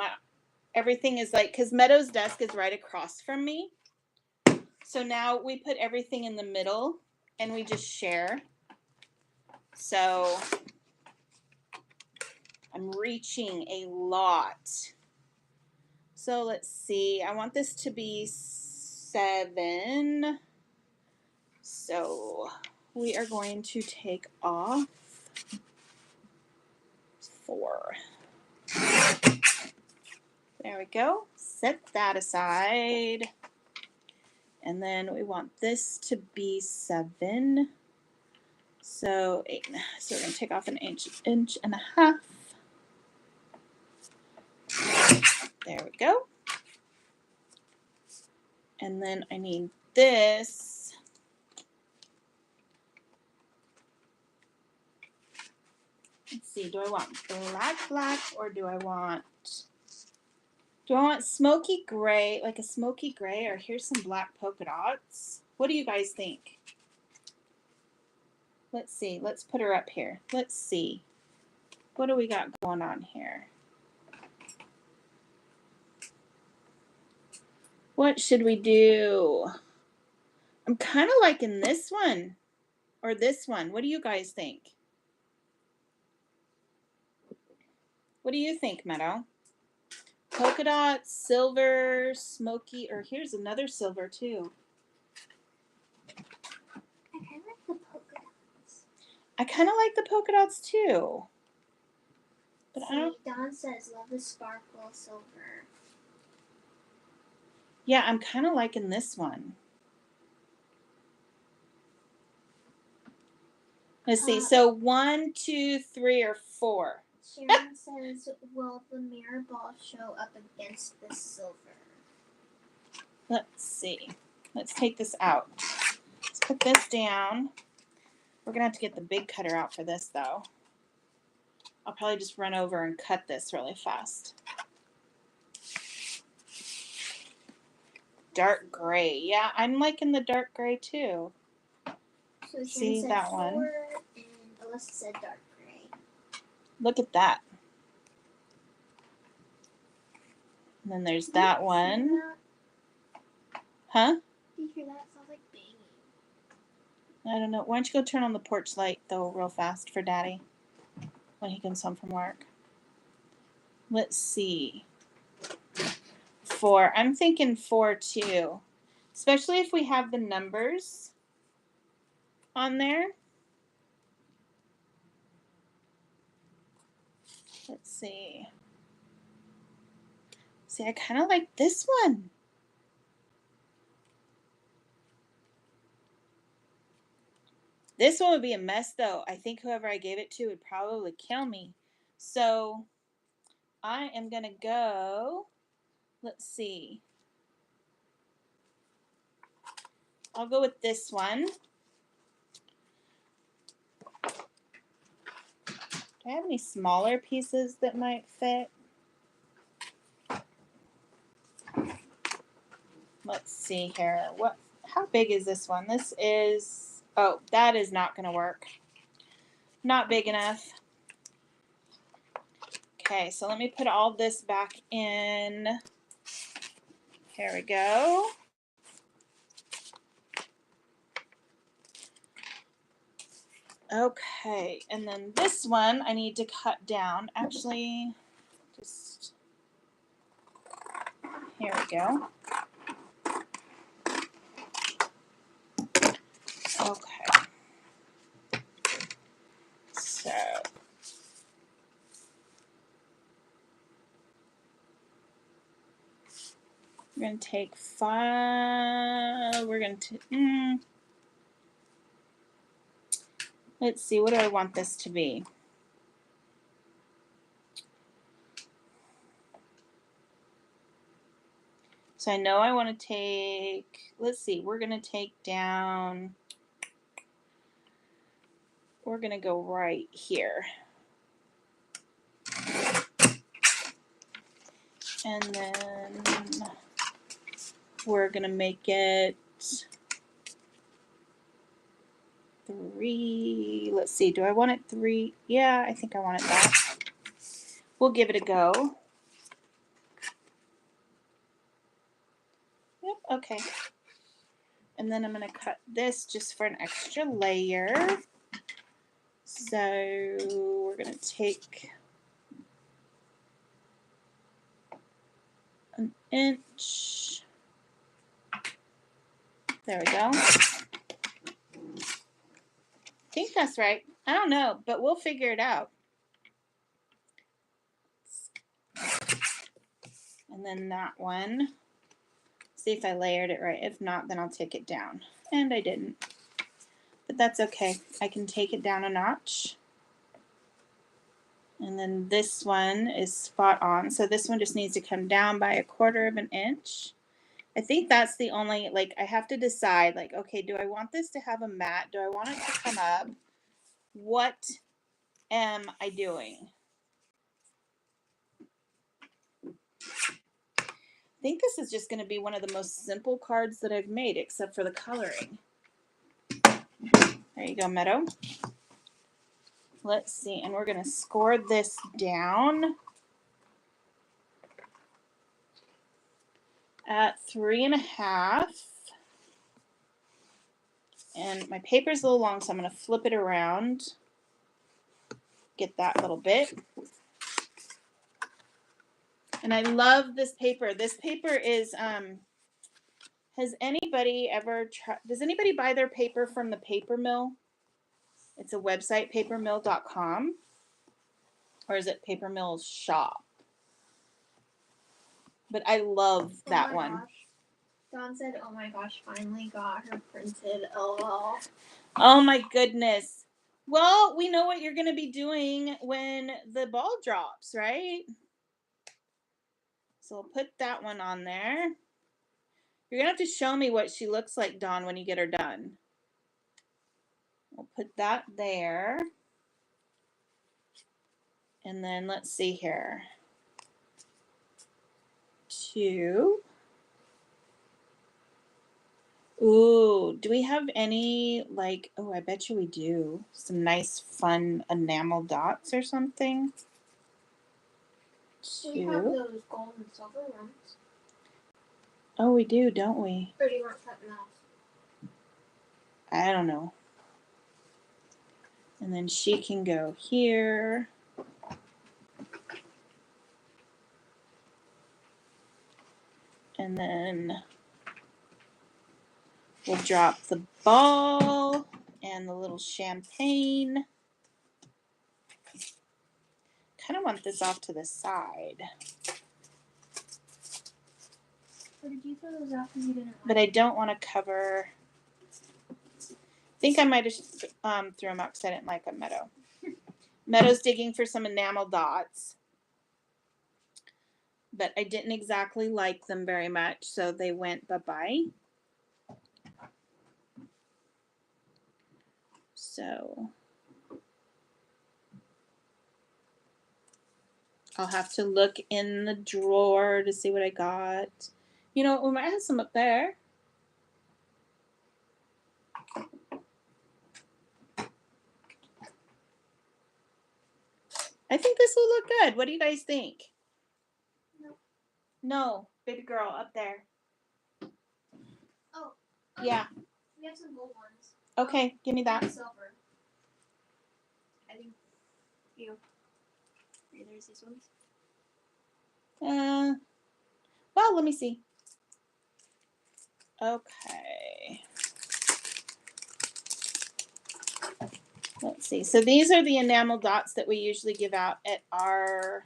everything is like, because Meadow's desk is right across from me. So now we put everything in the middle and we just share. So I'm reaching a lot. So let's see. I want this to be 7. So we are going to take off 4. There we go. Set that aside. And then we want this to be 7. So 8. So we're going to take off an inch and a half. There we go. And then I need this. Let's see, do I want black, or do I want smoky gray, like a smoky gray, or here's some black polka dots? What do you guys think? Let's see, let's put her up here. Let's see. What do we got going on here? What should we do? I'm kind of liking this one or this one. What do you guys think? What do you think, Meadow? Polka dots, silver, smoky, or here's another silver too. I kind of like the polka dots. I kind of like the polka dots too. But see, I don't. Dawn says, love the sparkle silver. Yeah, I'm kind of liking this one. Let's see. So 1, 2, 3, or 4. Sharon says, will the mirror ball show up against the silver? Let's see. Let's take this out. Let's put this down. We're going to have to get the big cutter out for this, though. I'll probably just run over and cut this really fast. Dark gray. Yeah, I'm liking the dark gray, too. So See said that one? 4, and Alyssa said dark gray. Look at that. And then there's that one. That? Huh? Do you hear that? It sounds like banging. I don't know. Why don't you go turn on the porch light, though, real fast for Daddy when he comes home from work. Let's see. 4. I'm thinking 4, too. Especially if we have the numbers on there. Let's see. See, I kind of like this one. This one would be a mess, though. I think whoever I gave it to would probably kill me. So I am going to go, let's see. I'll go with this one. Do I have any smaller pieces that might fit? Let's see here. How big is this one? This is, oh, that is not going to work. Not big enough. Okay, so let me put all this back in. Here we go. Okay, and then this one I need to cut down. Actually, just, here we go. Okay. So, we're going to take 5. We're going to, let's see, what do I want this to be? So I know I want to take, let's see, we're going to take down, we're going to go right here. And then we're going to make it 3. Let's see, do I want it 3? Yeah, I think I want it that. We'll give it a go. Yep, okay. And then I'm going to cut this just for an extra layer. So we're going to take an inch. There we go. I think that's right. I don't know, but we'll figure it out. And then that one. See if I layered it right. If not, then I'll take it down. And I didn't. But that's okay. I can take it down a notch. And then this one is spot on. So this one just needs to come down by 1/4 of an inch. I think that's the only, like, I have to decide, like, okay, do I want this to have a mat? Do I want it to come up? What am I doing? I think this is just going to be one of the most simple cards that I've made, except for the coloring. There you go, Meadow. Let's see, and we're going to score this down at 3.5. And my paper's a little long, so I'm going to flip it around. Get that little bit. And I love this paper. This paper is, has anybody ever tried, does anybody buy their paper from the paper mill? It's a website, papermill.com. Or is it Paper Mill's shop? But I love that one. Gosh. Dawn said, oh my gosh, finally got her printed. LOL. Oh my goodness. Well, we know what you're going to be doing when the ball drops, right? So we'll put that one on there. You're going to have to show me what she looks like, Dawn, when you get her done. We'll put that there. And then let's see here. 2. Ooh, do we have any, like, oh, I bet you we do. Some nice, fun enamel dots or something. 2. We have those gold and silver ones. Oh, we do, don't we? Or do you want something else? I don't know. And then she can go here. And then we'll drop the ball and the little champagne. Kind of want this off to the side. Or did you throw those out because you didn't like But I don't want to cover. I think I might have threw them out because I didn't like a Meadow. Meadow's digging for some enamel dots. But I didn't exactly like them very much, so they went bye-bye. So I'll have to look in the drawer to see what I got. You know, we might have some up there. I think this will look good. What do you guys think? No, baby girl, up there. Oh. Yeah. We have some gold ones. Okay, give me that. And silver. I think. You. There's these ones. Well, let me see. Okay. Let's see. So these are the enamel dots that we usually give out at our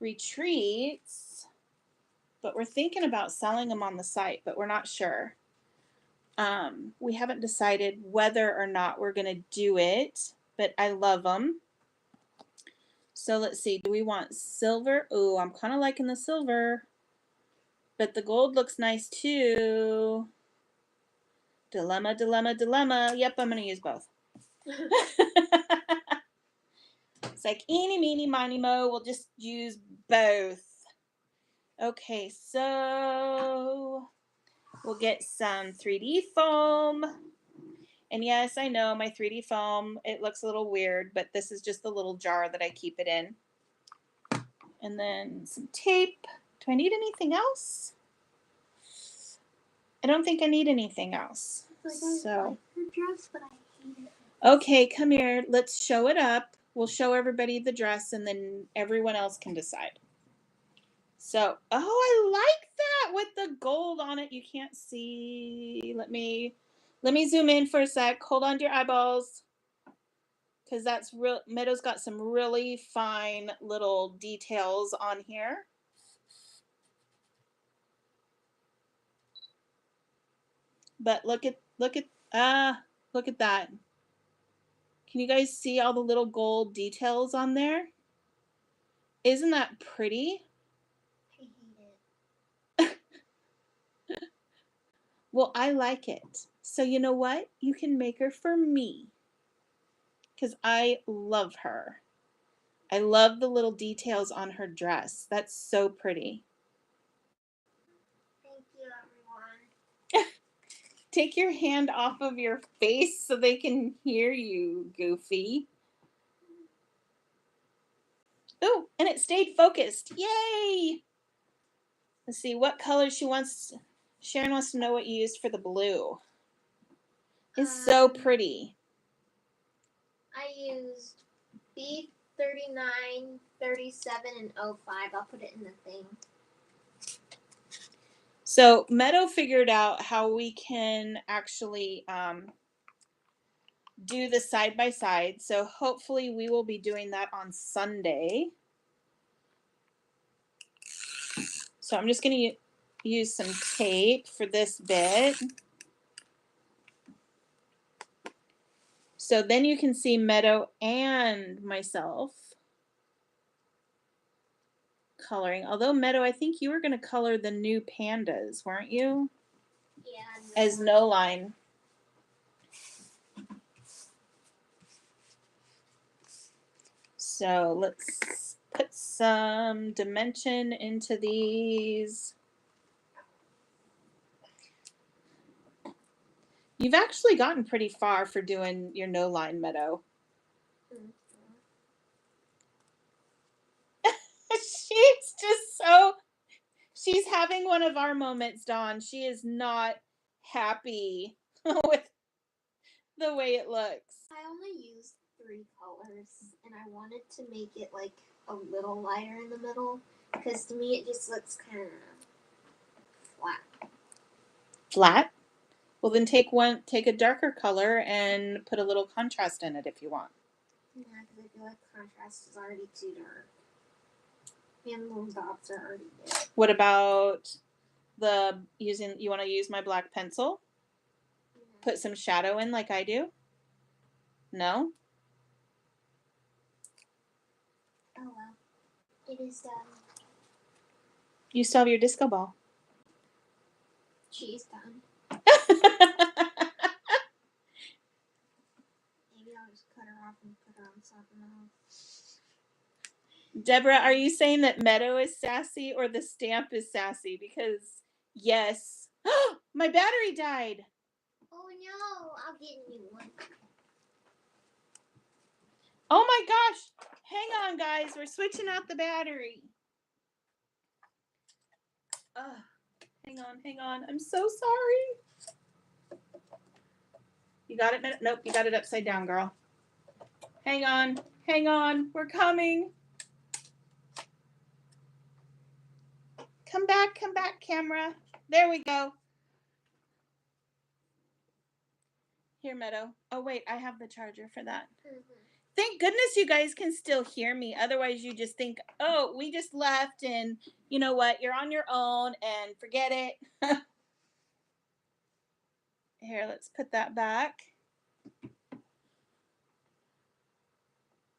retreats. But we're thinking about selling them on the site, but we're not sure. We haven't decided whether or not we're going to do it, but I love them. So let's see. Do we want silver? Ooh, I'm kind of liking the silver, but the gold looks nice too. Dilemma, dilemma, dilemma. Yep, I'm going to use both. It's like eeny, meeny, miny, mo. We'll just use both. Okay, so we'll get some 3D foam. And yes, I know my 3D foam, it looks a little weird, but this is just the little jar that I keep it in. And then some tape. Do I need anything else? I don't think I need anything else. So, okay, come here. Let's show it up. We'll show everybody the dress and then everyone else can decide. So, oh, I like that with the gold on it. You can't see. Let me zoom in for a sec. Hold on to your eyeballs. Because that's real. Meadow's got some really fine little details on here. But look at that. Can you guys see all the little gold details on there? Isn't that pretty? I hate it. Well, I like it. So you know what? You can make her for me. Because I love her. I love the little details on her dress. That's so pretty. Thank you, everyone. Take your hand off of your face so they can hear you, Goofy. Oh, and it stayed focused. Yay! Let's see what color she wants. Sharon wants to know what you used for the blue. It's so pretty. I used B39, 37, and 05. I'll put it in the thing. So Meadow figured out how we can actually do the side by side. So hopefully we will be doing that on Sunday. So I'm just going to use some tape for this bit. So then you can see Meadow and myself coloring. Although, Meadow, I think you were going to color the new pandas, weren't you? Yeah. As no line. So let's put some dimension into these. You've actually gotten pretty far for doing your no line, Meadow. She's just so, she's having one of our moments, Dawn. She is not happy with the way it looks. I only used 3 colors, and I wanted to make it like a little lighter in the middle, because to me it just looks kind of flat. Flat? Well, then take a darker color and put a little contrast in it if you want. Yeah, because I feel like contrast is already too dark. And those dots are already there. What about you want to use my black pencil? Put some shadow in like I do? No? Oh well. It is done. You still have your disco ball. She's done. Maybe I'll just cut her off and put her on something else. Deborah, are you saying that Meadow is sassy or the stamp is sassy? Because, yes. My battery died. Oh no, I'll get a new one. Oh my gosh. Hang on, guys. We're switching out the battery. Hang on. I'm so sorry. You got it? Nope, you got it upside down, girl. Hang on. We're coming. Come back, camera. There we go. Here, Meadow. Oh, wait, I have the charger for that. Thank goodness you guys can still hear me. Otherwise, you just think, oh, we just left and you know what? You're on your own and forget it. Here, let's put that back.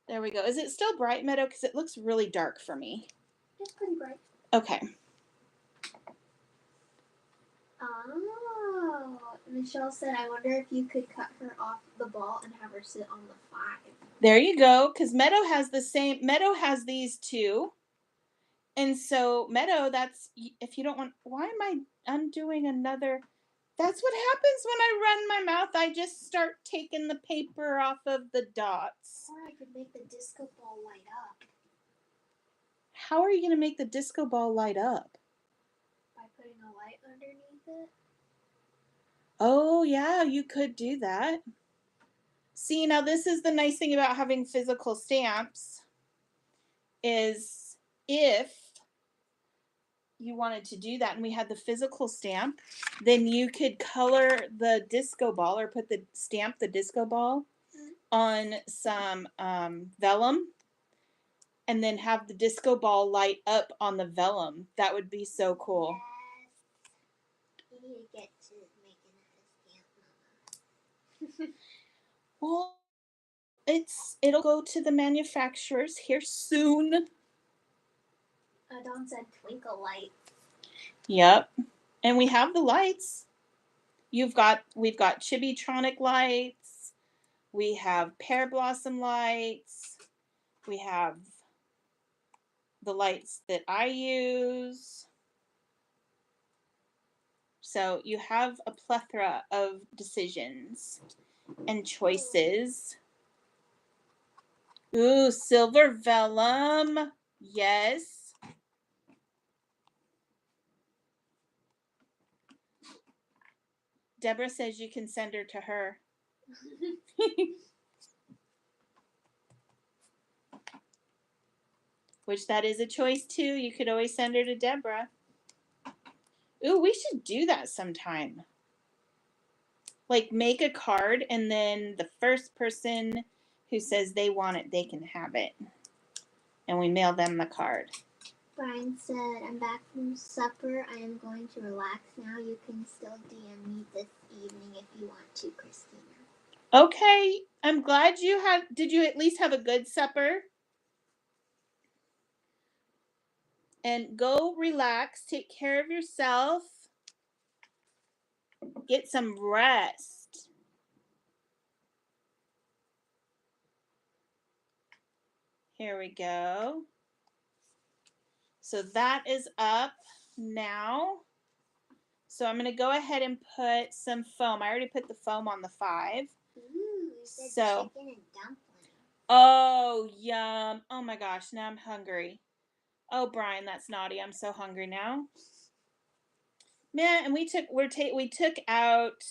There we go. Is it still bright, Meadow? Because it looks really dark for me. It's pretty bright. Okay. Oh, Michelle said, I wonder if you could cut her off the ball and have her sit on the 5. There you go. Because Meadow has Meadow has these 2. And so, Meadow, that's, if you don't want, why am I undoing another? That's what happens when I run my mouth. I just start taking the paper off of the dots. Or I could make the disco ball light up. How are you going to make the disco ball light up? By putting a light underneath it. Oh, yeah, you could do that. See, now this is the nice thing about having physical stamps is if you wanted to do that and we had the physical stamp, then you could color the disco ball or put the disco ball on some vellum and then have the disco ball light up on the vellum. That would be so cool. Yes. You need to get to making a stamp, Mama. Well, it'll go to the manufacturers here soon. Dawn said twinkle light. Yep. And we have the lights. We've got Chibitronic lights. We have pear blossom lights. We have the lights that I use. So you have a plethora of decisions and choices. Ooh, silver vellum. Yes. Deborah says you can send her to her. Which that is a choice too. You could always send her to Deborah. Ooh, we should do that sometime. Like make a card and then the first person who says they want it, they can have it. And we mail them the card. Brian said, I'm back from supper. I am going to relax now. You can still DM me this evening if you want to, Christina. Okay. I'm glad did you at least have a good supper? And go relax, take care of yourself, get some rest. Here we go. So that is up now. So I'm going to go ahead and put some foam. I already put the foam on the 5. Ooh, you said So, chicken and dumpling. Oh, yum. Oh my gosh, now I'm hungry. Oh, Brian, that's naughty. I'm so hungry now. Man, and we took out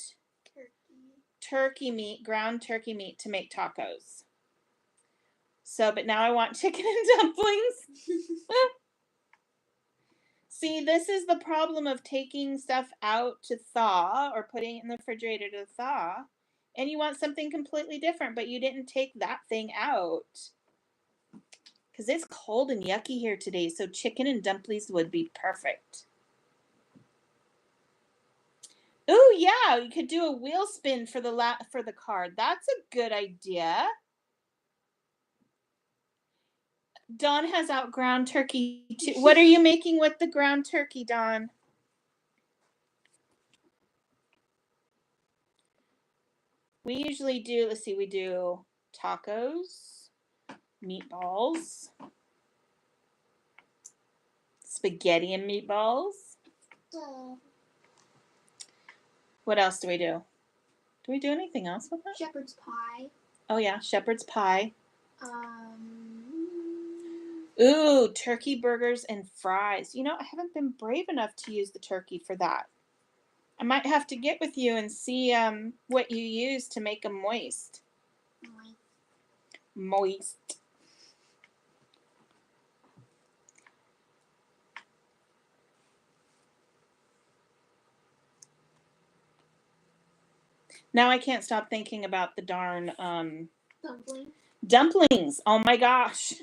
turkey meat, ground turkey meat to make tacos. So, but now I want chicken and dumplings. See, this is the problem of taking stuff out to thaw or putting it in the refrigerator to thaw. And you want something completely different, but you didn't take that thing out. Because it's cold and yucky here today, so chicken and dumplings would be perfect. Ooh, yeah, you could do a wheel spin for the card. That's a good idea. Dawn has out ground turkey too. What are you making with the ground turkey, Dawn? We usually do, let's see, we do tacos, meatballs, spaghetti and meatballs. What else do we do? Do we do anything else with that? Shepherd's pie. Oh yeah, shepherd's pie. Ooh, turkey burgers and fries. You know, I haven't been brave enough to use the turkey for that. I might have to get with you and see what you use to make them moist. Moist. Now I can't stop thinking about the darn dumplings. Oh my gosh.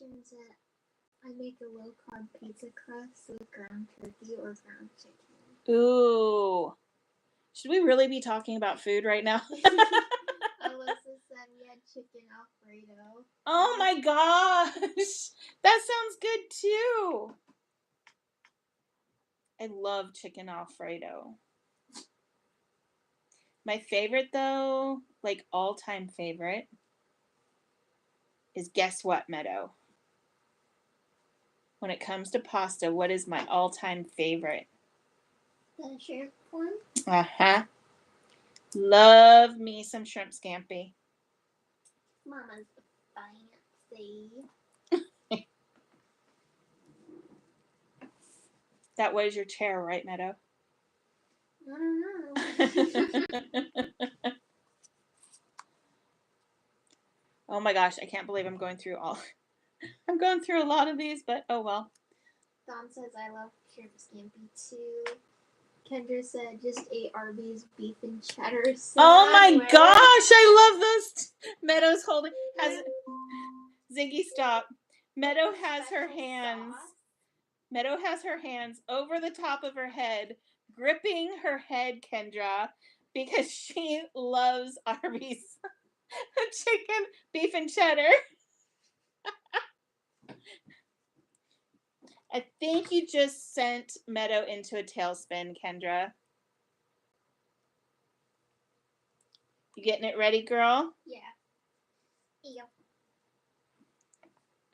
Let's see. I make a low carb pizza crust with ground turkey or ground chicken. Ooh. Should we really be talking about food right now? Alyssa said we had chicken Alfredo. Oh my gosh. That sounds good too. I love chicken Alfredo. My favorite though, like all-time favorite, is guess what, Meadow? When it comes to pasta, what is my all-time favorite? The shrimp one? Uh-huh. Love me some shrimp scampi. Mama's fancy. That was your chair, right, Meadow? I don't know. Oh my gosh, I can't believe I'm going through a lot of these, but oh well. Don says I love shrimp scampi too. Kendra said just ate Arby's beef and cheddar sandwich. Oh my gosh, I love this. Meadow's holding Ziggy, stop. Meadow has her hands. Meadow has her hands over the top of her head, gripping her head, Kendra, because she loves Arby's chicken, beef, and cheddar. I think you just sent Meadow into a tailspin, Kendra. You getting it ready, girl? Yeah. Yep.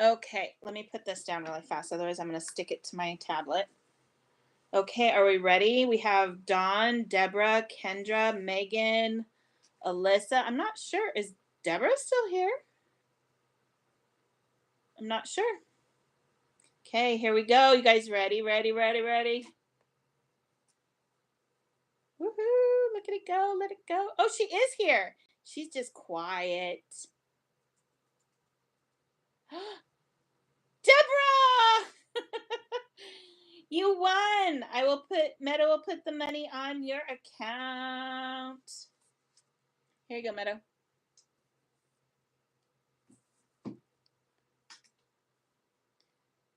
Okay, let me put this down really fast. Otherwise, I'm going to stick it to my tablet. Okay, are we ready? We have Dawn, Deborah, Kendra, Megan, Alyssa. I'm not sure. Is Deborah still here? I'm not sure. Okay, here we go. You guys ready? Ready, ready, ready? Woohoo! Look at it go. Let it go. Oh, she is here. She's just quiet. Deborah! You won. Meadow will put the money on your account. Here you go, Meadow.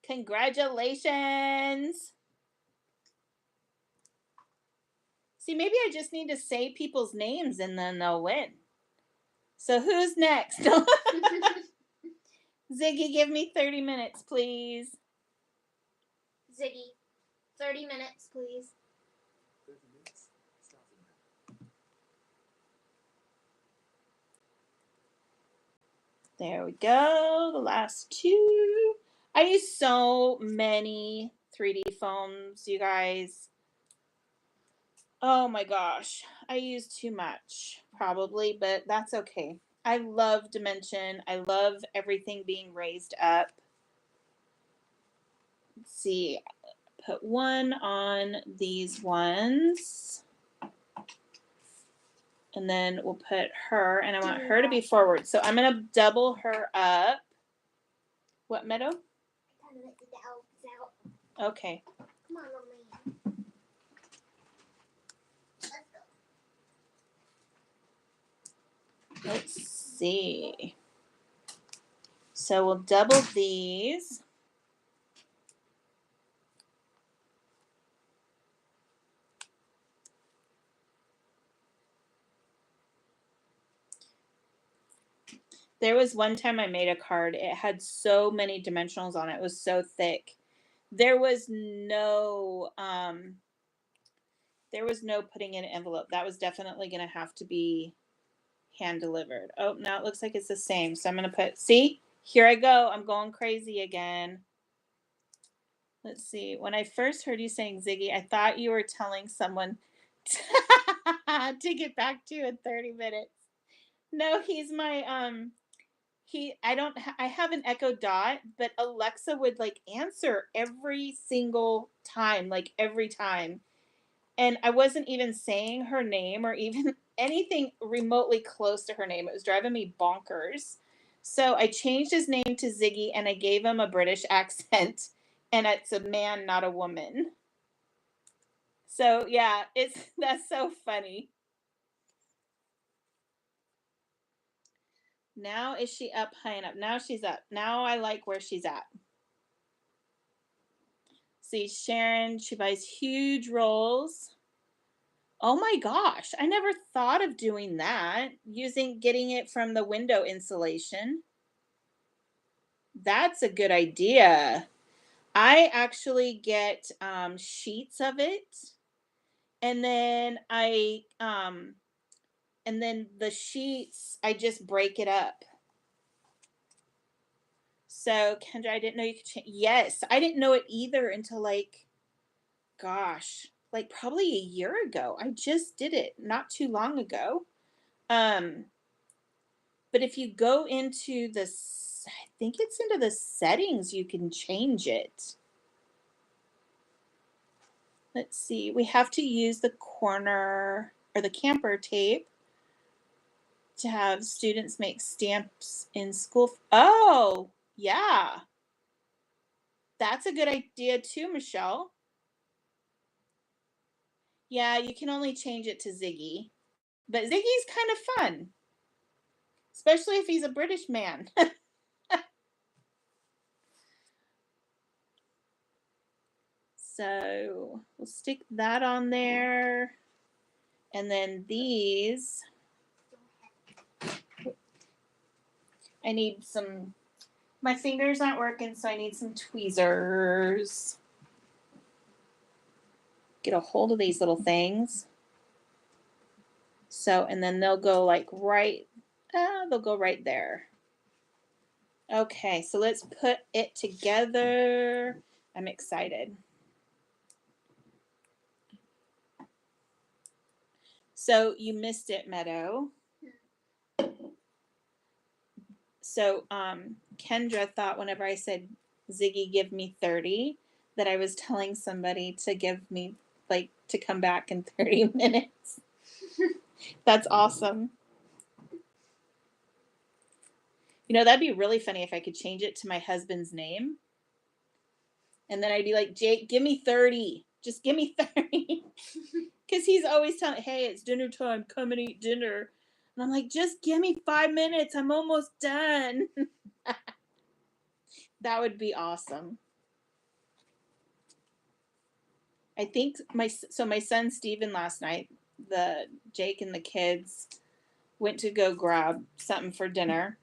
Congratulations. See, maybe I just need to say people's names and then they'll win. So who's next? Ziggy, give me 30 minutes, please. Ziggy, 30 minutes, please. 30 minutes. Starting now. There we go. The last two. I use so many 3D foams, you guys. Oh my gosh. I use too much, probably, but that's okay. I love dimension. I love everything being raised up. Let's see. Put one on these ones. And then we'll put her, and I want her to be forward. So I'm going to double her up. What, Meadow? Okay. Come on, Lily. Let's go. Let's see. So we'll double these. There was one time I made a card. It had so many dimensionals on it. It was so thick. There was no putting in an envelope. That was definitely going to have to be hand delivered. Oh, now it looks like it's the same. So I'm going to put, see, here I go. I'm going crazy again. Let's see. When I first heard you saying Ziggy, I thought you were telling someone to get back to you in 30 minutes. No, he's my I have an Echo Dot, but Alexa would like answer every single time, like every time. And I wasn't even saying her name or even anything remotely close to her name. It was driving me bonkers. So I changed his name to Ziggy and I gave him a British accent. And it's a man, not a woman. So yeah, that's so funny. Now is she up high enough? Now she's up. Now I like where she's at. See, Sharon, she buys huge rolls. Oh my gosh, I never thought of doing that. Getting it from the window insulation. That's a good idea. I actually get sheets of it, and then and then the sheets, I just break it up. So Kendra, I didn't know you could change. Yes, I didn't know it either until like, gosh, like probably a year ago. I just did it not too long ago. But if you go into this, I think it's into the settings, you can change it. Let's see. We have to use the corner or the camper tape to have students make stamps in school. Oh, yeah. That's a good idea too, Michelle. Yeah, you can only change it to Ziggy. But Ziggy's kind of fun, especially if he's a British man. So we'll stick that on there. And then these, I need some, my fingers aren't working, so I need some tweezers. Get a hold of these little things. So, and then they'll go like they'll go right there. Okay, so let's put it together. I'm excited. So you missed it, Meadow. So Kendra thought whenever I said, Ziggy, give me 30, that I was telling somebody to give me, like, to come back in 30 minutes. That's awesome. You know, that'd be really funny if I could change it to my husband's name. And then I'd be like, Jake, give me 30. Just give me 30. Because he's always telling, hey, it's dinner time. Come and eat dinner. And I'm like, just give me 5 minutes. I'm almost done. That would be awesome. I think my son Steven last night, Jake and the kids went to go grab something for dinner.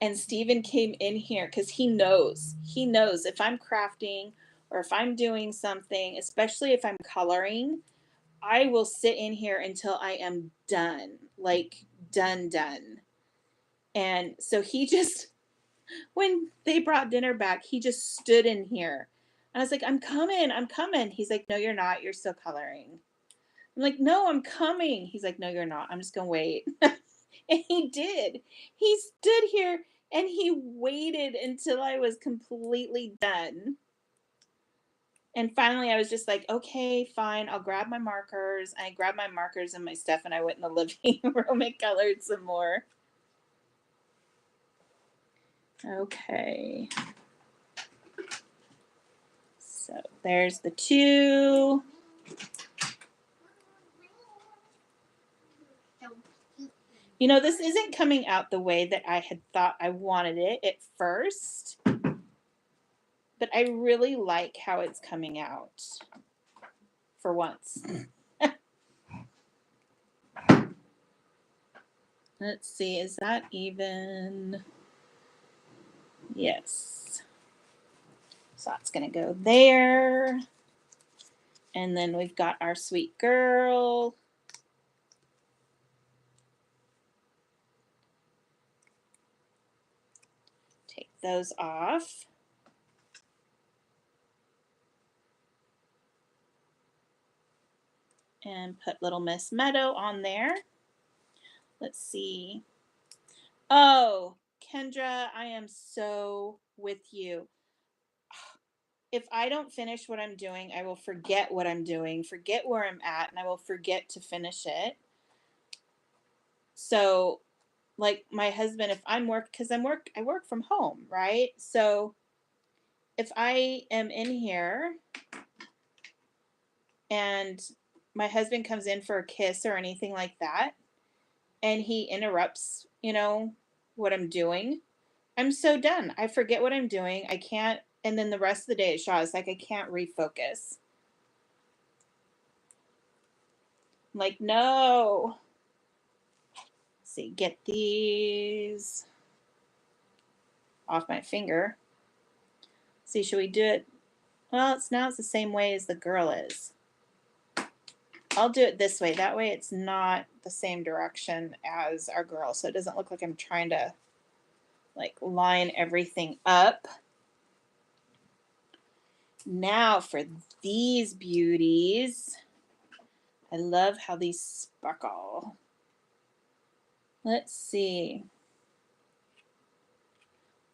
And Steven came in here because he knows if I'm crafting or if I'm doing something, especially if I'm coloring, I will sit in here until I am done, like done. And so he just, when they brought dinner back, he just stood in here. I was like, I'm coming. He's like, no, you're not. You're still coloring. I'm like, no, I'm coming. He's like, no, you're not. I'm just going to wait. And he did. He stood here and he waited until I was completely done. And finally, I was just like, okay, fine. I'll grab my markers. I grabbed my markers and my stuff, and I went in the living room and colored some more. Okay. So there's the 2. You know, this isn't coming out the way that I had thought I wanted it at first, but I really like how it's coming out for once. Let's see, is that even? Yes. So that's going to go there. And then we've got our sweet girl. Take those off. And put little Miss Meadow on there. Let's see. Oh, Kendra, I am so with you. If I don't finish what I'm doing, I will forget what I'm doing, forget where I'm at, and I will forget to finish it. So, like my husband, if I'm because I work from home, right? So if I am in here and my husband comes in for a kiss or anything like that, and he interrupts, what I'm doing, I'm so done. I forget what I'm doing. I can't, and then the rest of the day at Shaw, it's like I can't refocus. I'm like, no. Let's see, get these off my finger. See, should we do it? Well, it's the same way as the girl is. I'll do it this way. That way it's not the same direction as our girl. So it doesn't look like I'm trying to line everything up. Now for these beauties. I love how these sparkle. Let's see.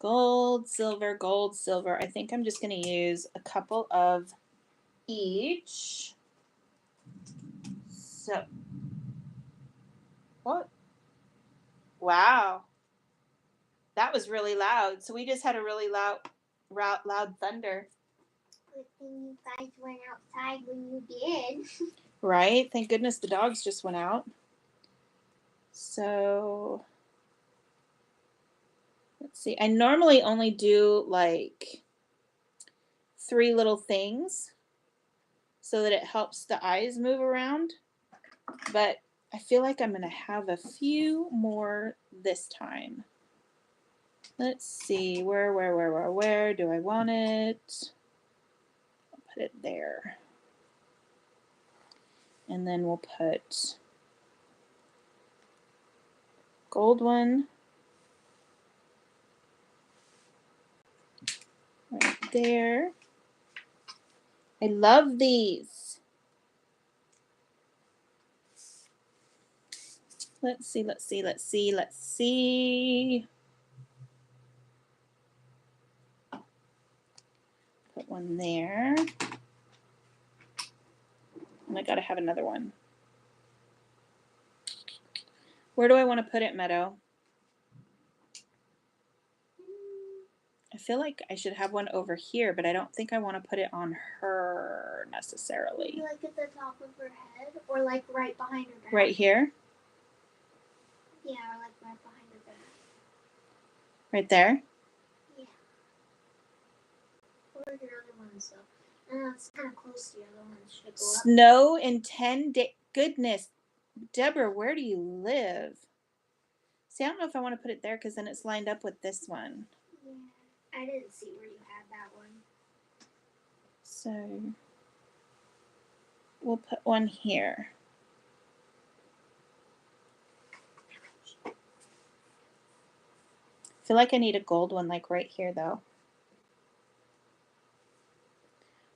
Gold, silver, gold, silver. I think I'm just going to use a couple of each. So, what? Wow. That was really loud. So we just had a really loud thunder. Good thing you guys went outside when you did. Right? Thank goodness the dogs just went out. So, let's see. I normally only do 3 little things so that it helps the eyes move around. But I feel like I'm going to have a few more this time. Let's see. Where do I want it? I'll put it there. And then we'll put gold one right there. I love these. Let's see. Put one there. And I gotta have another one. Where do I want to put it, Meadow? I feel like I should have one over here, but I don't think I want to put it on her necessarily. Maybe at the top of her head, or right behind her back. Right here? Yeah, or right behind her back. Right there? Yeah. Or your other one, so. It's kind of close to the other one. Should it go up? Snow in 10 days. Goodness. Deborah, where do you live? See, I don't know if I want to put it there because then it's lined up with this one. Yeah, I didn't see where you had that one. So we'll put one here. I feel like I need a gold one like right here though.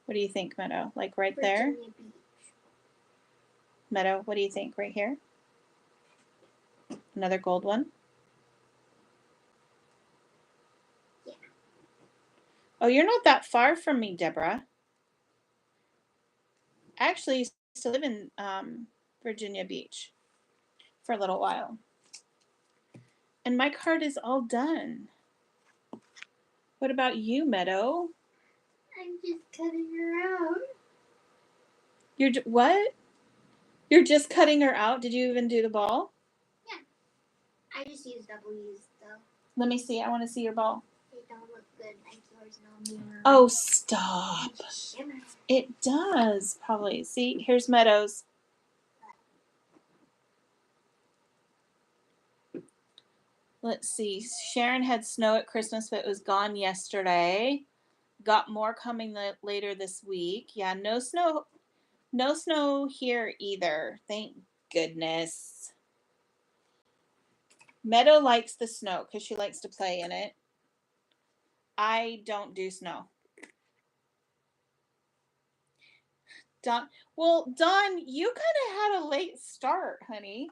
What do you think, Meadow? Like right there? Virginia Beach. Meadow, what do you think? Right here? Another gold one? Yeah. Oh, you're not that far from me, Deborah. I actually used to live in Virginia Beach for a little while. And my card is all done. What about you, Meadow? I'm just cutting her out. You're what? You're just cutting her out? Did you even do the ball? Yeah. I just use W's though. Let me see. I want to see your ball. They don't look good like yours no mirror. Oh, stop. Shimmer. It does, probably. See, here's Meadows. Let's see. Sharon had snow at Christmas, but it was gone yesterday. Got more coming later this week. Yeah, no snow. No snow here either. Thank goodness. Meadow likes the snow because she likes to play in it. I don't do snow. Dawn, you kind of had a late start, honey.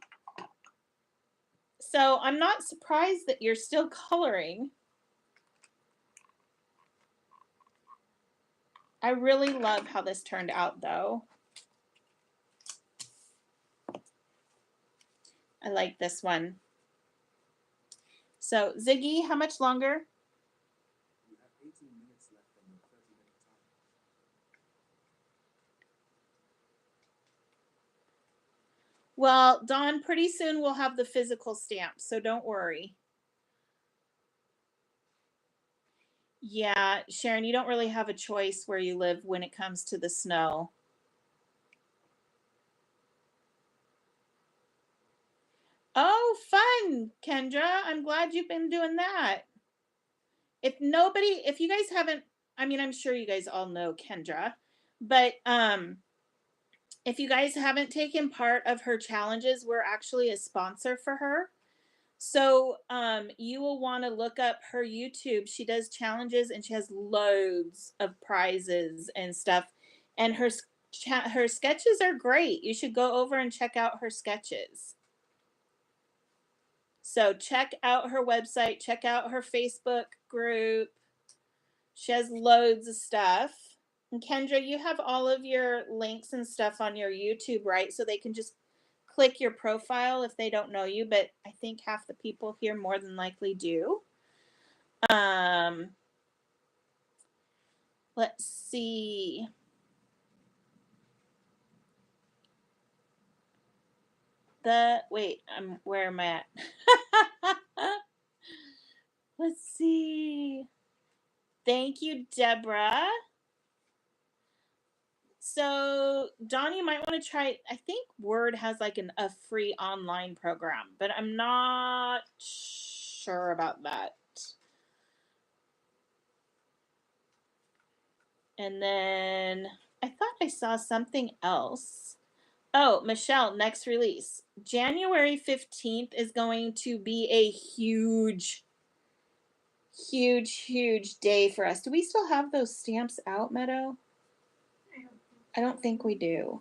So I'm not surprised that you're still coloring. I really love how this turned out, though. I like this one. So, Ziggy, how much longer? You have 18 minutes left on the 30-minute time. Well, Dawn, pretty soon we'll have the physical stamps, so don't worry. Yeah, Sharon, you don't really have a choice where you live when it comes to the snow. Oh, fun, Kendra. I'm glad you've been doing that. If you guys haven't, I mean, I'm sure you guys all know Kendra, but if you guys haven't taken part of her challenges, we're actually a sponsor for her. So you will want to look up her YouTube. She does challenges and she has loads of prizes and stuff. And her sketches are great. You should go over and check out her sketches. So check out her website. Check out her Facebook group. She has loads of stuff. And Kendra, you have all of your links and stuff on your YouTube, right? So they can just click your profile if they don't know you, but I think half the people here more than likely do. Let's see. Where am I at? Let's see. Thank you, Deborah. So, Dawn, you might want to try. I think Word has like a free online program, but I'm not sure about that. And then I thought I saw something else. Oh, Michelle, next release. January 15th is going to be a huge day for us. Do we still have those stamps out, Meadow? I don't think we do.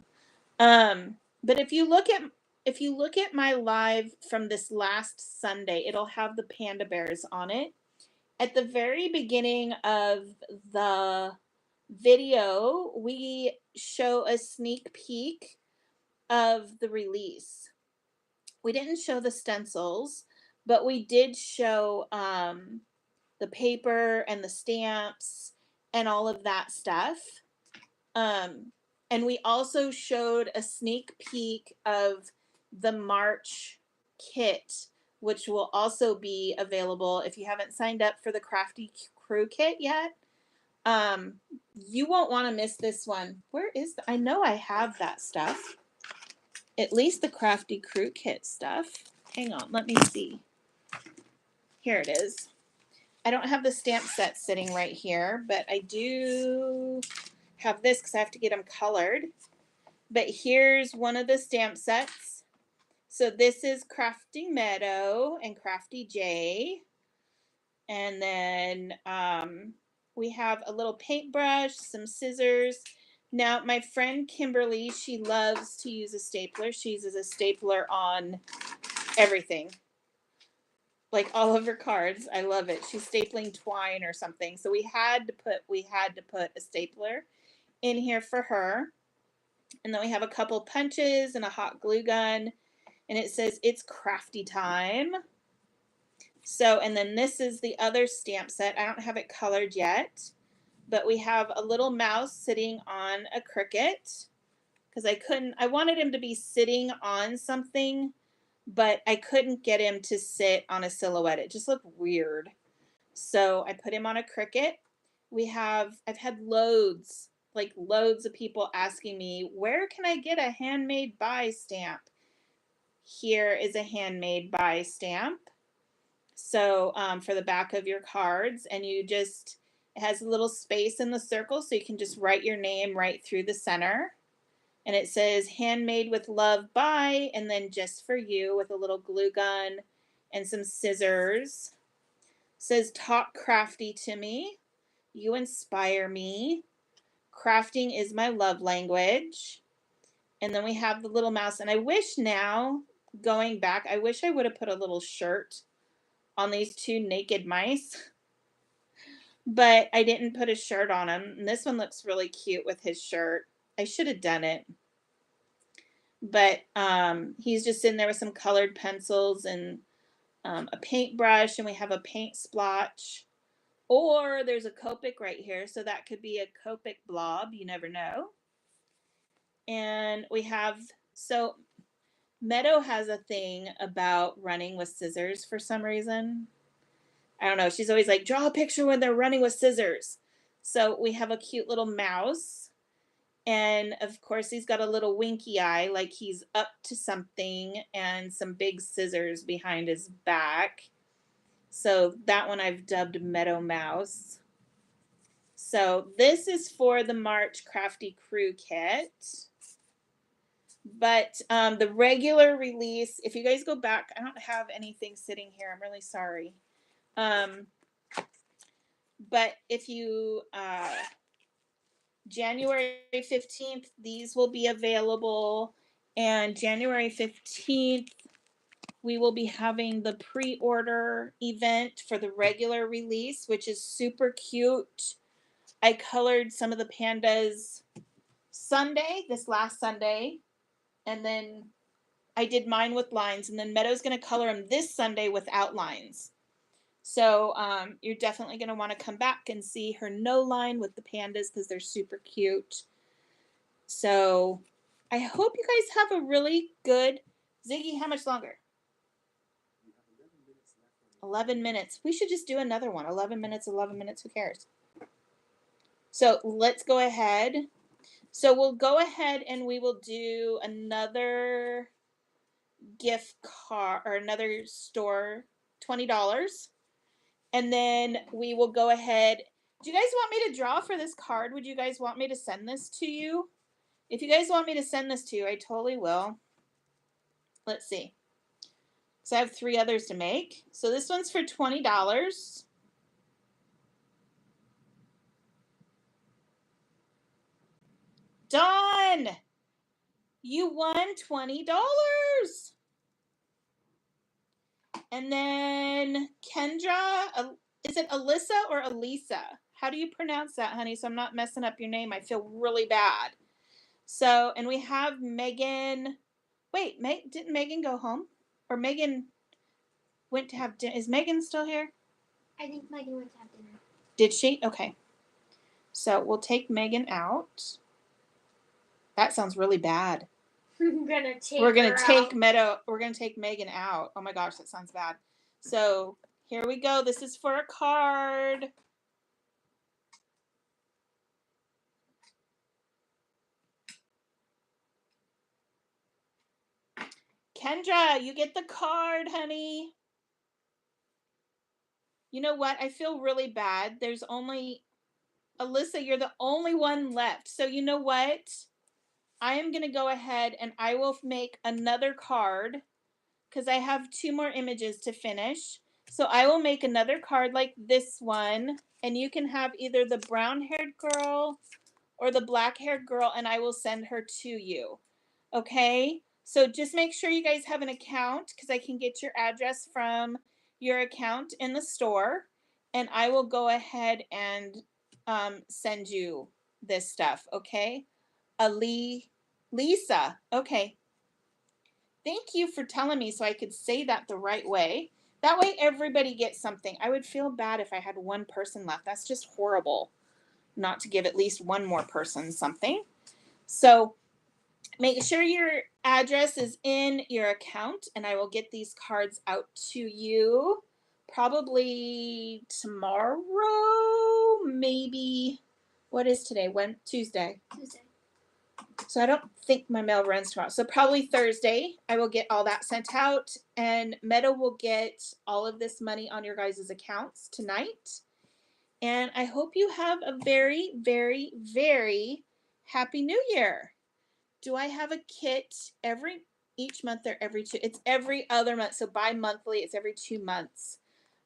But if you look at my live from this last Sunday, it'll have the panda bears on it. At the very beginning of the video, we show a sneak peek of the release. We didn't show the stencils, but we did show the paper and the stamps and all of that stuff. And we also showed a sneak peek of the March kit, which will also be available if you haven't signed up for the Crafty Crew kit yet. You won't want to miss this one. Where is I know I have that stuff. At least the Crafty Crew Kit stuff. Hang on, let me see. Here it is. I don't have the stamp set sitting right here, but I do have this because I have to get them colored. But here's one of the stamp sets. So this is Crafty Meadow and Crafty J. And then we have a little paintbrush, some scissors. Now, my friend Kimberly, she loves to use a stapler. She uses a stapler on everything. Like all of her cards. I love it. She's stapling twine or something. So we had to put a stapler in here for her. And then we have a couple punches and a hot glue gun. And it says it's crafty time. So, and then this is the other stamp set. I don't have it colored yet, but we have a little mouse sitting on a cricket because I wanted him to be sitting on something, but I couldn't get him to sit on a silhouette. It just looked weird. So I put him on a cricket. I've had loads of people asking me, where can I get a handmade by stamp? Here is a handmade by stamp. So for the back of your cards, and it has a little space in the circle, so you can just write your name right through the center. And it says handmade with love by, and then just for you with a little glue gun and some scissors. It says talk crafty to me. You inspire me. Crafting is my love language. And then we have the little mouse. And I wish now, going back, I wish I would have put a little shirt on these two naked mice. But I didn't put a shirt on him. And this one looks really cute with his shirt. I should have done it. But he's just in there with some colored pencils and a paintbrush. And we have a paint splotch. Or there's a COPIC right here. So that could be a COPIC blob. You never know. And we have, so Meadow has a thing about running with scissors for some reason. I don't know. She's always like, draw a picture when they're running with scissors. So we have a cute little mouse. And of course, he's got a little winky eye, like he's up to something, and some big scissors behind his back. So that one I've dubbed Meadow Mouse. So this is for the March Crafty Crew Kit. But the regular release, if you guys go back, I don't have anything sitting here. I'm really sorry. But if you, January 15th, these will be available. And January 15th, we will be having the pre-order event for the regular release, which is super cute. I colored some of the pandas this last Sunday. And then I did mine with lines. And then Meadow's going to color them this Sunday without lines. So you're definitely going to want to come back and see her no line with the pandas because they're super cute. So I hope you guys have a really good... Ziggy, how much longer? 11 minutes. We should just do another one. 11 minutes, who cares? So let's go ahead. So we'll go ahead and we will do another gift card or another store, $20. And then we will go ahead. Do you guys want me to draw for this card? Would you guys want me to send this to you? If you guys want me to send this to you, I totally will. Let's see. So I have 3 others to make. So this one's for $20. Dawn! You won $20. And then Kendra, is it Alyssa or Elisa? How do you pronounce that, honey? So I'm not messing up your name. I feel really bad. So, and we have Megan. Wait, didn't Megan go home? Or Megan went to have dinner? Is Megan still here? I think Megan went to have dinner. Did she? Okay. So we'll take Megan out. That sounds really bad. We're gonna take Meadow. We're gonna take Megan out. Oh my gosh, that sounds bad. So here we go. This is for a card. Kendra, you get the card, honey. You know what? I feel really bad. There's only Alyssa, you're the only one left. So you know what? I am going to go ahead and I will make another card because I have 2 more images to finish. So I will make another card like this one, and you can have either the brown-haired girl or the black-haired girl, and I will send her to you. Okay? So just make sure you guys have an account because I can get your address from your account in the store, and I will go ahead and send you this stuff. Okay? Lisa. Okay. Thank you for telling me so I could say that the right way. That way everybody gets something. I would feel bad if I had one person left. That's just horrible not to give at least one more person something. So make sure your address is in your account, and I will get these cards out to you probably tomorrow, maybe. What is today? Tuesday. So I don't think my mail runs tomorrow. So probably Thursday, I will get all that sent out, and Meadow will get all of this money on your guys' accounts tonight. And I hope you have a very, very, very happy new year. Do I have a kit each month or every 2? It's every other month. So bi-monthly, it's every 2 months.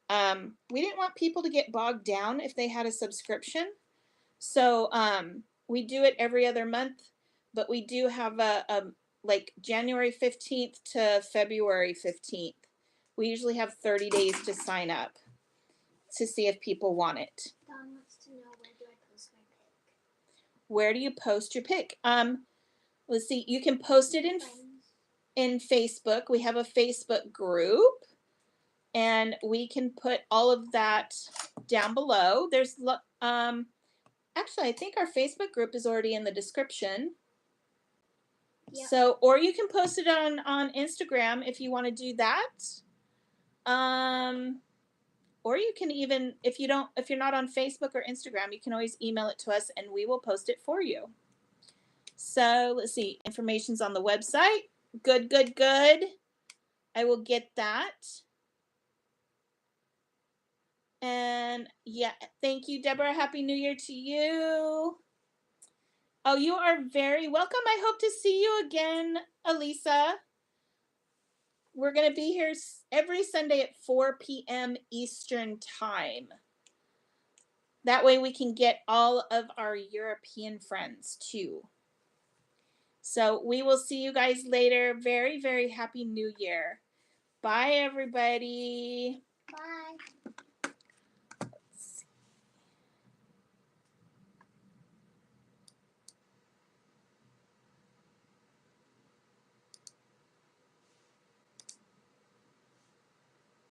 We didn't want people to get bogged down if they had a subscription. So we do it every other month, but we do have a like January 15th to February 15th. We usually have 30 days to sign up to see if people want it. Dawn wants to know, where do I post my pic? Where do you post your pic? Let's see. You can post it in Facebook. We have a Facebook group, and we can put all of that down below. There's actually, I think our Facebook group is already in the description. Yep. So, or you can post it on Instagram if you want to do that. Or you can even, if you're not on Facebook or Instagram, you can always email it to us and we will post it for you. So let's see. Information's on the website. Good. I will get that. And yeah, thank you, Deborah. Happy New Year to you. Oh, you are very welcome. I hope to see you again, Elisa. We're going to be here every Sunday at 4 p.m. Eastern Time. That way we can get all of our European friends too. So we will see you guys later. Very, very happy New Year. Bye, everybody. Bye.